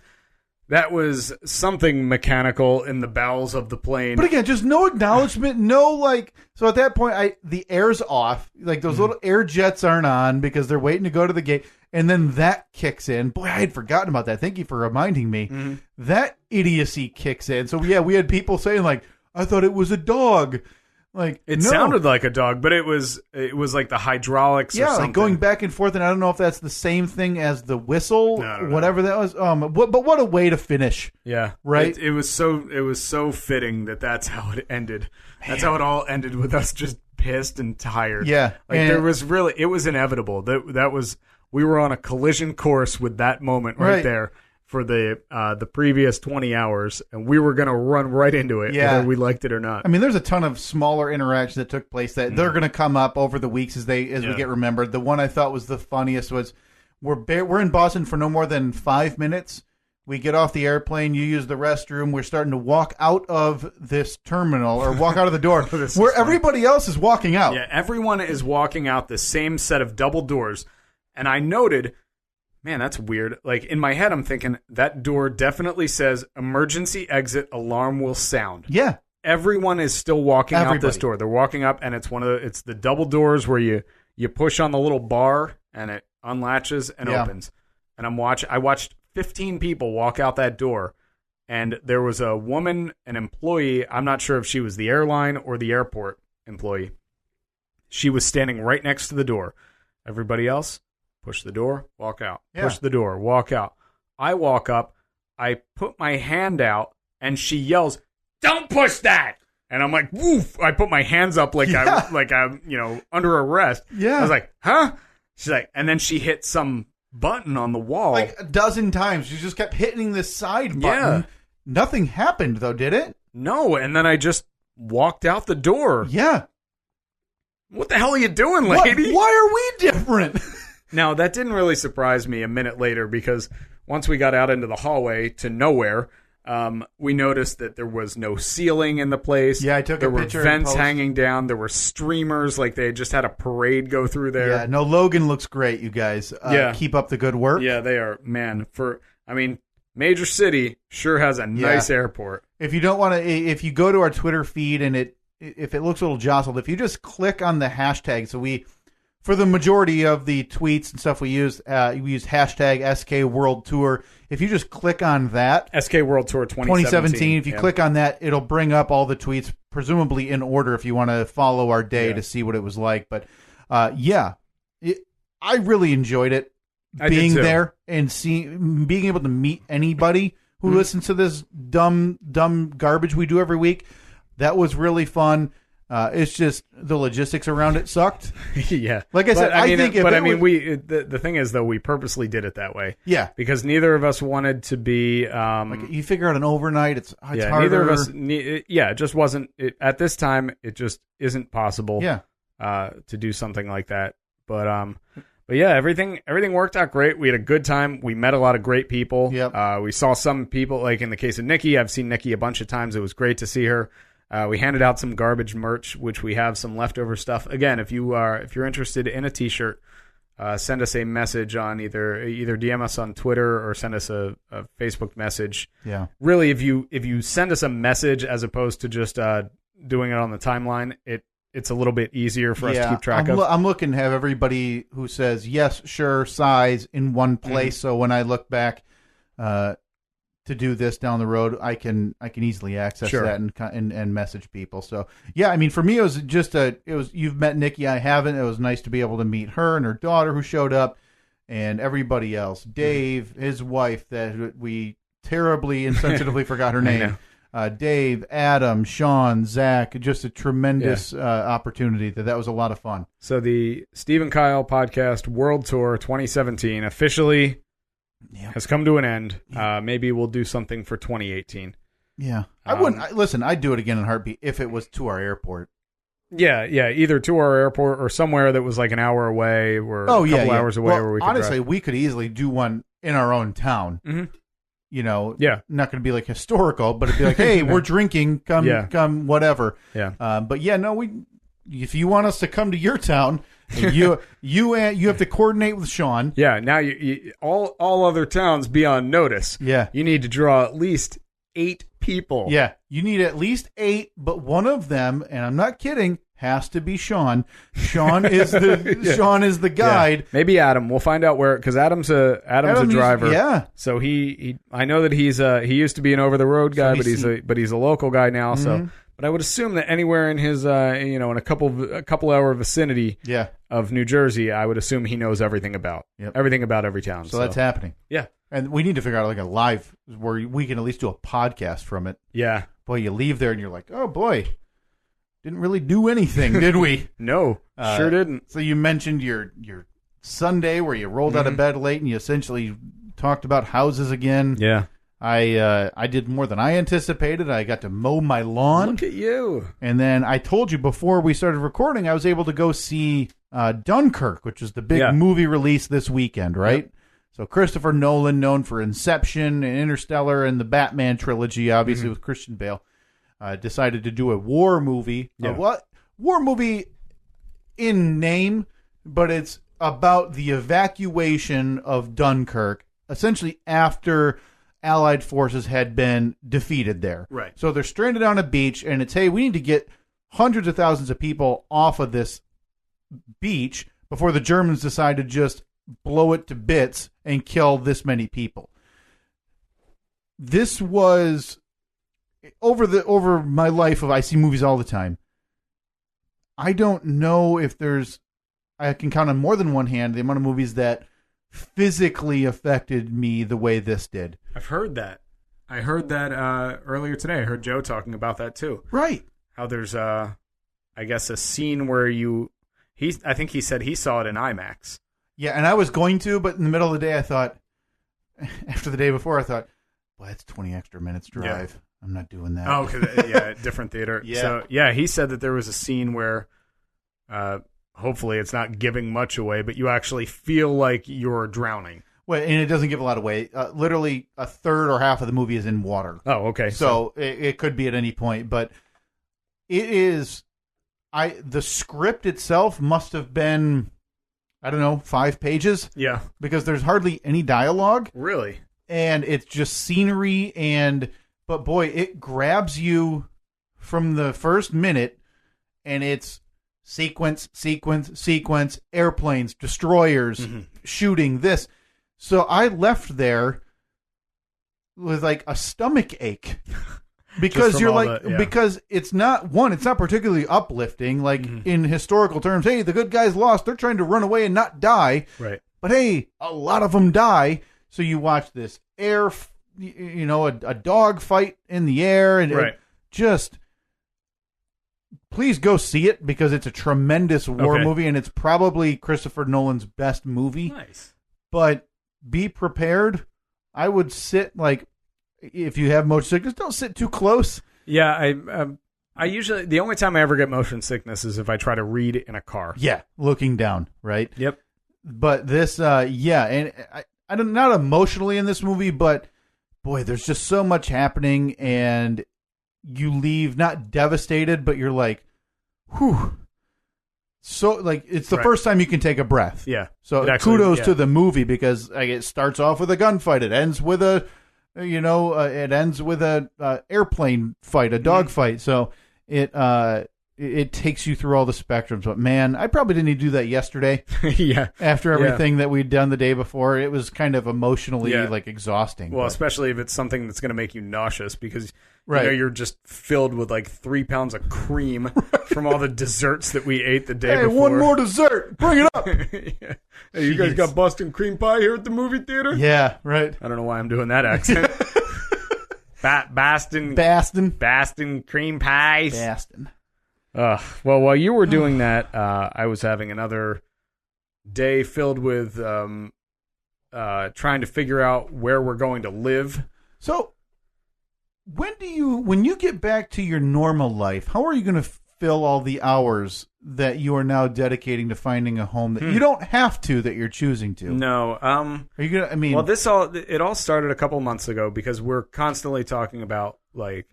That was something mechanical in the bowels of the plane. But again, just no acknowledgement, no like. So at that point, the air's off. Like those little air jets aren't on because they're waiting to go to the gate, and then that kicks in. Boy, I had forgotten about that. Thank you for reminding me. Mm-hmm. That idiocy kicks in. So yeah, we had people saying like, "I thought it was a dog." Like it sounded like a dog, but it was like the hydraulics. Yeah, or something. Like going back and forth, and I don't know if that's the same thing as the whistle, whatever that was. But what a way to finish. Yeah, right. It was so fitting that's how it ended. That's how it all ended with us just pissed and tired. Yeah, like it was inevitable. That was we were on a collision course with that moment right there. For the previous 20 hours, and we were going to run right into it, whether we liked it or not. I mean, there's a ton of smaller interactions that took place that they're going to come up over the weeks as we get remembered. The one I thought was the funniest was we're in Boston for no more than 5 minutes. We get off the airplane. You use the restroom. We're starting to walk out of this terminal or walk out of the door where everybody else is walking out. Yeah, everyone is walking out the same set of double doors, and I noted. Man, that's weird. Like, in my head, I'm thinking, that door definitely says, emergency exit alarm will sound. Yeah. Everyone is still walking out this door. They're walking up, and it's the double doors where you push on the little bar, and it unlatches and opens. And I watched 15 people walk out that door, and there was a woman, an employee, I'm not sure if she was the airline or the airport employee. She was standing right next to the door. Everybody else? Push the door, walk out. Yeah. Push the door, walk out. I walk up, I put my hand out, and she yells, "Don't push that!" And I'm like, "Woof!" I put my hands up like I'm under arrest. Yeah. I was like, "Huh?" She's like, and then she hit some button on the wall like a dozen times. She just kept hitting this side button. Yeah. Nothing happened though, did it? No. And then I just walked out the door. Yeah. What the hell are you doing, lady? Why are we different? Now, that didn't really surprise me a minute later because once we got out into the hallway to nowhere, we noticed that there was no ceiling in the place. Yeah, I took a picture. There were vents hanging down. There were streamers, like they just had a parade go through there. Yeah, no, Logan looks great, you guys. Keep up the good work. Yeah, they are. Man, major city sure has a nice airport. If you don't want to, if you go to our Twitter feed and if it looks a little jostled, if you just click on the hashtag, for the majority of the tweets and stuff we use hashtag SK World Tour. If you just click on that, SK World Tour 2017. If you click on that, it'll bring up all the tweets, presumably in order if you want to follow our day to see what it was like. But I really enjoyed it being there and being able to meet anybody who listens to this dumb garbage we do every week. That was really fun. It's just the logistics around it sucked. Yeah. Like I said, the thing is, though, we purposely did it that way. Yeah. Because neither of us wanted to be... you figure out an overnight, it's harder. Neither of us... it just wasn't... at this time, it just isn't possible to do something like that. But yeah, everything worked out great. We had a good time. We met a lot of great people. Yep. We saw some people, like in the case of Nikki. I've seen Nikki a bunch of times. It was great to see her. We handed out some garbage merch, which we have some leftover stuff. Again, if you're interested in a T-shirt, send us a message on either DM us on Twitter or send us a Facebook message. Yeah. Really, if you send us a message as opposed to just doing it on the timeline, it's a little bit easier for us to keep track of. I'm looking to have everybody who says yes, sure, size in one place. So when I look back to do this down the road, I can easily access that and message people. So yeah, I mean, for me, it was you've met Nikki, I haven't. It was nice to be able to meet her and her daughter who showed up, and everybody else. Dave, his wife, that we terribly insensitively forgot her name. Dave, Adam, Sean, Zach, just a tremendous opportunity. That was a lot of fun. So the Steve & Kyle Podcast World Tour 2017 officially has come to an end. Maybe we'll do something for 2018. Yeah. I wouldn't. Listen, I'd do it again in a heartbeat if it was to our airport. Yeah, either to our airport or somewhere that was like an hour away or a couple hours away where we could honestly, drive. We could easily do one in our own town. Mm-hmm. You know, Yeah. not going to be like historical, but it'd be like, hey, we're drinking, come, whatever. Yeah. But yeah, no, if you want us to come to your town, you have to coordinate with Sean. Yeah. Now you all other towns be on notice. Yeah. You need to draw at least 8 people. Yeah, you need at least 8, but one of them, and I'm not kidding, has to be Sean. Sean is the Sean is the guide. Yeah. Maybe Adam. We'll find out where, because Adam's a driver. Yeah. So he I know that he used to be an over the road guy, but he's a local guy now. Mm-hmm. So, but I would assume that anywhere in his in a couple hour vicinity of New Jersey, I would assume he knows everything about everything about every town. So that's happening. Yeah. And we need to figure out like a live where we can at least do a podcast from it. Yeah. Boy, you leave there and you're like, oh boy, didn't really do anything, did we? No, sure didn't. So you mentioned your Sunday where you rolled out of bed late and you essentially talked about houses again. Yeah. I did more than I anticipated. I got to mow my lawn. Look at you. And then I told you before we started recording, I was able to go see Dunkirk, which is the big movie release this weekend, right? Yep. So Christopher Nolan, known for Inception and Interstellar and the Batman trilogy, obviously with Christian Bale, decided to do a war movie. Yeah. War movie in name, but it's about the evacuation of Dunkirk, essentially after Allied forces had been defeated there. Right. So they're stranded on a beach, and it's, hey, we need to get hundreds of thousands of people off of this beach before the Germans decide to just blow it to bits and kill this many people. This was over my life of I see movies all the time. I don't know if I can count on more than one hand the amount of movies that physically affected me the way this did. I've heard that. I heard that earlier today. I heard Joe talking about that too. Right. How there's I guess a scene where I think he said he saw it in IMAX. Yeah, and I was going to, but in the middle of the day, I thought, after the day before, I thought, well, that's 20 extra minutes drive. Yeah. I'm not doing that. Oh, yeah, different theater. Yeah. So, yeah, he said that there was a scene where, hopefully it's not giving much away, but you actually feel like you're drowning. Well, and it doesn't give a lot away. Literally a third or half of the movie is in water. Oh, okay. So it could be at any point, but it is, the script itself must have been, I don't know, 5 pages. Yeah. Because there's hardly any dialogue. Really? And it's just scenery but boy, it grabs you from the first minute, and it's sequence, airplanes, destroyers, shooting this. So I left there with like a stomach ache. Because you're like, because it's not particularly uplifting. Like in historical terms, hey, the good guys lost. They're trying to run away and not die. Right. But hey, a lot of them die. So you watch this a dog fight in the air, and right. Please go see it because it's a tremendous war movie, and it's probably Christopher Nolan's best movie. Nice. But be prepared. I would sit if you have motion sickness, don't sit too close. Yeah, I usually, the only time I ever get motion sickness is if I try to read in a car. Yeah, looking down, right? Yep. But this, and I'm not emotionally in this movie, but boy, there's just so much happening, and you leave not devastated, but you're like, whew. So, it's the first time you can take a breath. Yeah. So kudos to the movie because it starts off with a gunfight. It ends with a airplane fight, a dog fight. So it takes you through all the spectrums. But man, I probably didn't need to do that yesterday. Yeah. After everything that we'd done the day before, it was kind of emotionally exhausting. Well, especially if it's something that's going to make you nauseous because you're just filled with 3 pounds of cream from all the desserts that we ate the day before. Hey, one more dessert. Bring it up. Yeah. Hey, you guys got Boston cream pie here at the movie theater? Yeah, right. I don't know why I'm doing that accent. Boston cream pies. Boston. Well, while you were doing that, I was having another day filled with trying to figure out where we're going to live. So, when you get back to your normal life, how are you going to fill all the hours that you are now dedicating to finding a home that you don't have to, that you're choosing to? No. Are you gonna? I mean, Well, it all started a couple months ago because we're constantly talking about, like,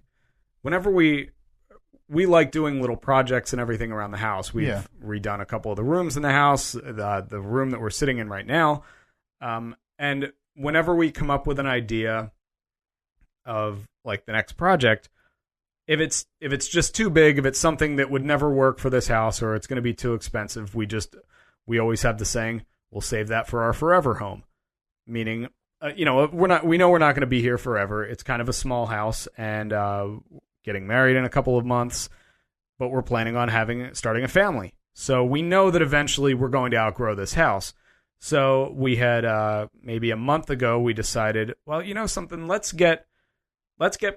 whenever we like doing little projects and everything around the house. We've redone a couple of the rooms in the house, the room that we're sitting in right now. And whenever we come up with an idea of, like, the next project, if it's just too big, if it's something that would never work for this house, or it's going to be too expensive, we always have the saying, we'll save that for our forever home. Meaning, we know we're not going to be here forever. It's kind of a small house, and getting married in a couple of months, but we're planning on starting a family. So we know that eventually we're going to outgrow this house. So we had maybe a month ago, we decided, well, you know something, let's get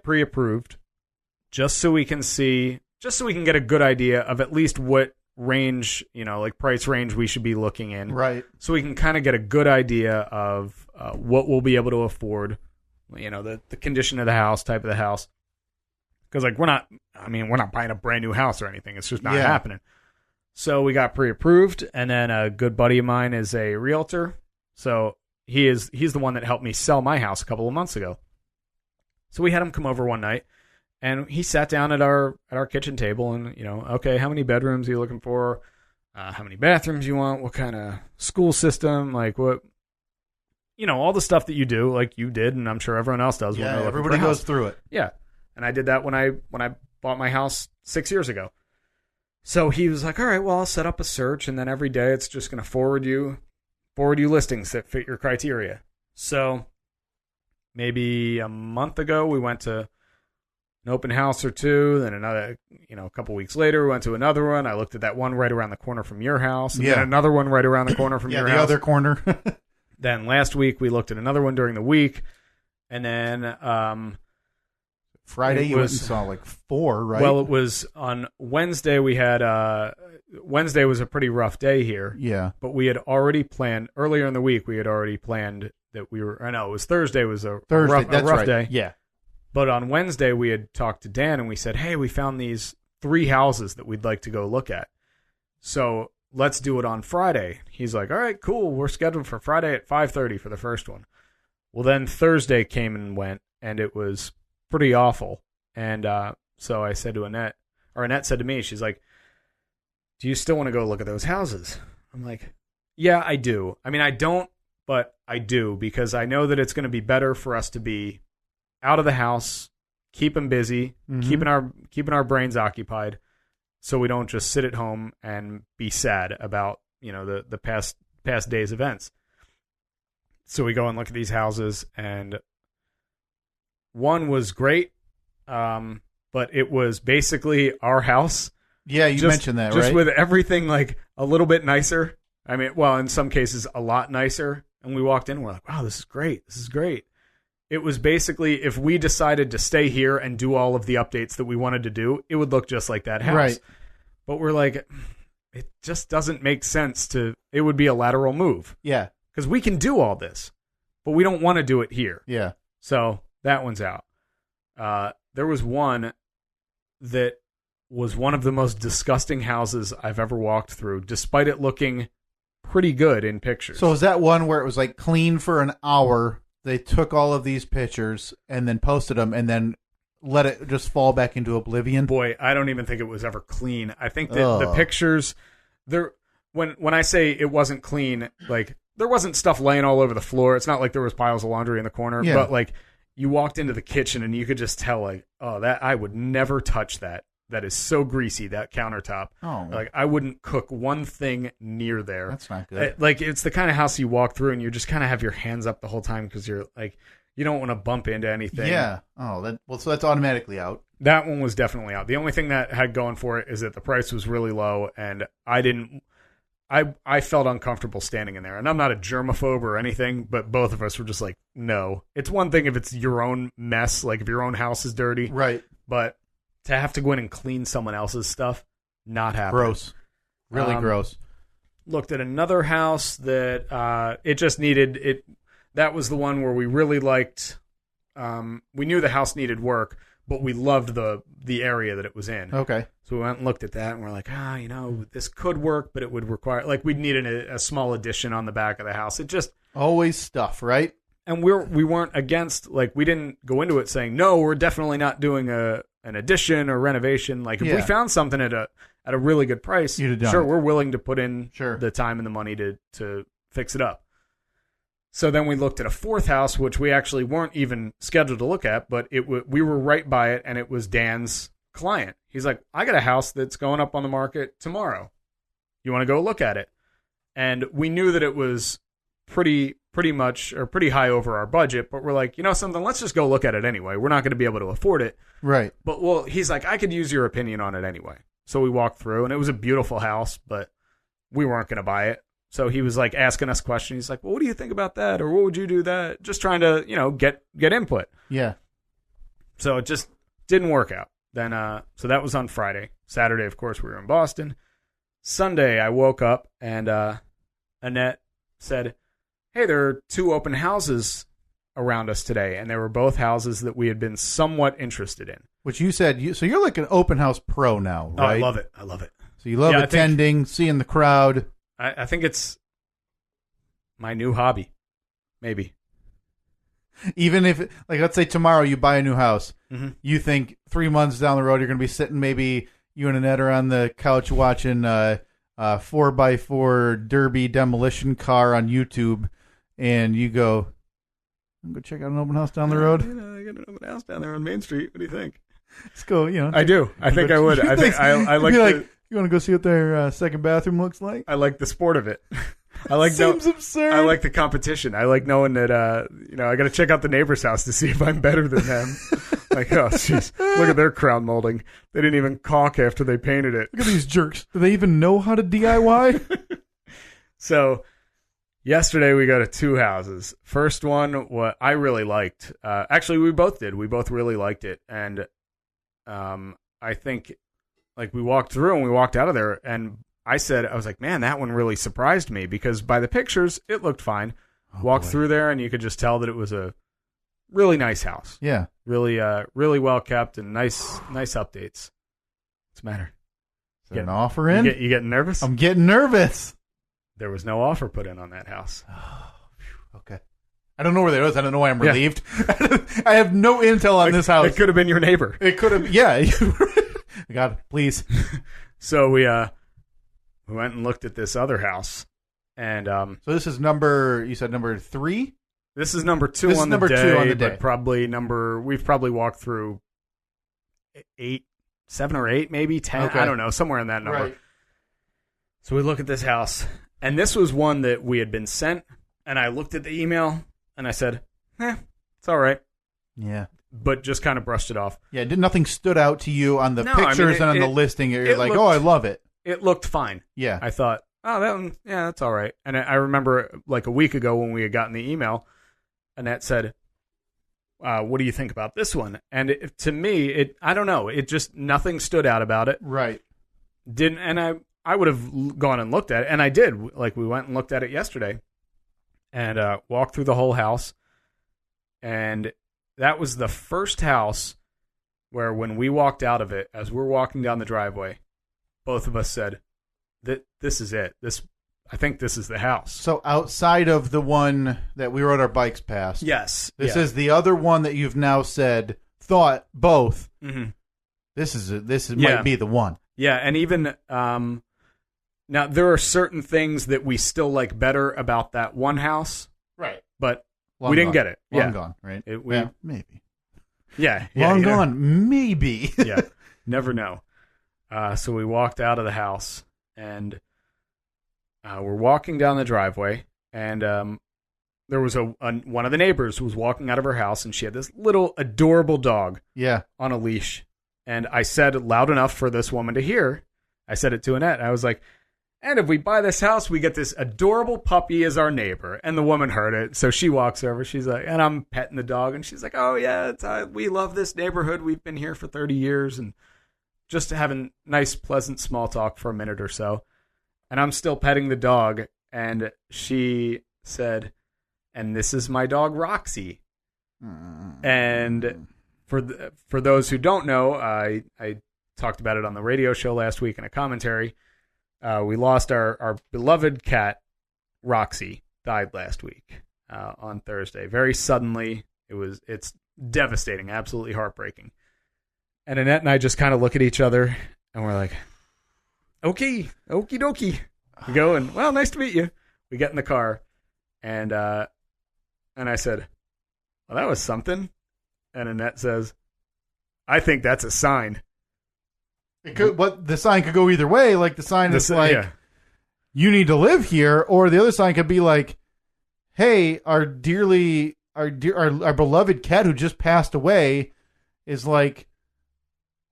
pre-approved, just so we can get a good idea of at least what range, like price range we should be looking in. right. So we can kind of get a good idea of what we'll be able to afford, the condition of the house, type of the house. Because, like, we're not buying a brand new house or anything. It's just not happening. So we got pre-approved, and then a good buddy of mine is a realtor. So he's the one that helped me sell my house a couple of months ago. So we had him come over one night, and he sat down at our kitchen table, and, okay, how many bedrooms are you looking for? How many bathrooms you want? What kind of school system? Like, what, all the stuff that you do, like you did, and I'm sure everyone else does. Yeah, everybody goes through it. Yeah. And I did that when I bought my house 6 years ago. So he was like, all right, well, I'll set up a search, and then every day it's just going to forward you listings that fit your criteria. So maybe a month ago, we went to an open house or two. Then another, a couple weeks later, we went to another one. I looked at that one right around the corner from your house, and then another one right around the corner from your house. Yeah, the other corner. Then last week, we looked at another one during the week, and then Friday you went and saw like 4, right? Well, it was on Wednesday. We had Wednesday was a pretty rough day here. Yeah. But we had already planned earlier in the week. We had already planned that we were. I know it was Thursday. Was a rough day. Yeah. But on Wednesday we had talked to Dan, and we said, "Hey, we found these 3 houses that we'd like to go look at. So let's do it on Friday." He's like, "All right, cool. We're scheduled for Friday at 5:30 for the first one." Well, then Thursday came and went, and it was pretty awful. And so I said to Annette said to me, she's like, "Do you still want to go look at those houses?" I'm like, "Yeah, I do. I mean, I don't, but I do, because I know that it's going to be better for us to be out of the house, keep them busy, keeping our brains occupied, so we don't just sit at home and be sad about, the past day's events." So we go and look at these houses, and one was great, but it was basically our house. Yeah, you mentioned that, right? Just with everything, like, a little bit nicer. I mean, well, in some cases, a lot nicer. And we walked in, and we're like, wow, this is great. This is great. It was basically, if we decided to stay here and do all of the updates that we wanted to do, it would look just like that house. Right. But we're like, it just doesn't make sense it would be a lateral move. Yeah. Because we can do all this, but we don't want to do it here. Yeah. So that one's out. There was one that was one of the most disgusting houses I've ever walked through, despite it looking pretty good in pictures. So is that one where it was like clean for an hour? They took all of these pictures and then posted them and then let it just fall back into oblivion? Boy, I don't even think it was ever clean. I think that the pictures, when I say it wasn't clean, like, there wasn't stuff laying all over the floor. It's not like there was piles of laundry in the corner, but like, you walked into the kitchen and you could just tell, like, oh, that I would never touch that. That is so greasy, that countertop. Oh, like, I wouldn't cook one thing near there. That's not good. Like, it's the kind of house you walk through and you just kind of have your hands up the whole time because you're like, you don't want to bump into anything. Yeah. Oh, so that's automatically out. That one was definitely out. The only thing that had going for it is that the price was really low, and I felt uncomfortable standing in there. And I'm not a germaphobe or anything, but both of us were just like, no. It's one thing if it's your own mess, like if your own house is dirty. Right. But to have to go in and clean someone else's stuff, not happening. Gross. Really gross. Looked at another house that it just needed it. That was the one where we really liked. We knew the house needed work, but we loved the area that it was in. Okay. So we went and looked at that, and we're like, this could work, but it would require, like, we'd need a small addition on the back of the house. It just always stuff, right? And we weren't against, like, we didn't go into it saying, no, we're definitely not doing an addition or renovation. Like, if we found something at a really good price, sure, we're willing to put in the time and the money to fix it up. So then we looked at a fourth house, which we actually weren't even scheduled to look at, but we were right by it, and it was Dan's client. He's like, I got a house that's going up on the market tomorrow. You want to go look at it? And we knew that it was pretty much or pretty high over our budget, but we're like, something, let's just go look at it anyway. We're not going to be able to afford it. Right. But he's like, I could use your opinion on it anyway. So we walked through, and it was a beautiful house, but we weren't going to buy it. So he was like asking us questions. He's like, well, what do you think about that? Or what would you do that? Just trying to, get input. Yeah. So it just didn't work out. Then, so that was on Friday. Saturday, of course, we were in Boston. Sunday, I woke up and Annette said, hey, there are 2 open houses around us today. And they were both houses that we had been somewhat interested in. Which you said, so you're like an open house pro now, right? Oh, I love it. I love it. So you love attending, seeing the crowd. I think it's my new hobby, maybe. Even if, like, let's say tomorrow you buy a new house, mm-hmm. you think 3 months down the road you're going to be sitting, maybe you and Annette are on the couch watching 4x4 derby demolition car on YouTube, and you go, I'm going to check out an open house down the road. I got an open house down there on Main Street. What do you think? Let's go, I do. I think I would. I think I like you want to go see what their second bathroom looks like? I like the sport of it. I like Seems absurd. I like the competition. I like knowing that I got to check out the neighbor's house to see if I'm better than them. Like, oh jeez, look at their crown molding. They didn't even caulk after they painted it. Look at these jerks. Do they even know how to DIY? So yesterday we go to 2 houses. First one, what I really liked. Actually, we both did. We both really liked it, and I think, like, we walked through and we walked out of there, and I was like, man, that one really surprised me, because by the pictures, it looked fine. Walked through there, and you could just tell that it was a really nice house. Yeah. Really, really well kept, and nice updates. What's the matter? Is there an offer in? You getting nervous? I'm getting nervous. There was no offer put in on that house. Okay. I don't know where there is. I don't know why I'm relieved. I have no intel on this house. It could have been your neighbor. It could have. Yeah. God, please. So we went and looked at this other house, and so this is you said number 3? This is number 2 on the day. But probably we've probably walked through 7 or 8, maybe 10. Okay. I don't know, somewhere in that number. Right. So we look at this house, and this was one that we had been sent, and I looked at the email, and I said, it's all right. Yeah. But just kind of brushed it off. Yeah, nothing stood out to you on the pictures and on the listing. You're like, I love it. It looked fine. Yeah. I thought, that one, that's all right. And I remember, like, a week ago when we had gotten the email, Annette said, what do you think about this one? And to me, I don't know. It just, nothing stood out about it. Right. And I would have gone and looked at it, and I did. Like, we went and looked at it yesterday and walked through the whole house. And that was the first house where, when we walked out of it, as we're walking down the driveway, both of us said, this is it. I think this is the house. So outside of the one that we rode our bikes past. Yes. This is the other one that you've now thought both. Mm-hmm. This might be the one. Yeah, and even now there are certain things that we still like better about that one house. Right. But Long we didn't gone. get it. Long gone, right? Maybe. Yeah. Long gone, maybe. Yeah. Never know. So we walked out of the house, and we're walking down the driveway, and there was one of the neighbors was walking out of her house, and she had this little adorable dog on a leash. And I said loud enough for this woman to hear. I said it to Annette. I was like, and if we buy this house, we get this adorable puppy as our neighbor. And the woman heard it. So she walks over. She's like, and I'm petting the dog. And she's like, oh, yeah, we love this neighborhood. We've been here for 30 years. And just having nice, pleasant small talk for a minute or so. And I'm still petting the dog. And she said, and this is my dog, Roxy. And for those who don't know, I talked about it on the radio show last week in a commentary. We lost our beloved cat, Roxy, died last week on Thursday. Very suddenly. It's devastating, absolutely heartbreaking. And Annette and I just kind of look at each other and we're like, okay, okie dokie. We go and, well, nice to meet you. We get in the car and I said, well, that was something. And Annette says, I think that's a sign. But the sign could go either way. Like the sign is like, you need to live here. Or the other sign could be like, hey, our beloved cat who just passed away is like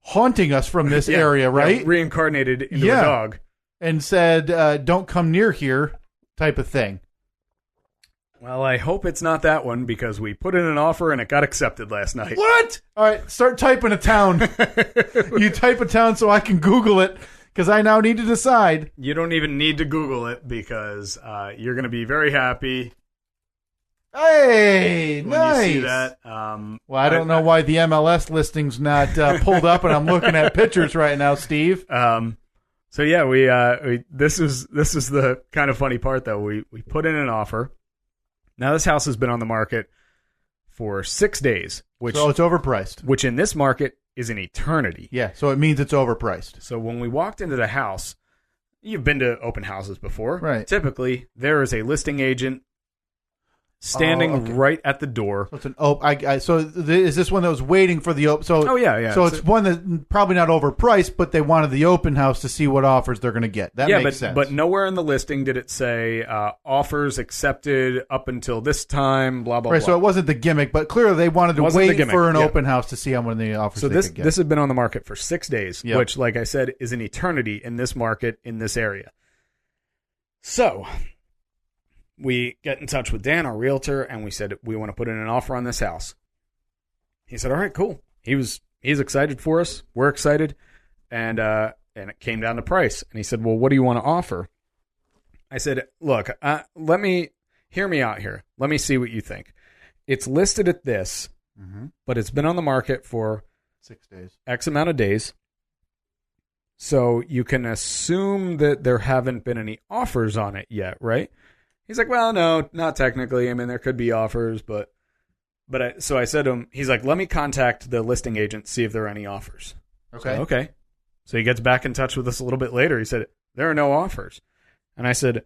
haunting us from this area, right? Reincarnated into a dog. And said, don't come near here type of thing. Well, I hope it's not that one because we put in an offer and it got accepted last night. What? All right, start typing a town. You type a town so I can Google it because I now need to decide. You don't even need to Google it because you're going to be very happy. Hey, when nice. you see that. Well, I don't know why the MLS listing's not pulled up, and I'm looking at pictures right now, Steve. So yeah, we this is the kind of funny part though. We put in an offer. Now this house has been on the market for 6 days, so it's overpriced. Which in this market is an eternity. Yeah, so it means it's overpriced. So when we walked into the house, you've been to open houses before, right? Typically, there is a listing agent standing right at the door. So it's an so is this one that was waiting for the open? So yeah. So it's one that's probably not overpriced, but they wanted the open house to see what offers they're going to get. That makes sense. But nowhere in the listing did it say offers accepted up until this time. Blah blah. Right. Blah. So it wasn't the gimmick, but clearly they wanted to wait for an open house to see how many offers. So they could get. This had been on the market for 6 days, which, like I said, is an eternity in this market in this area. So we get in touch with Dan, our realtor, and we said, we want to put in an offer on this house. He said, all right, cool. He's excited for us. We're excited. And it came down to price. And he said, well, what do you want to offer? I said, look, hear me out here. Let me see what you think. It's listed at this, but it's been on the market for 6 days, X amount of days. So you can assume that there haven't been any offers on it yet, right? He's like, well, no, not technically. I mean, there could be offers, but so I said to him, he's like, let me contact the listing agent, see if there are any offers. Okay. So, okay. So he gets back in touch with us a little bit later. He said, there are no offers. And I said,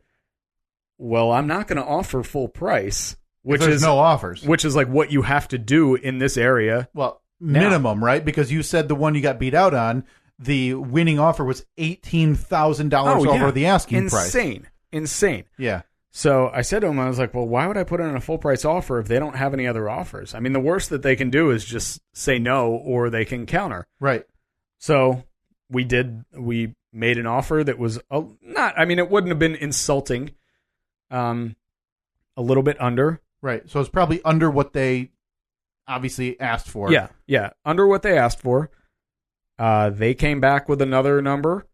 well, I'm not going to offer full price, which is no offers, which is like what you have to do in this area. Well, minimum, right? Because you said the one you got beat out on, the winning offer was $18,000 over the asking price. Insane. Yeah. So I said to him, I was like, well, why would I put in a full price offer if they don't have any other offers? I mean, the worst that they can do is just say no, or they can counter. Right. So we made an offer that was it wouldn't have been insulting. A little bit under. Right. So it's probably under what they obviously asked for. Yeah. Under what they asked for. They came back with another number.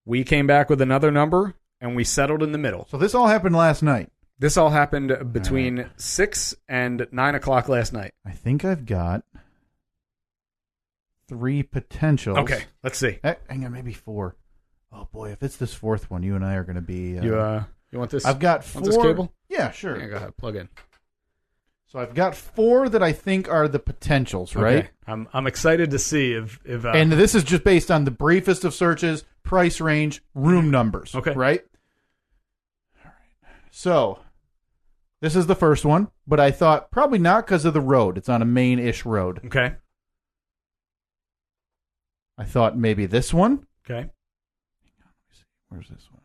We came back with another number. And we settled in the middle. So this all happened last night. This all happened between 6 and 9 o'clock last night. I think I've got 3 potentials. Okay, let's see. Hang on, maybe 4. Oh boy, if it's this 4th one, you and I are going to be. You want this? I've got 4. Want this cable? Yeah, sure. Yeah, go ahead. Plug in. So I've got 4 that I think are the potentials, right? Okay. I'm excited to see if and this is just based on the briefest of searches, price range, room numbers. Okay. Right? All right. So this is the first one, but I thought probably not because of the road. It's on a main-ish road. Okay. I thought maybe this one. Okay. Hang on, let me see. Where's this one?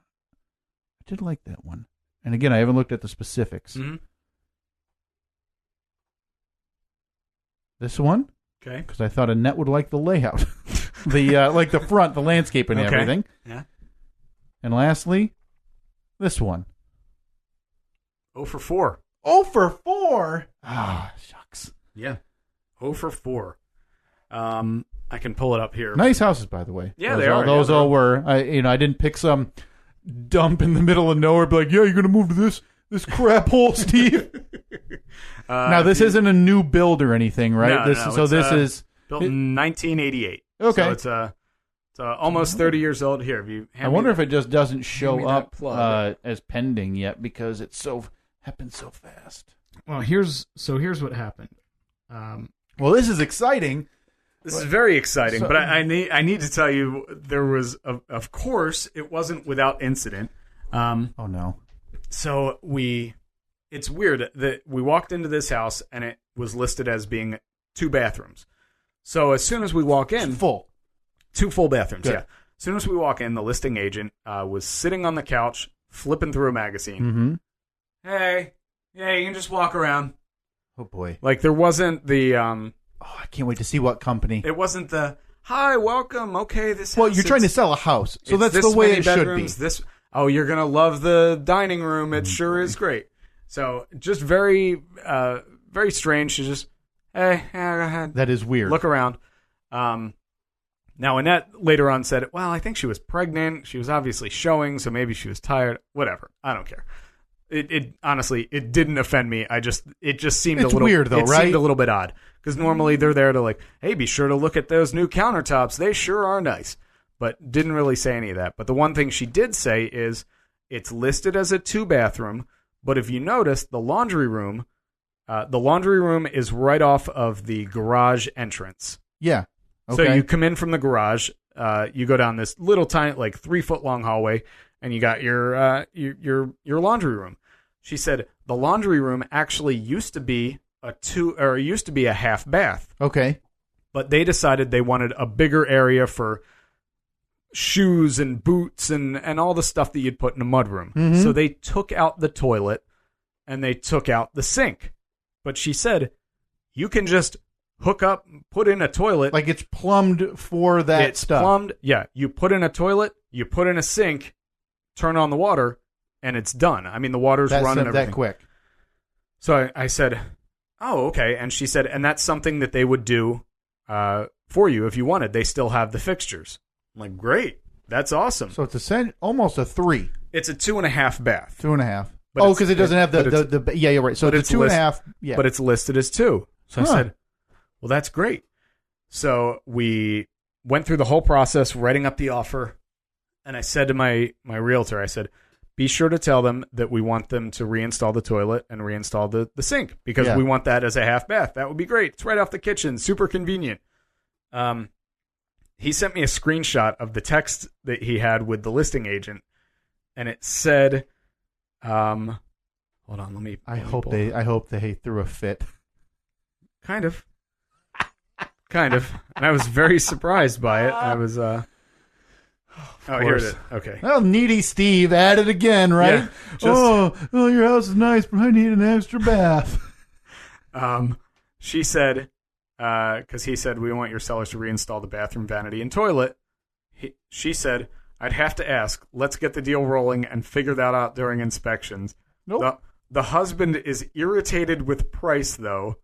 I did like that one. And again, I haven't looked at the specifics. Mm-hmm. This one? Okay. Because I thought Annette would like the layout. Like the front, the landscape and everything. Yeah. And lastly, this one. 0 for 4. 0 for 4? Ah, shucks. Yeah. 0 for 4. I can pull it up here. Nice houses, by the way. Yeah, they are. Those all were. I didn't pick some dump in the middle of nowhere. Be like, yeah, you're gonna move to this crap hole, Steve. Now this isn't a new build or anything, right? No, This is Built in 1988. Okay. So it's almost 30 years old. Here, I wonder if it just doesn't show up plug. as pending yet because it's happened so fast. Well, here's what happened. Well, this is exciting. This is very exciting, but I need to tell you, there was, of course, it wasn't without incident. Oh, no. So it's weird that we walked into this house and it was listed as being 2 bathrooms. So as soon as we walk in... Full. 2 full bathrooms, Good. yeah. As soon as we walk in, the listing agent was sitting on the couch, flipping through a magazine. Mm-hmm. Hey, yeah, you can just walk around. Oh, boy. Like, there wasn't the... I can't wait to see what company. It wasn't the, hi, welcome, okay, this Well, house, you're trying to sell a house, so it's that's this the way many it should be. bedrooms, you're going to love the dining room. It sure is great. So, just very, very strange. She just, hey, yeah, go ahead. That is weird. Look around. Now, Annette later on said, well, I think she was pregnant. She was obviously showing, so maybe she was tired. Whatever. I don't care. It honestly, it didn't offend me. It just seemed It's a little weird, though, it right? seemed a little bit odd. Because normally they're there to like, hey, be sure to look at those new countertops. They sure are nice. But didn't really say any of that. But the one thing she did say is it's listed as a 2-bathroom. But if you notice, the laundry room is right off of the garage entrance. Yeah. Okay. So you come in from the garage, you go down this little tiny, like 3-foot long hallway, and you got your laundry room. She said the laundry room actually used to be a half bath. Okay. But they decided they wanted a bigger area for shoes and boots and all the stuff that you'd put in a mudroom. Mm-hmm. So they took out the toilet and they took out the sink. But she said you can just hook up, put in a toilet. Like it's plumbed for that it's stuff. Plumbed. Yeah. You put in a toilet, you put in a sink, turn on the water, and it's done. I mean, the water's running everything. That quick. So I said, oh, okay. And she said, and that's something that they would do for you if you wanted. They still have the fixtures. I'm like, great. That's awesome. So it's almost a 3. It's a 2.5 bath. 2.5. But Oh, because it doesn't have the yeah, you're right. So it's 2.5. Yeah. But it's listed as 2. So I said, well, that's great. So we went through the whole process, writing up the offer. And I said to my realtor, I said, be sure to tell them that we want them to reinstall the toilet and reinstall the sink because we want that as a half bath. That would be great. It's right off the kitchen. Super convenient. He sent me a screenshot of the text that he had with the listing agent, and it said, hold on, let me I hope they threw a fit. Kind of. And I was very surprised by it. I was, oh, here it is. Okay. Well, needy Steve at it again, right? Yeah, your house is nice, but I need an extra bath. She said, because he said, we want your sellers to reinstall the bathroom vanity and toilet. She said, I'd have to ask. Let's get the deal rolling and figure that out during inspections. Nope. The husband is irritated with price, though.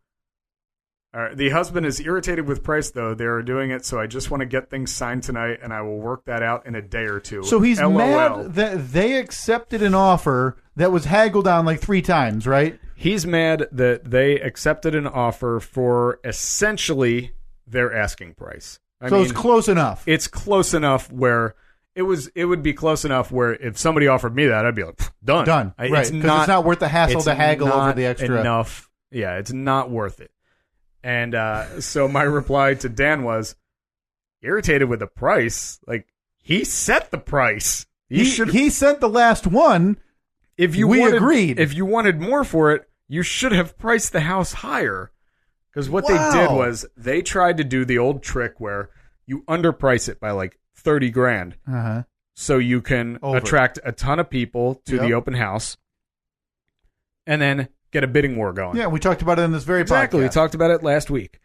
The husband is irritated with price, though. They are doing it, so I just want to get things signed tonight, and I will work that out in a day or two. So he's LOL. mad that they accepted an offer that was haggled on like 3 times, right? He's mad that they accepted an offer for essentially their asking price. I mean, it's close enough. It's close enough where it would be close enough where if somebody offered me that, I'd be like, done. Done. Right. Because it's not worth the hassle to haggle over the extra. Enough. Yeah, it's not worth it. And so my reply to Dan was, irritated with the price. Like, he set the price. He sent the last one. We agreed. If you wanted more for it, you should have priced the house higher. Because what they did was they tried to do the old trick where you underprice it by like $30,000. Uh-huh. So you can attract a ton of people to the open house and then get a bidding war going. Yeah, we talked about it in this very Exactly. podcast. We talked about it last week.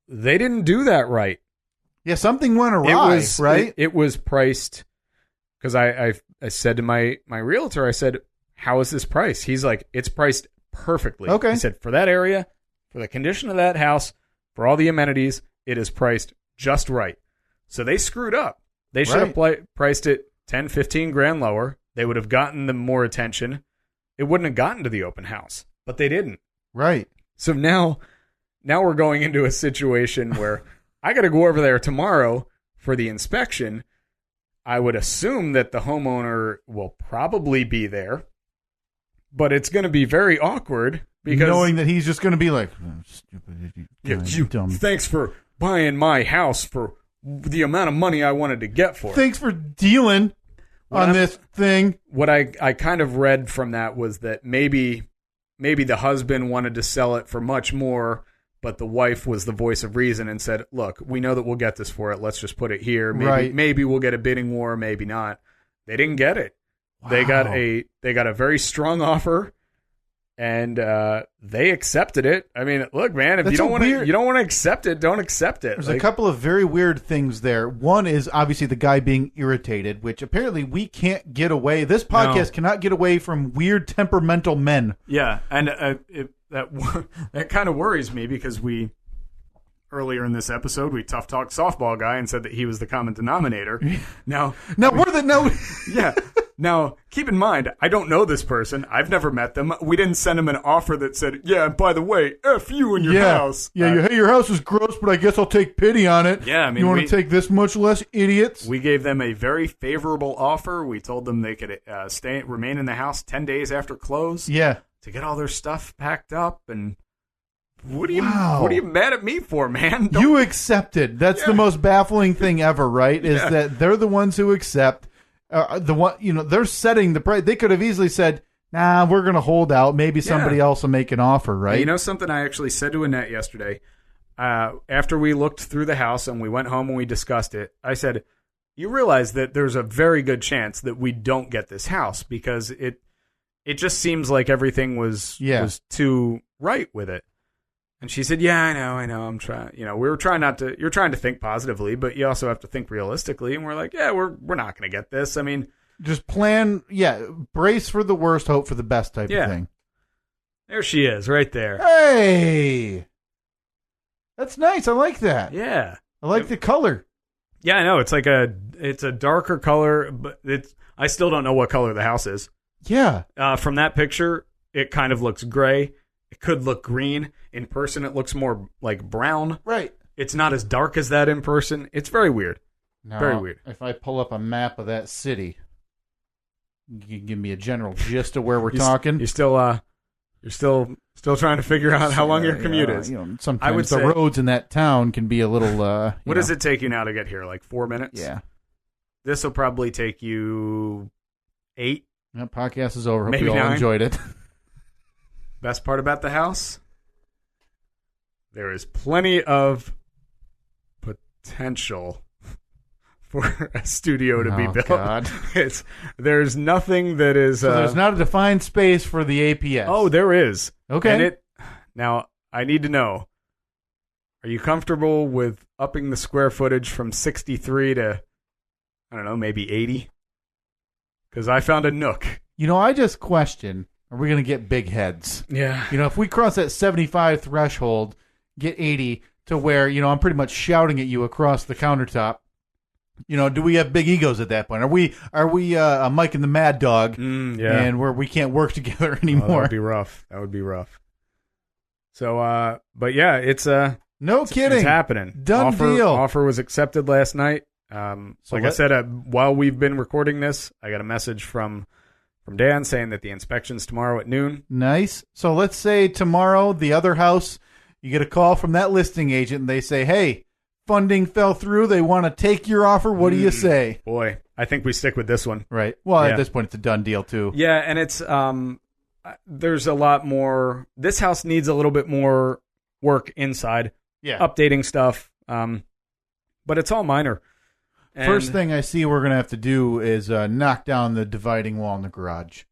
They didn't do that right. Yeah, something went awry, right? It was priced because I said to my realtor, I said, how is this priced? He's like, it's priced perfectly. Okay. He said, for that area, for the condition of that house, for all the amenities, it is priced just right. So they screwed up. They should have priced it 10, 15 grand lower. They would have gotten them more attention. It wouldn't have gotten to the open house, but they didn't. Right. So now now we're going into a situation where I got to go over there tomorrow for the inspection. I would assume that the homeowner will probably be there, but it's going to be very awkward because knowing that he's just going to be like, oh, stupid idiot, dumb. Thanks for buying my house for the amount of money I wanted to get for it. Thanks for dealing on this thing. What I kind of read from that was that maybe the husband wanted to sell it for much more, but the wife was the voice of reason and said, look, we know that we'll get this for it. Let's just put it here. Maybe we'll get a bidding war, maybe not. They didn't get it. Wow. They got a very strong offer, and they accepted it. I mean, look, man, if you don't want to accept it, don't accept it. There's a couple of very weird things there. One is obviously the guy being irritated, which apparently we can't get away. This podcast cannot get away from weird temperamental men. Yeah, and that kind of worries me because earlier in this episode we tough talked softball guy and said that he was the common denominator. Now yeah. Now, keep in mind, I don't know this person. I've never met them. We didn't send him an offer that said, yeah, by the way, F you and your house. Yeah, hey, your house is gross, but I guess I'll take pity on it. Yeah, I mean, you want to take this much less, idiots? We gave them a very favorable offer. We told them they could remain in the house 10 days after close. Yeah. To get all their stuff packed up. And what are you mad at me for, man? You accepted. That's the most baffling thing ever, right? Is that they're the ones who accept. They're setting the price. They could have easily said, nah, we're going to hold out. Maybe somebody else will make an offer, right? You know something I actually said to Annette yesterday? After we looked through the house and we went home and we discussed it, I said, you realize that there's a very good chance that we don't get this house because it just seems like everything was too right with it. And she said, yeah, I know. I'm trying, you're trying to think positively, but you also have to think realistically. And we're like, yeah, we're not going to get this. I mean, just plan. Yeah. Brace for the worst, hope for the best type of thing. There she is right there. Hey, that's nice. I like that. Yeah. I like the color. Yeah, I know. It's a darker color, but I still don't know what color the house is. Yeah. From that picture, it kind of looks gray. It could look green. In person, it looks more like brown. Right. It's not as dark as that in person. It's very weird. Now, very weird. If I pull up a map of that city, you can give me a general gist of where we're talking. You're still trying to figure out how long your commute is. Sometimes I would say roads in that town can be a little. What does it take you now to get here? Like 4 minutes? Yeah. This will probably take you 8. That podcast is over. Hope maybe you all 9. Enjoyed it. Best part about the house? There is plenty of potential for a studio to be built. God. There's nothing that is. So there's not a defined space for the APS. Oh, there is. Okay. And now I need to know: are you comfortable with upping the square footage from 63 to, I don't know, maybe 80? Because I found a nook. I just question: are we going to get big heads? Yeah. If we cross that 75 threshold, get 80 to where, I'm pretty much shouting at you across the countertop. Do we have big egos at that point? Are we Mike and the Mad Dog and where we can't work together anymore? That would be rough. So, but yeah, it's no kidding. It's happening. Done deal. Offer was accepted last night. I said, while we've been recording this, I got a message from Dan saying that the inspection's tomorrow at noon. Nice. So let's say tomorrow, the other house, you get a call from that listing agent and they say, hey, funding fell through. They want to take your offer. What do you say? Boy, I think we stick with this one. Right. Well, at this point, it's a done deal too. Yeah. And it's, there's a lot more, this house needs a little bit more work inside. Yeah. Updating stuff. But it's all minor. First thing I see we're going to have to do is knock down the dividing wall in the garage.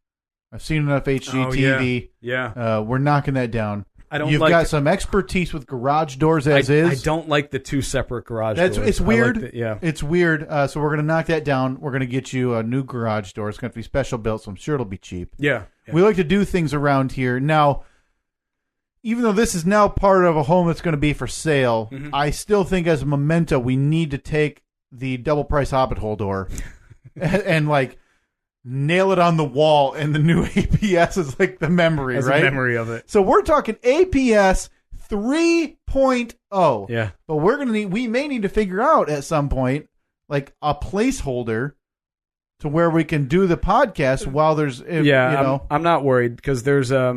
I've seen enough HGTV. Yeah. We're knocking that down. You've got some expertise with garage doors as is. I don't like the 2 separate garage doors. It's weird. It's weird. So we're going to knock that down. We're going to get you a new garage door. It's going to be special built, so I'm sure it'll be cheap. Yeah. We like to do things around here. Now, even though this is now part of a home that's going to be for sale, I still think as a memento we need to take the double price Hobbit hole door and nail it on the wall, and the new APS is like the memory, right? The memory of it. So we're talking APS 3.0. Yeah. But we may need to figure out at some point, like a placeholder to where we can do the podcast while there's, I'm not worried because there's a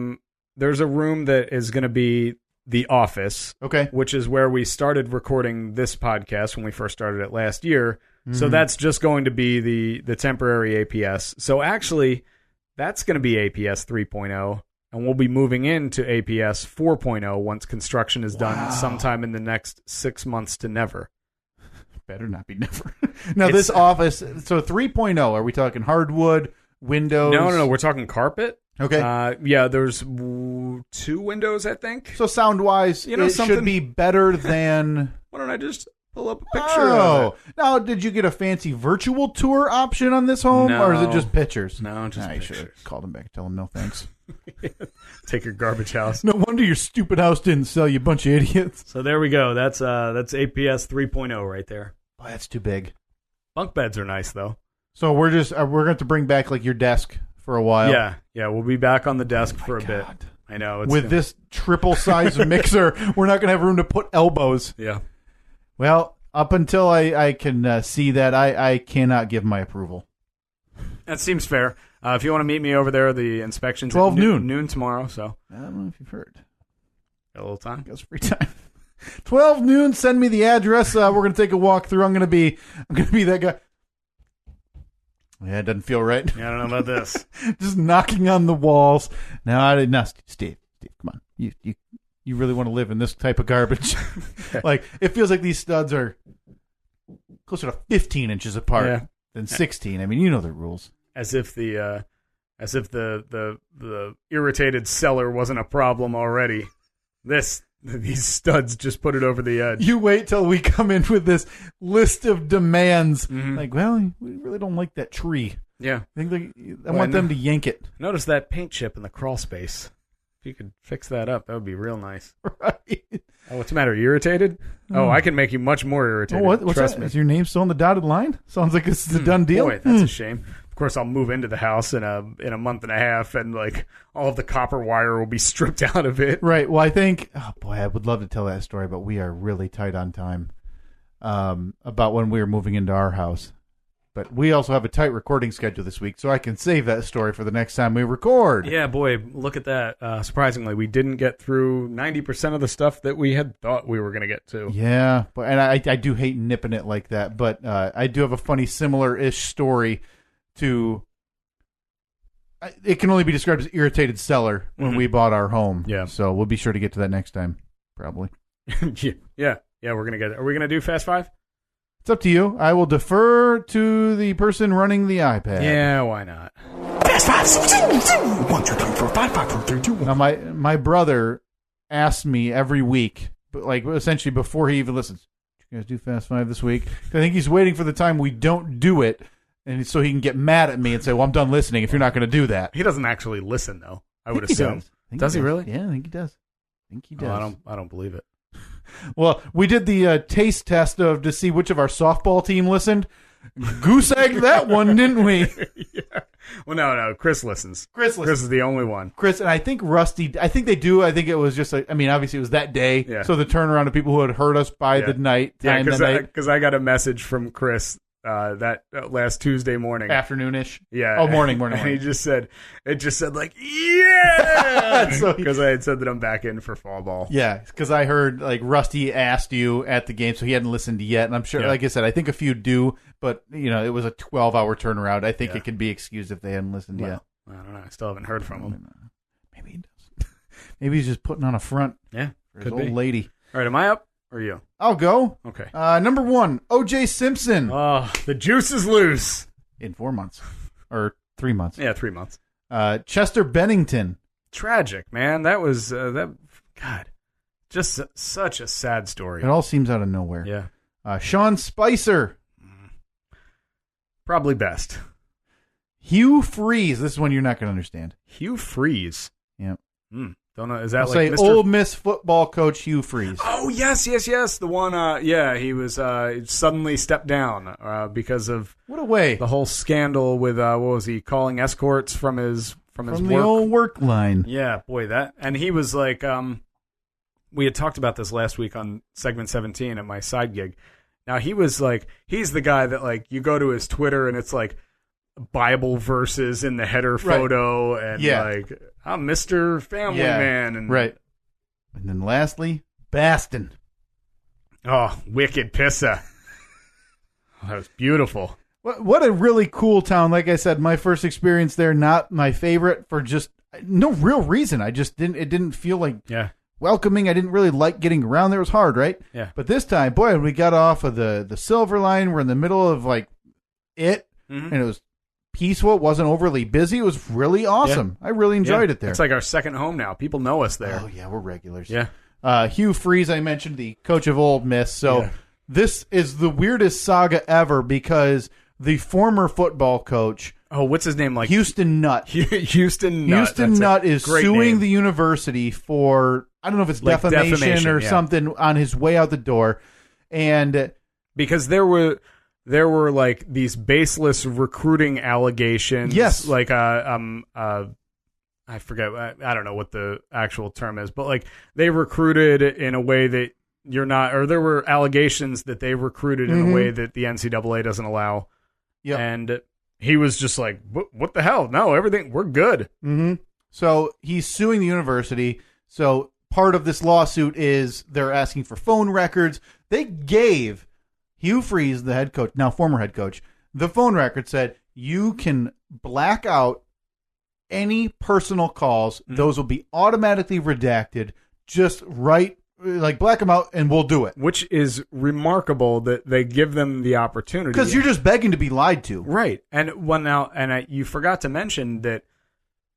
room that is going to be the office, okay, which is where we started recording this podcast when we first started it last year. So that's just going to be the temporary APS. So actually, that's going to be APS 3.0, and we'll be moving into APS 4.0 once construction is done sometime in the next 6 months to never. Better not be never. Now, this office, so 3.0, are we talking hardwood, windows? No, we're talking carpet. Okay. Yeah, there's 2 windows, I think. So sound-wise, it should be better than... Why don't I just pull up a picture of it? Now, did you get a fancy virtual tour option on this home, or is it just pictures? No, just pictures. You should have called him back and tell him no thanks. Take your garbage house. No wonder your stupid house didn't sell, you bunch of idiots. So there we go. That's APS 3.0 right there. Boy, that's too big. Bunk beds are nice, though. So we're going to bring back like your desk for a while. Yeah, we'll be back on the desk for a bit. I know. With this triple size mixer, we're not going to have room to put elbows. Yeah. Well, up until I can see that, I cannot give my approval. That seems fair. If you want to meet me over there, the inspection's 12 at noon. Noon tomorrow, so. I don't know if you've heard. Got a little time. Got some free time. 12 noon, send me the address. We're going to take a walk through. I'm going to be that guy. Yeah, it doesn't feel right. Yeah, I don't know about this. Just knocking on the walls. No, I didn't. No, Steve, come on. You really want to live in this type of garbage? Like, it feels like these studs are closer to 15 inches apart than 16. I mean, you know the rules. As if the irritated seller wasn't a problem already. These studs just put it over the edge. You wait till we come in with this list of demands. Mm-hmm. Like, well, we really don't like that tree. Yeah. I want them to yank it. Notice that paint chip in the crawl space. If you could fix that up, that would be real nice. Right. Oh, what's the matter? Irritated? Oh, I can make you much more irritated. What's Trust that? me. Is your name still on the dotted line? Sounds like this is a done deal. Boy, that's a shame. Of course, I'll move into the house in a month and a half, and like all of the copper wire will be stripped out of it. Right. Well, I think. Oh boy, I would love to tell that story, but we are really tight on time. About when we were moving into our house, but we also have a tight recording schedule this week, so I can save that story for the next time we record. Yeah, boy, look at that. Surprisingly, we didn't get through 90% of the stuff that we had thought we were going to get to. Yeah, but I do hate nipping it like that, but I do have a funny similar-ish story to. It can only be described as irritated seller when we bought our home. Yeah, so we'll be sure to get to that next time, probably. Yeah, we're gonna get it. Are we gonna do Fast Five? It's up to you. I will defer to the person running the iPad. Yeah, why not? Fast five. 1, 2, 3, 4, 5, 5, 4, 3, 2, 1. Now, my brother asks me every week, but like essentially before he even listens, "Did you guys do Fast Five this week?" I think he's waiting for the time we don't do it, and so he can get mad at me and say, "Well, I'm done listening if you're not going to do that." He doesn't actually listen, though. I would assume. Does he really? Yeah, I think he does. Oh, I don't believe it. Well, we did the taste test to see which of our softball team listened. Goose-egged that one, didn't we? Yeah. Well, no. Chris listens. Chris is the only one. Chris, and I think Rusty, I think they do. I think it was just, obviously it was that day. Yeah. So the turnaround of people who had heard us by the night. Yeah, because I got a message from Chris that last Tuesday morning. Afternoonish? Yeah. Oh, morning. And he just said like, yeah! Because I had said that I'm back in for fall ball. Yeah, because I heard, like, Rusty asked you at the game, so he hadn't listened yet. And I'm sure, like I said, I think a few do, but, it was a 12-hour turnaround. I think it can be excused if they hadn't listened yet. I don't know. I still haven't heard from him. Maybe he does. Maybe he's just putting on a front for his old lady. All right, am I up or you? I'll go. Okay. Number 1, O.J. Simpson. Oh, the juice is loose. In 4 months. Or 3 months. Yeah, 3 months. Chester Bennington. Tragic, man. That was, God, just such a sad story. It all seems out of nowhere. Yeah. Sean Spicer. Probably best. Hugh Freeze. This is one you're not going to understand. Hugh Freeze. Yep. Don't know. Is that I'll like say Mr. Ole Miss football coach Hugh Freeze? Oh, yes. The one, he was suddenly stepped down because of what a way. The whole scandal with, what was he, calling escorts from his the work. old work line. Yeah, boy, that. And he was like, we had talked about this last week on segment 17 at my side gig. Now he's the guy that like you go to his Twitter and it's like Bible verses in the header photo and like I'm Mr. Family Man and right. And then lastly, Baston. Oh, wicked pissa. That was beautiful. What a really cool town. Like I said, my first experience there, not my favorite for just no real reason. It didn't feel like welcoming. I didn't really like getting around there. It was hard, right? Yeah. But this time, boy, when we got off of the Silver Line, we're in the middle of like and it was peaceful. It wasn't overly busy. It was really awesome. I really enjoyed it there. It's like our second home now. People know us there. Oh, yeah, we're regulars. Yeah. Hugh Freeze, I mentioned, the coach of Ole Miss. So this is the weirdest saga ever because the former football coach, what's his name? Like Houston Nutt. Houston Nutt. Houston Nutt is suing name. the university for, I don't know if it's like defamation or something on his way out the door. And because there were like these baseless recruiting allegations. Yes. Like I forget. I don't know what the actual term is, but like they recruited in a way that you're not, or there were allegations that they recruited in a way that the NCAA doesn't allow. Yeah. And he was just like, what the hell? No, we're good. Mm-hmm. So he's suing the university. So part of this lawsuit is they're asking for phone records. They gave Hugh Freeze, the head coach, now former head coach, the phone record said you can black out any personal calls. Those will be automatically redacted. Just write, like black them out and we'll do it. Which is remarkable that they give them the opportunity. Because you're just begging to be lied to. Right. And you forgot to mention that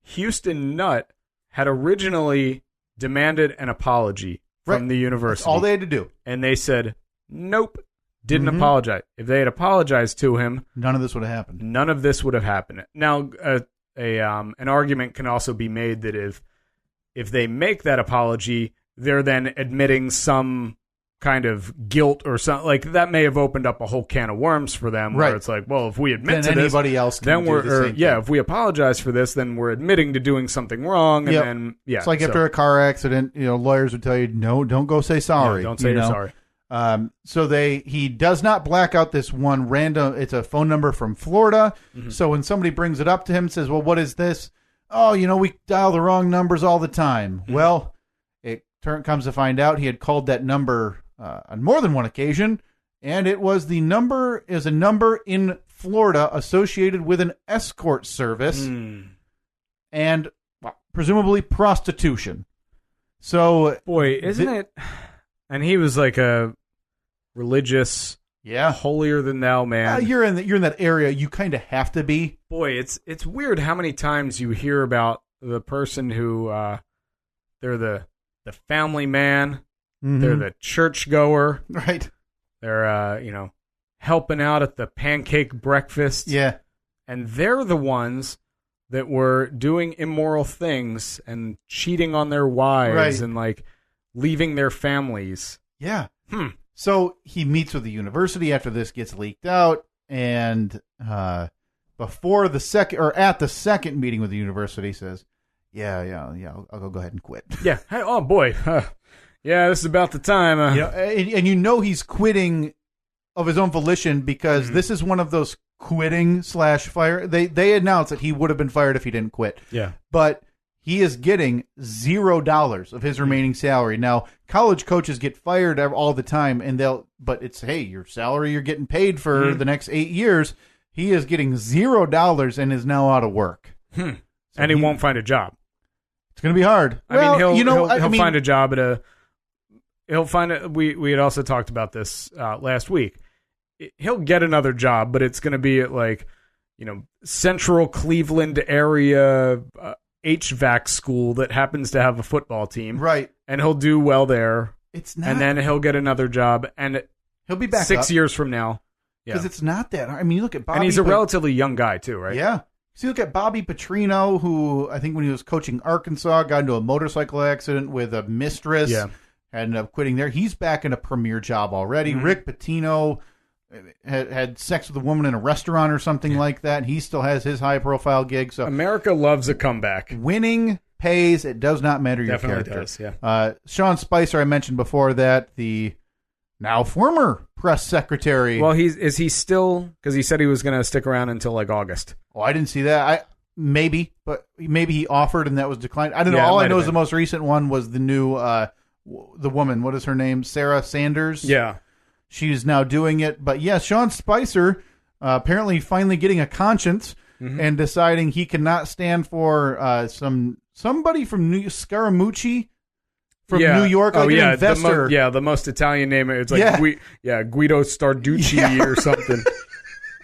Houston Nutt had originally demanded an apology from the university. That's all they had to do. And they said, nope, didn't apologize. If they had apologized to him, none of this would have happened. None of this would have happened. Now, an argument can also be made that if they make that apology, they're then admitting some kind of guilt or something. Like that may have opened up a whole can of worms for them. Where it's like, well, if we admit to this, anybody else can do the same thing. If we apologize for this, then we're admitting to doing something wrong. And then it's like after a car accident, lawyers would tell you, no, don't go say sorry. Don't say you're sorry. So he does not black out this one random. It's a phone number from Florida. So when somebody brings it up to him, says, "Well, what is this?" Oh, we dial the wrong numbers all the time. Well, it comes to find out he had called that number on more than one occasion, and it was a number in Florida associated with an escort service and presumably prostitution. So, boy, isn't it? And he was like a religious, holier than thou man. You're in that area. You kind of have to be. Boy, it's weird how many times you hear about the person who they're the family man, they're the churchgoer, right? They're helping out at the pancake breakfast, and they're the ones that were doing immoral things and cheating on their wives and like leaving their families. Yeah. So he meets with the university after this gets leaked out, and before the second or at the second meeting with the university, says, I'll go ahead and quit. Yeah. Hey, oh boy. This is about the time. And he's quitting of his own volition because this is one of those quitting / fire. They announced that he would have been fired if he didn't quit. Yeah. But he is getting $0 of his remaining salary. Now, college coaches get fired all the time, but it's, hey, your salary you're getting paid for the next 8 years. He is getting $0 and is now out of work. So and he won't find a job. It's going to be hard. He'll find a job at he'll find it. We had also talked about this last week. He'll get another job, but it's going to be at like, central Cleveland area HVAC school that happens to have a football team. Right. And he'll do well there. It's not. And then he'll get another job. And he'll be back 6 years from now. Because it's not that hard. I mean, you look at Bobby. And he's a relatively young guy, too, right? Yeah. So you look at Bobby Petrino, who I think when he was coaching Arkansas, got into a motorcycle accident with a mistress. Yeah. Ended up quitting there. He's back in a premier job already. Rick Pitino had sex with a woman in a restaurant or something like that. He still has his high-profile gig. So America loves a comeback. Winning pays. It does not matter your Definitely character. does, yeah. Sean Spicer, I mentioned before that, the now former press secretary. Well, is he still, because he said he was going to stick around until like August. Oh, I didn't see that. Maybe he offered and that was declined. I don't know. Yeah, All it I know might is have the most recent one was the new, the woman. What is her name? Sarah Sanders. Yeah. She's now doing it. But yeah, Sean Spicer apparently finally getting a conscience and deciding he cannot stand for somebody from Scaramucci from New York, like an investor. The most Italian name. It's like Guido Starducci or something.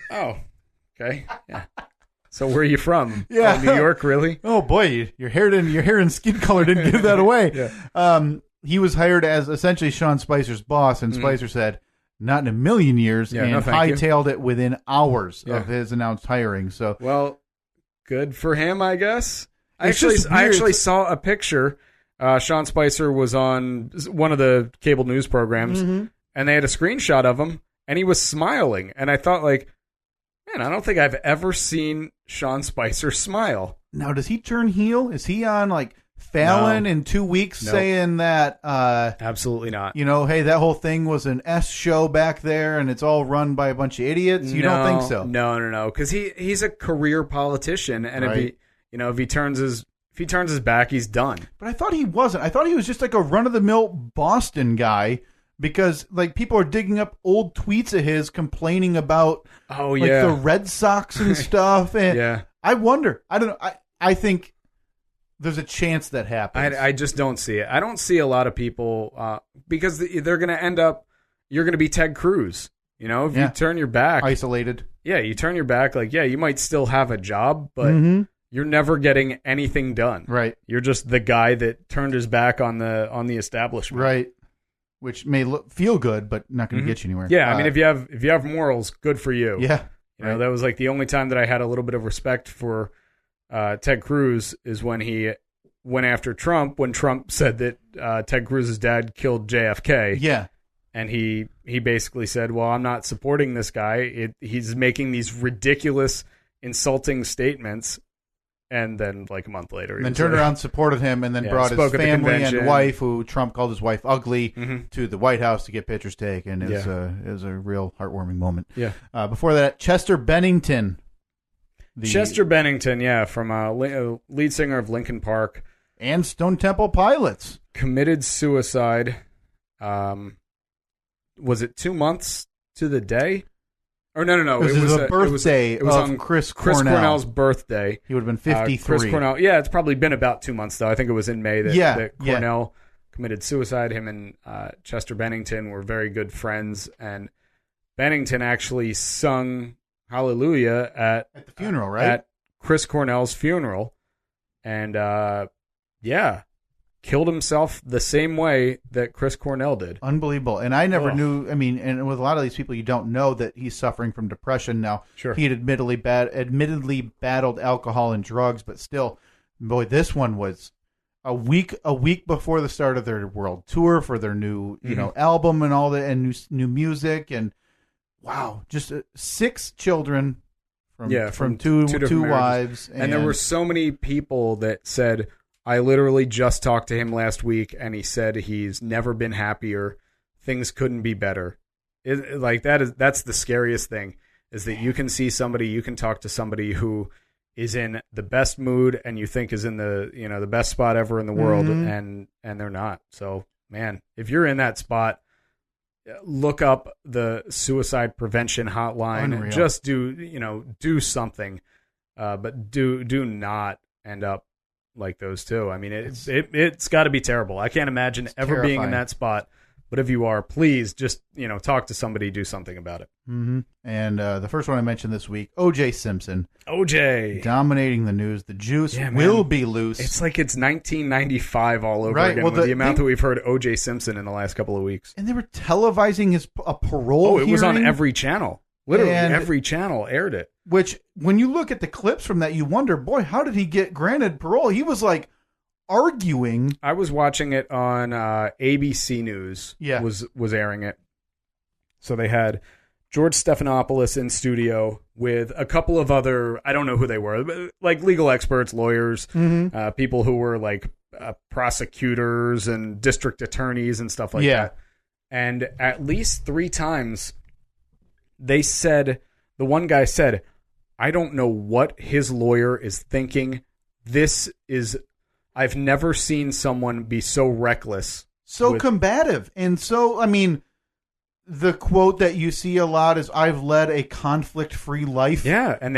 Oh, okay. Yeah. So where are you from? Yeah. Oh, New York, really? Oh boy, your hair and skin color didn't give that away. Yeah. He was hired as essentially Sean Spicer's boss, and Spicer said, "Not in a million years," and hightailed it within hours of his announced hiring. So, well, good for him, I guess. I It's actually saw a picture. Sean Spicer was on one of the cable news programs, and they had a screenshot of him, and he was smiling, and I thought, like, man, I don't think I've ever seen Sean Spicer smile. now does he turn heel? Is he on like Fallon in 2 weeks saying that? Absolutely not. Hey, that whole thing was an S show back there, and it's all run by a bunch of idiots. You don't think so? No. Because he's a career politician, and if he turns his back, he's done. But I thought he wasn't. I thought he was just like a run of the mill Boston guy. Because like people are digging up old tweets of his complaining about the Red Sox and stuff. And I wonder. I don't know. I think there's a chance that happens. I just don't see it. I don't see a lot of people because they're going to end up. You're going to be Ted Cruz. If you turn your back, isolated. Yeah, you turn your back. Like, you might still have a job, but you're never getting anything done. Right. You're just the guy that turned his back on the establishment. Right. Which may feel good, but not going to get you anywhere. Yeah, I mean, if you have morals, good for you. Yeah, that was like the only time that I had a little bit of respect for Ted Cruz is when he went after Trump. When Trump said that Ted Cruz's dad killed JFK. Yeah, and he basically said, "Well, I'm not supporting this guy. He's making these ridiculous, insulting statements." And then, like a month later, and then turned around, supported him, and then brought his family and wife, who Trump called his wife ugly, to the White House to get pictures taken. It was a real heartwarming moment. Yeah. Before that, Chester Bennington. From lead singer of Linkin Park and Stone Temple Pilots, committed suicide. Was it 2 months to the day? Or no. It was the birthday it was of on Chris Cornell's birthday. He would have been 53. Chris Cornell. Yeah, it's probably been about 2 months, though. I think it was in May that Cornell committed suicide. Him and Chester Bennington were very good friends. And Bennington actually sung Hallelujah at the funeral, right? At Chris Cornell's funeral. And, killed himself the same way that Chris Cornell did. Unbelievable. And I never knew, and with a lot of these people, you don't know that he's suffering from depression now. Sure. He had admittedly battled alcohol and drugs, but still, boy, this one was a week before the start of their world tour for their new, album and all that, and new music. And wow, just 6 children from two wives. And there were so many people that said, I literally just talked to him last week, and he said he's never been happier. Things couldn't be better. That's the scariest thing, is that you can see somebody, you can talk to somebody who is in the best mood and you think is in the best spot ever in the world, and they're not. So, man, if you're in that spot, look up the suicide prevention hotline. Unreal. Just do something, but do not end up like those two. I mean, it's got to be terrible. I can't imagine ever terrifying. being in that spot. But if you are, please just talk to somebody, do something about it. Mm-hmm. And the first one I mentioned this week, O.J. Simpson. O.J. dominating the news. The juice will be loose. It's like it's 1995 all over again with the amount that we've heard O.J. Simpson in the last couple of weeks. And they were televising a parole hearing. Was on every channel. Literally every channel aired it. Which, when you look at the clips from that, you wonder, boy, how did he get granted parole? He was like arguing. I was watching it on ABC News. Yeah. Was airing it. So they had George Stephanopoulos in studio with a couple of other, I don't know who they were, but like legal experts, lawyers, people who were like prosecutors and district attorneys and stuff like that. And at least 3 times they said, the one guy said, I don't know what his lawyer is thinking. I've never seen someone be so reckless. So combative. And so, I mean, the quote that you see a lot is, I've led a conflict-free life. Yeah, and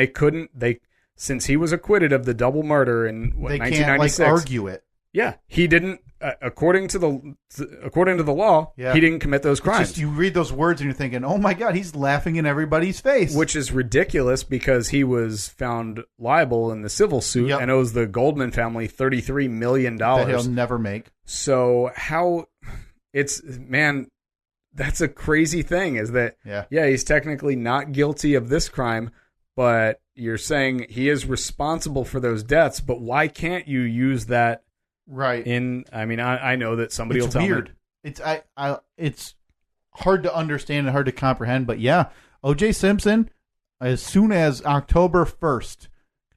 since he was acquitted of the double murder in 1996. They can't, argue it. Yeah, he didn't, according to the law, he didn't commit those crimes. Just, you read those words and you're thinking, oh my God, he's laughing in everybody's face. Which is ridiculous because he was found liable in the civil suit and owes the Goldman family $33 million. That he'll never make. So that's a crazy thing is that, he's technically not guilty of this crime, but you're saying he is responsible for those deaths, but why can't you use that? Right. I know that somebody will tell weird. me. It's hard to understand and hard to comprehend, but O.J. Simpson, as soon as October 1st,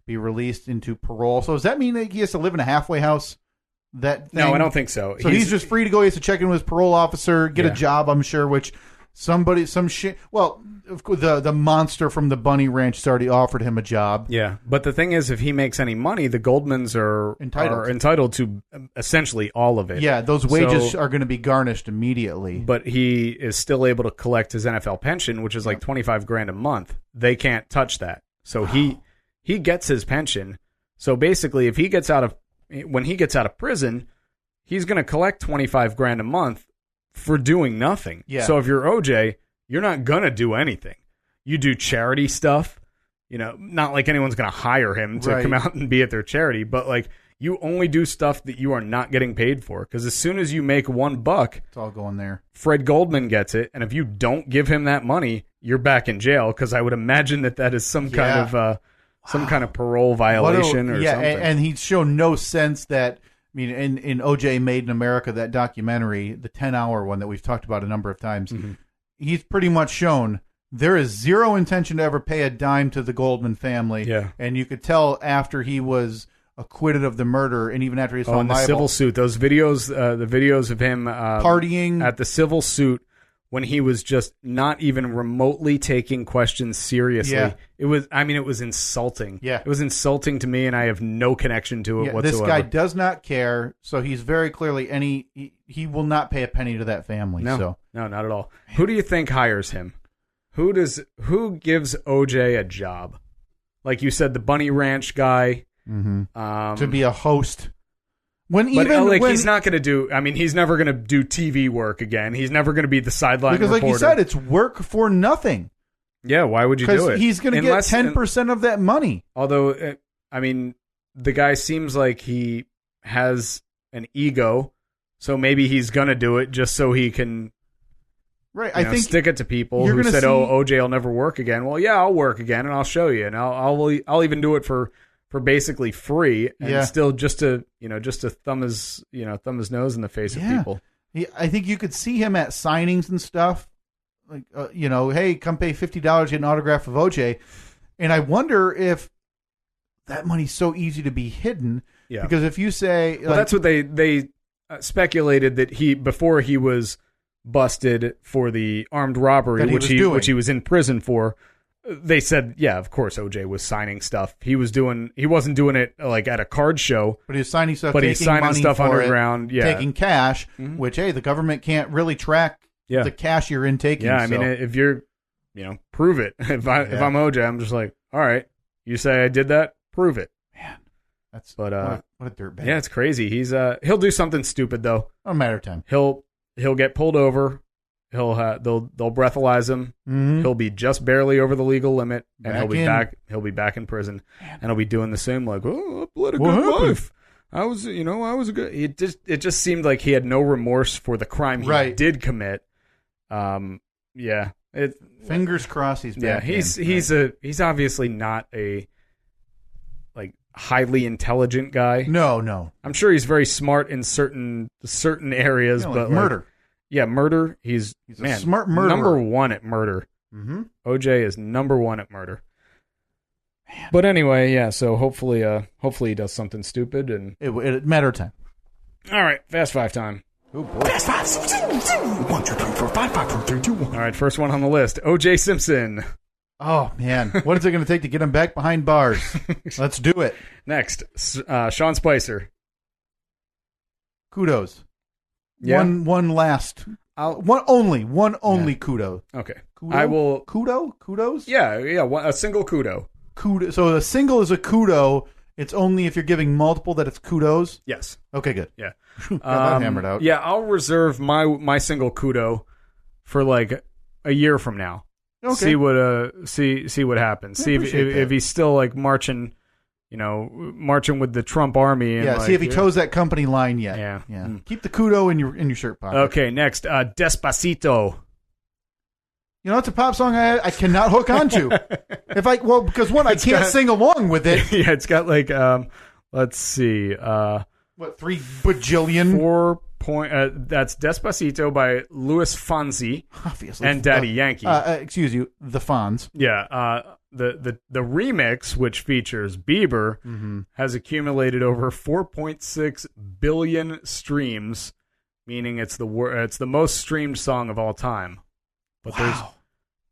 be released into parole. So does that mean that he has to live in a halfway house? No, I don't think so. So he's just free to go. He has to check in with his parole officer, get a job, I'm sure, which some shit. Well, of course, the monster from the Bunny Ranch has already offered him a job. Yeah, but the thing is, if he makes any money, the Goldmans are entitled to essentially all of it. Yeah, those wages are going to be garnished immediately. But he is still able to collect his NFL pension, which is like $25,000 a month. They can't touch that. So he gets his pension. So basically, when he gets out of prison, he's going to collect $25,000 a month for doing nothing. Yeah. So if you're OJ, you're not going to do anything. You do charity stuff, not like anyone's going to hire him to come out and be at their charity, but like you only do stuff that you are not getting paid for. Because as soon as you make $1, it's all going there. Fred Goldman gets it. And if you don't give him that money, you're back in jail. Because I would imagine that is some kind of parole violation or something. And he's shown no sense that, in OJ Made in America, that documentary, the 10-hour one that we've talked about a number of times, he's pretty much shown there is zero intention to ever pay a dime to the Goldman family. Yeah. And you could tell after he was acquitted of the murder, and even after he was found liable. The civil suit, those videos, the videos of him partying at the civil suit, when he was just not even remotely taking questions seriously. Yeah. It was insulting. Yeah. It was insulting to me, and I have no connection to it whatsoever. This guy does not care, so he's very clearly he will not pay a penny to that family. No, not at all. Who do you think hires him? Who gives OJ a job? Like you said, the Bunny Ranch guy. To be a host. He's not going to do. He's never going to do TV work again. He's never going to be the sideline reporter. Because, like you said, it's work for nothing. Yeah, why would you do it? Because he's going to get 10% of that money. Although, the guy seems like he has an ego, so maybe he's going to do it just so he can. Right, I think stick it to people who said, OJ will never work again. Well, yeah, I'll work again, and I'll show you, and I'll even do it for basically free, and still just to thumb his nose in the face of people. I think you could see him at signings and stuff, like hey, come pay $50, get an autograph of OJ, and I wonder if that money's so easy to be hidden. Yeah, because if you say, that's what they speculated that before he was busted for the armed robbery, which he was in prison for. They said, yeah, of course, OJ was signing stuff. He wasn't doing it like at a card show, but he was signing stuff. But he's signing stuff underground, taking cash, which the government can't really track the cash you're in taking. Yeah, if you're, prove it. If I'm OJ, I'm just like, all right, you say I did that, prove it. Man, what a dirtbag. Yeah, it's crazy. He'll do something stupid though. A matter of time. He'll get pulled they'll breathalyze him. He'll be just barely over the legal limit, and he'll be back in prison. Man. And he'll be doing the same, like, I led a good life. I was a good. It just seemed like he had no remorse for the crime he did commit. Fingers crossed he's back. Yeah, he's obviously not a highly intelligent guy. No. I'm sure he's very smart in certain areas, but murder. Murder. He's a smart murderer. Number one at murder. Mm-hmm. OJ is number one at murder. But anyway, yeah. So hopefully he does something stupid. And It matter of time. all right, Fast Five time. Oh boy. Fast Five. 1, 2, 3, 4, 5, 5, 4, 3, 2, 1. All right, first one on the list. OJ Simpson. Oh man, what is it going to take to get him back behind bars? Let's do it. Next, Sean Spicer. Kudos. Yeah. One last. One only kudo. Okay. Kudo? I will. Kudos? Yeah. A single kudo. Kudo. So a single is a kudo. It's only if you're giving multiple that it's kudos. Yes. Okay, good. Yeah. Got that hammered out. Yeah, I'll reserve my single kudo for like a year from now. Okay. See what happens. I See appreciate that. if he's still like marching with the Trump army. And See if he toes that company line yet. Yeah. Yeah. Keep the kudo in your shirt pocket. Okay, next, Despacito. You know, it's a pop song I cannot hook onto. Because I can't sing along with it. Yeah, it's got like let's see, 3 bajillion? 4 point. That's Despacito by Luis Fonsi, Obviously, and Daddy Yankee. Excuse you, the Fonz. Yeah, the remix, which features Bieber, has accumulated over 4.6 billion streams, meaning it's the most streamed song of all time. But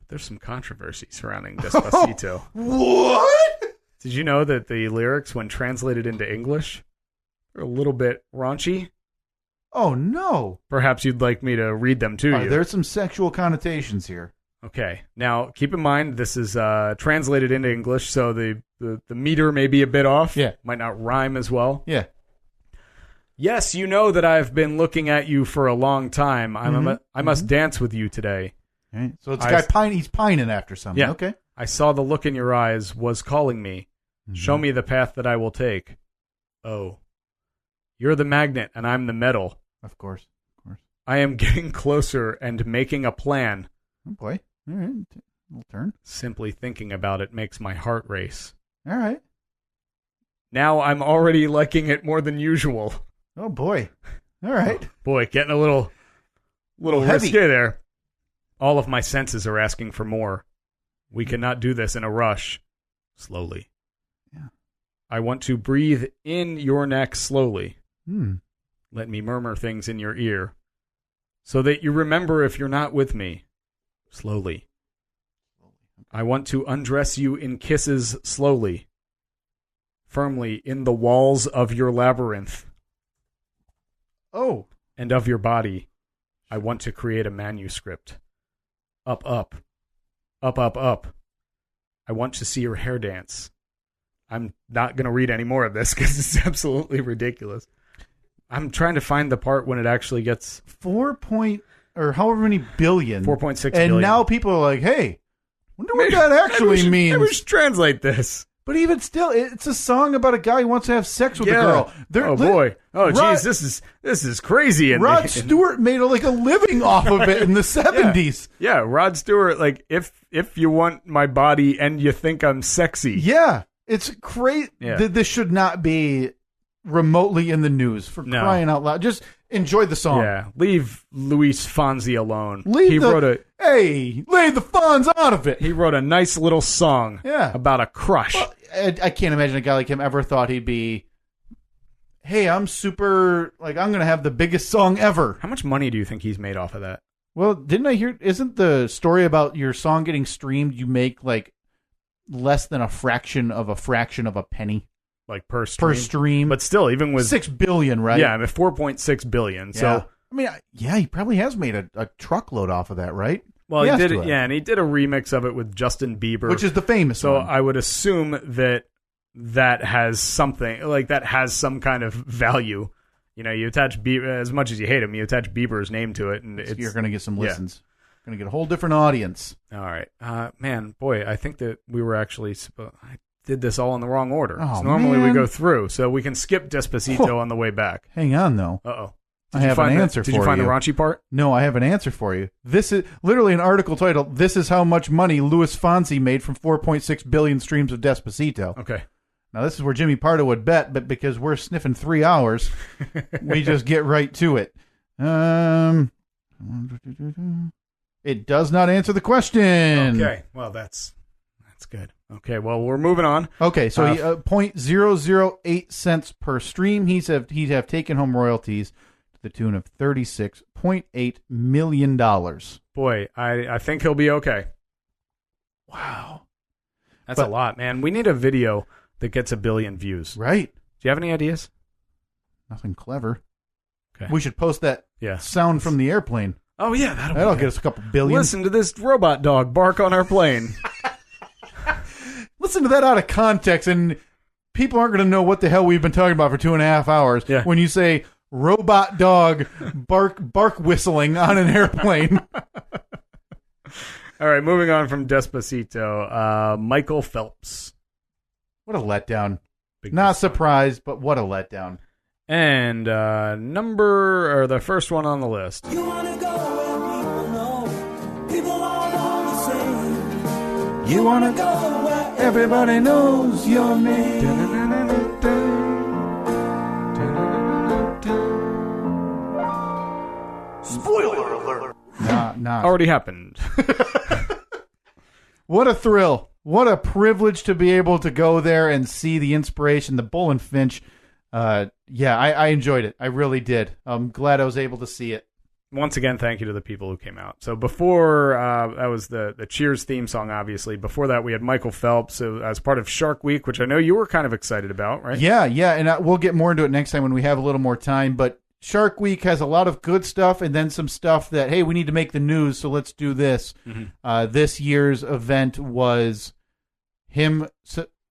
there's some controversy surrounding Despacito. What? Did you know that the lyrics, when translated into English, are a little bit raunchy? Oh no! Perhaps you'd like me to read them to you. There's some sexual connotations here. Okay. Now, keep in mind, this is translated into English, so the meter may be a bit off. Yeah. Might not rhyme as well. Yeah. Yes, you know that I've been looking at you for a long time. I must dance with you today. Right. So it's a guy he's pining after something. Yeah. Okay. I saw the look in your eyes was calling me. Show me the path that I will take. Oh. You're the magnet and I'm the metal. Of course. I am getting closer and making a plan. Oh boy. All right. Little turn. Simply thinking about it makes my heart race. All right. Now I'm already liking it more than usual. Oh boy. All right. Boy, getting a little heavy risque there. All of my senses are asking for more. We cannot do this in a rush. Slowly. Yeah. I want to breathe in your neck slowly. Hmm. Let me murmur things in your ear. So that you remember if you're not with me. Slowly. I want to undress you in kisses slowly. Firmly in the walls of your labyrinth. Oh. And of your body. I want to create a manuscript. Up, up. Up, up, up. I want to see your hair dance. I'm not going to read any more of this because it's absolutely ridiculous. I'm trying to find the part when it actually gets... however many billion. 4.6 and billion. now people are like, hey, wonder what that actually means. Maybe we should translate this. But even still, it's a song about a guy who wants to have sex with a girl. Boy. Oh, geez, this is crazy. Rod Stewart made a living off of it in the 70s. Yeah, Rod Stewart, if you want my body and you think I'm sexy. Yeah, it's crazy. Yeah. This should not be remotely in the news for crying out loud. Just enjoy the song. Yeah, leave Luis Fonsi alone. Lay the Fonz out of it. He wrote a nice little song about a crush. Well, I can't imagine a guy like him ever thought he'd be, hey, I'm super, I'm going to have the biggest song ever. How much money do you think he's made off of that? Well, didn't I hear, isn't the story about your song getting streamed, you make less than a fraction of a penny? Like per stream? But still, even with 6 billion, right? Yeah, I mean 4.6 billion. Yeah. So I mean, he probably has made a truckload off of that, right? Well, he did it, and he did a remix of it with Justin Bieber, which is the famous one. So I would assume that has something that has some kind of value. You know, you attach Bieber, as much as you hate him, you attach Bieber's name to it, and you're going to get some listens. You're going to get a whole different audience. All right, man, boy, I think that we were actually. I did this all in the wrong order. Oh, normally man. we go through, so we can skip Despacito on the way back. Hang on, though. Uh-oh. I have an answer for you. Did you find the raunchy part? No, I have an answer for you. This is literally an article titled, "This is how much money Luis Fonsi made from 4.6 billion streams of Despacito." Okay. Now, this is where Jimmy Pardo would bet, but because we're sniffing 3 hours, we just get right to it. It does not answer the question. Okay, well, that's good. Okay, well, we're moving on. Okay, so 0.008 cents per stream. He'd have taken home royalties to the tune of $36.8 million. Boy, I think he'll be okay. Wow. That's a lot, man. We need a video that gets 1 billion views. Right. Do you have any ideas? Nothing clever. Okay. We should post that sound from the airplane. Oh, yeah. That'll get us a couple billion. Listen to this robot dog bark on our plane. Listen to that out of context, and people aren't going to know what the hell we've been talking about for 2.5 hours when you say robot dog bark whistling on an airplane. All right, moving on from Despacito. Michael Phelps. What a letdown. Not surprised, but what a letdown. And the first one on the list. You wanna go where people know people all are the same. You wanna go where everybody knows your name. Spoiler alert. Not. Already happened. What a thrill. What a privilege to be able to go there and see the inspiration, the Bull and Finch. I enjoyed it. I really did. I'm glad I was able to see it. Once again, thank you to the people who came out. So before, that was the Cheers theme song, obviously. Before that, we had Michael Phelps as part of Shark Week, which I know you were kind of excited about, right? Yeah, and we'll get more into it next time when we have a little more time. But Shark Week has a lot of good stuff and then some stuff that, hey, we need to make the news, so let's do this. Mm-hmm. This year's event was him,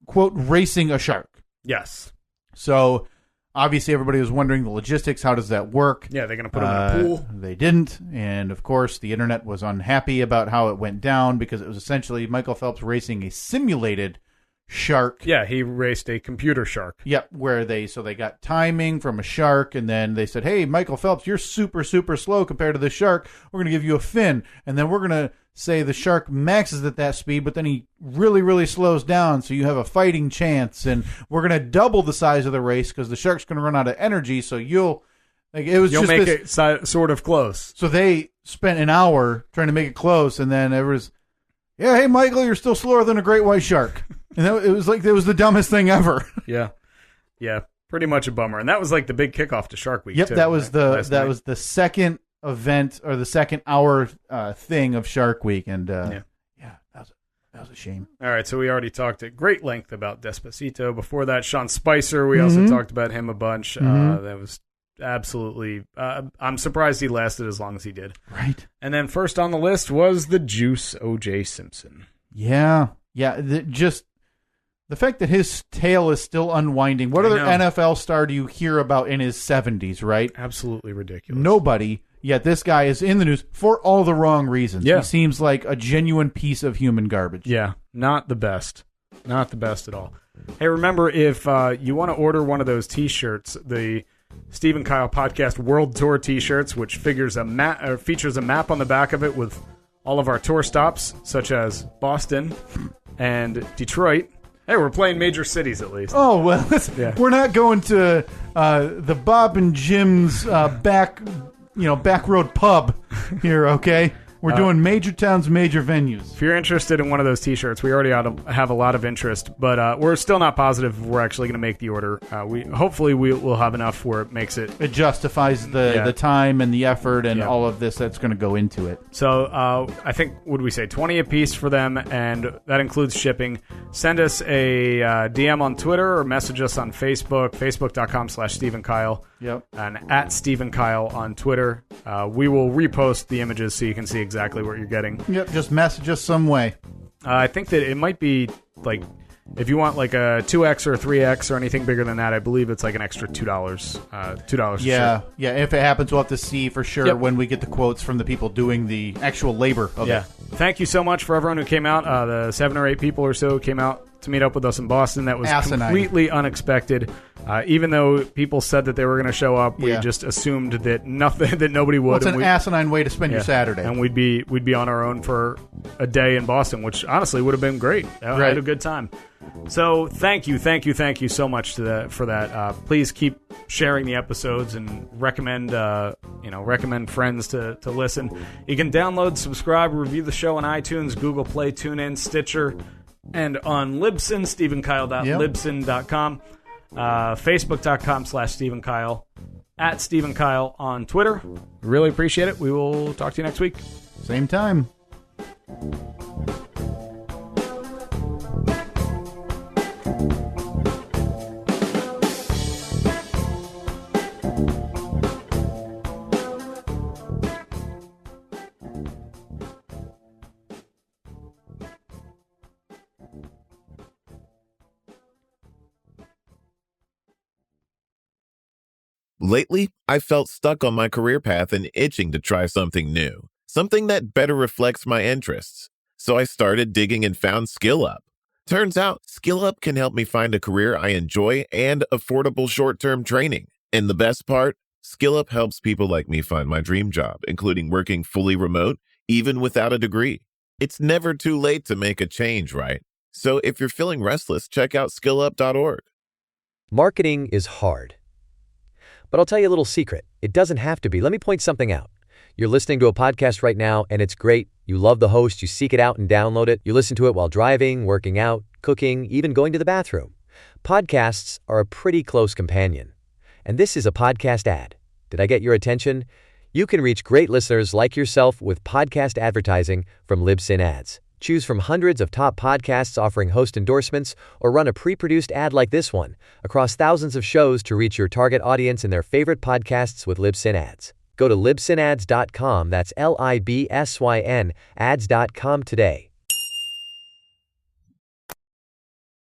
quote, racing a shark. Yes. So obviously everybody was wondering the logistics. How does that work? Yeah, they're going to put him in a pool. They didn't. And, of course, the internet was unhappy about how it went down because it was essentially Michael Phelps racing a simulated shark. Yeah, he raced a computer shark. Yep, where they got timing from a shark, and then they said, hey, Michael Phelps, you're super, super slow compared to the shark. We're going to give you a fin, and then we're going to say the shark maxes at that speed, but then he really, really slows down, so you have a fighting chance, and we're going to double the size of the race because the shark's going to run out of energy, so you'll make it sort of close. So they spent an hour trying to make it close, and then it was, yeah, hey, Michael, you're still slower than a great white shark. And it was the dumbest thing ever. Yeah, pretty much a bummer. And that was like the big kickoff to Shark Week. Yep, too, that was right? was the second event or the second hour thing of Shark Week, and that was a shame. All right, so we already talked at great length about Despacito. Before that, Sean Spicer. We also talked about him a bunch. That was absolutely. I'm surprised he lasted as long as he did. Right. And then first on the list was the Juice O.J. Simpson. Yeah. The fact that his tail is still unwinding. What other NFL star do you hear about in his 70s, right? Absolutely ridiculous. Nobody. Yet this guy is in the news for all the wrong reasons. Yeah. He seems like a genuine piece of human garbage. Yeah, not the best. Not the best at all. Hey, remember, if you want to order one of those T-shirts, the Steve & Kyle Podcast World Tour T-shirts, which features a map on the back of it with all of our tour stops, such as Boston and Detroit. Hey, we're playing major cities at least. Oh, well, we're not going to the Bob and Jim's back road pub here, okay? We're doing major towns, major venues. If you're interested in one of those T-shirts, we already have a lot of interest, but we're still not positive if we're actually going to make the order. Hopefully we'll have enough where it makes it... It justifies the time and the effort and all of this that's going to go into it. So I think, would we say 20 a piece for them, and that includes shipping. Send us a DM on Twitter or message us on Facebook, facebook.com/StephenKyle. Yep. And at Stephen Kyle on Twitter. We will repost the images so you can see exactly what you're getting. Yep, just message us some way. I think that it might be like, if you want like a 2X or a 3X or anything bigger than that, I believe it's like an extra $2. $2. Yeah, if it happens, we'll have to see for sure when we get the quotes from the people doing the actual labor of it. Thank you so much for everyone who came out. The 7 or 8 people or so came out to meet up with us in Boston. That was Asinine. completely unexpected. Even though people said that they were going to show up, we Yeah. just assumed that nobody would. Well, it's and an asinine way to spend your Saturday. And we'd be on our own for a day in Boston, which honestly would have been great. I had a good time. So thank you so much for that. Please keep sharing the episodes and recommend friends to listen. You can download, subscribe, review the show on iTunes, Google Play, TuneIn, Stitcher, and on Libsyn, StephenKyle.libsyn.com, Facebook.com/StephenKyle, @StephenKyle on Twitter. Really appreciate it. We will talk to you next week. Same time. Lately, I felt stuck on my career path and itching to try something new, something that better reflects my interests. So I started digging and found SkillUp. Turns out, SkillUp can help me find a career I enjoy and affordable short-term training. And the best part? SkillUp helps people like me find my dream job, including working fully remote, even without a degree. It's never too late to make a change, right? So if you're feeling restless, check out skillup.org. Marketing is hard. But I'll tell you a little secret. It doesn't have to be. Let me point something out. You're listening to a podcast right now, and it's great. You love the host. You seek it out and download it. You listen to it while driving, working out, cooking, even going to the bathroom. Podcasts are a pretty close companion. And this is a podcast ad. Did I get your attention? You can reach great listeners like yourself with podcast advertising from Libsyn Ads. Choose from hundreds of top podcasts offering host endorsements, or run a pre-produced ad like this one across thousands of shows to reach your target audience in their favorite podcasts with Libsyn Ads. Go to libsynads.com, that's LIBSYN, ads.com today.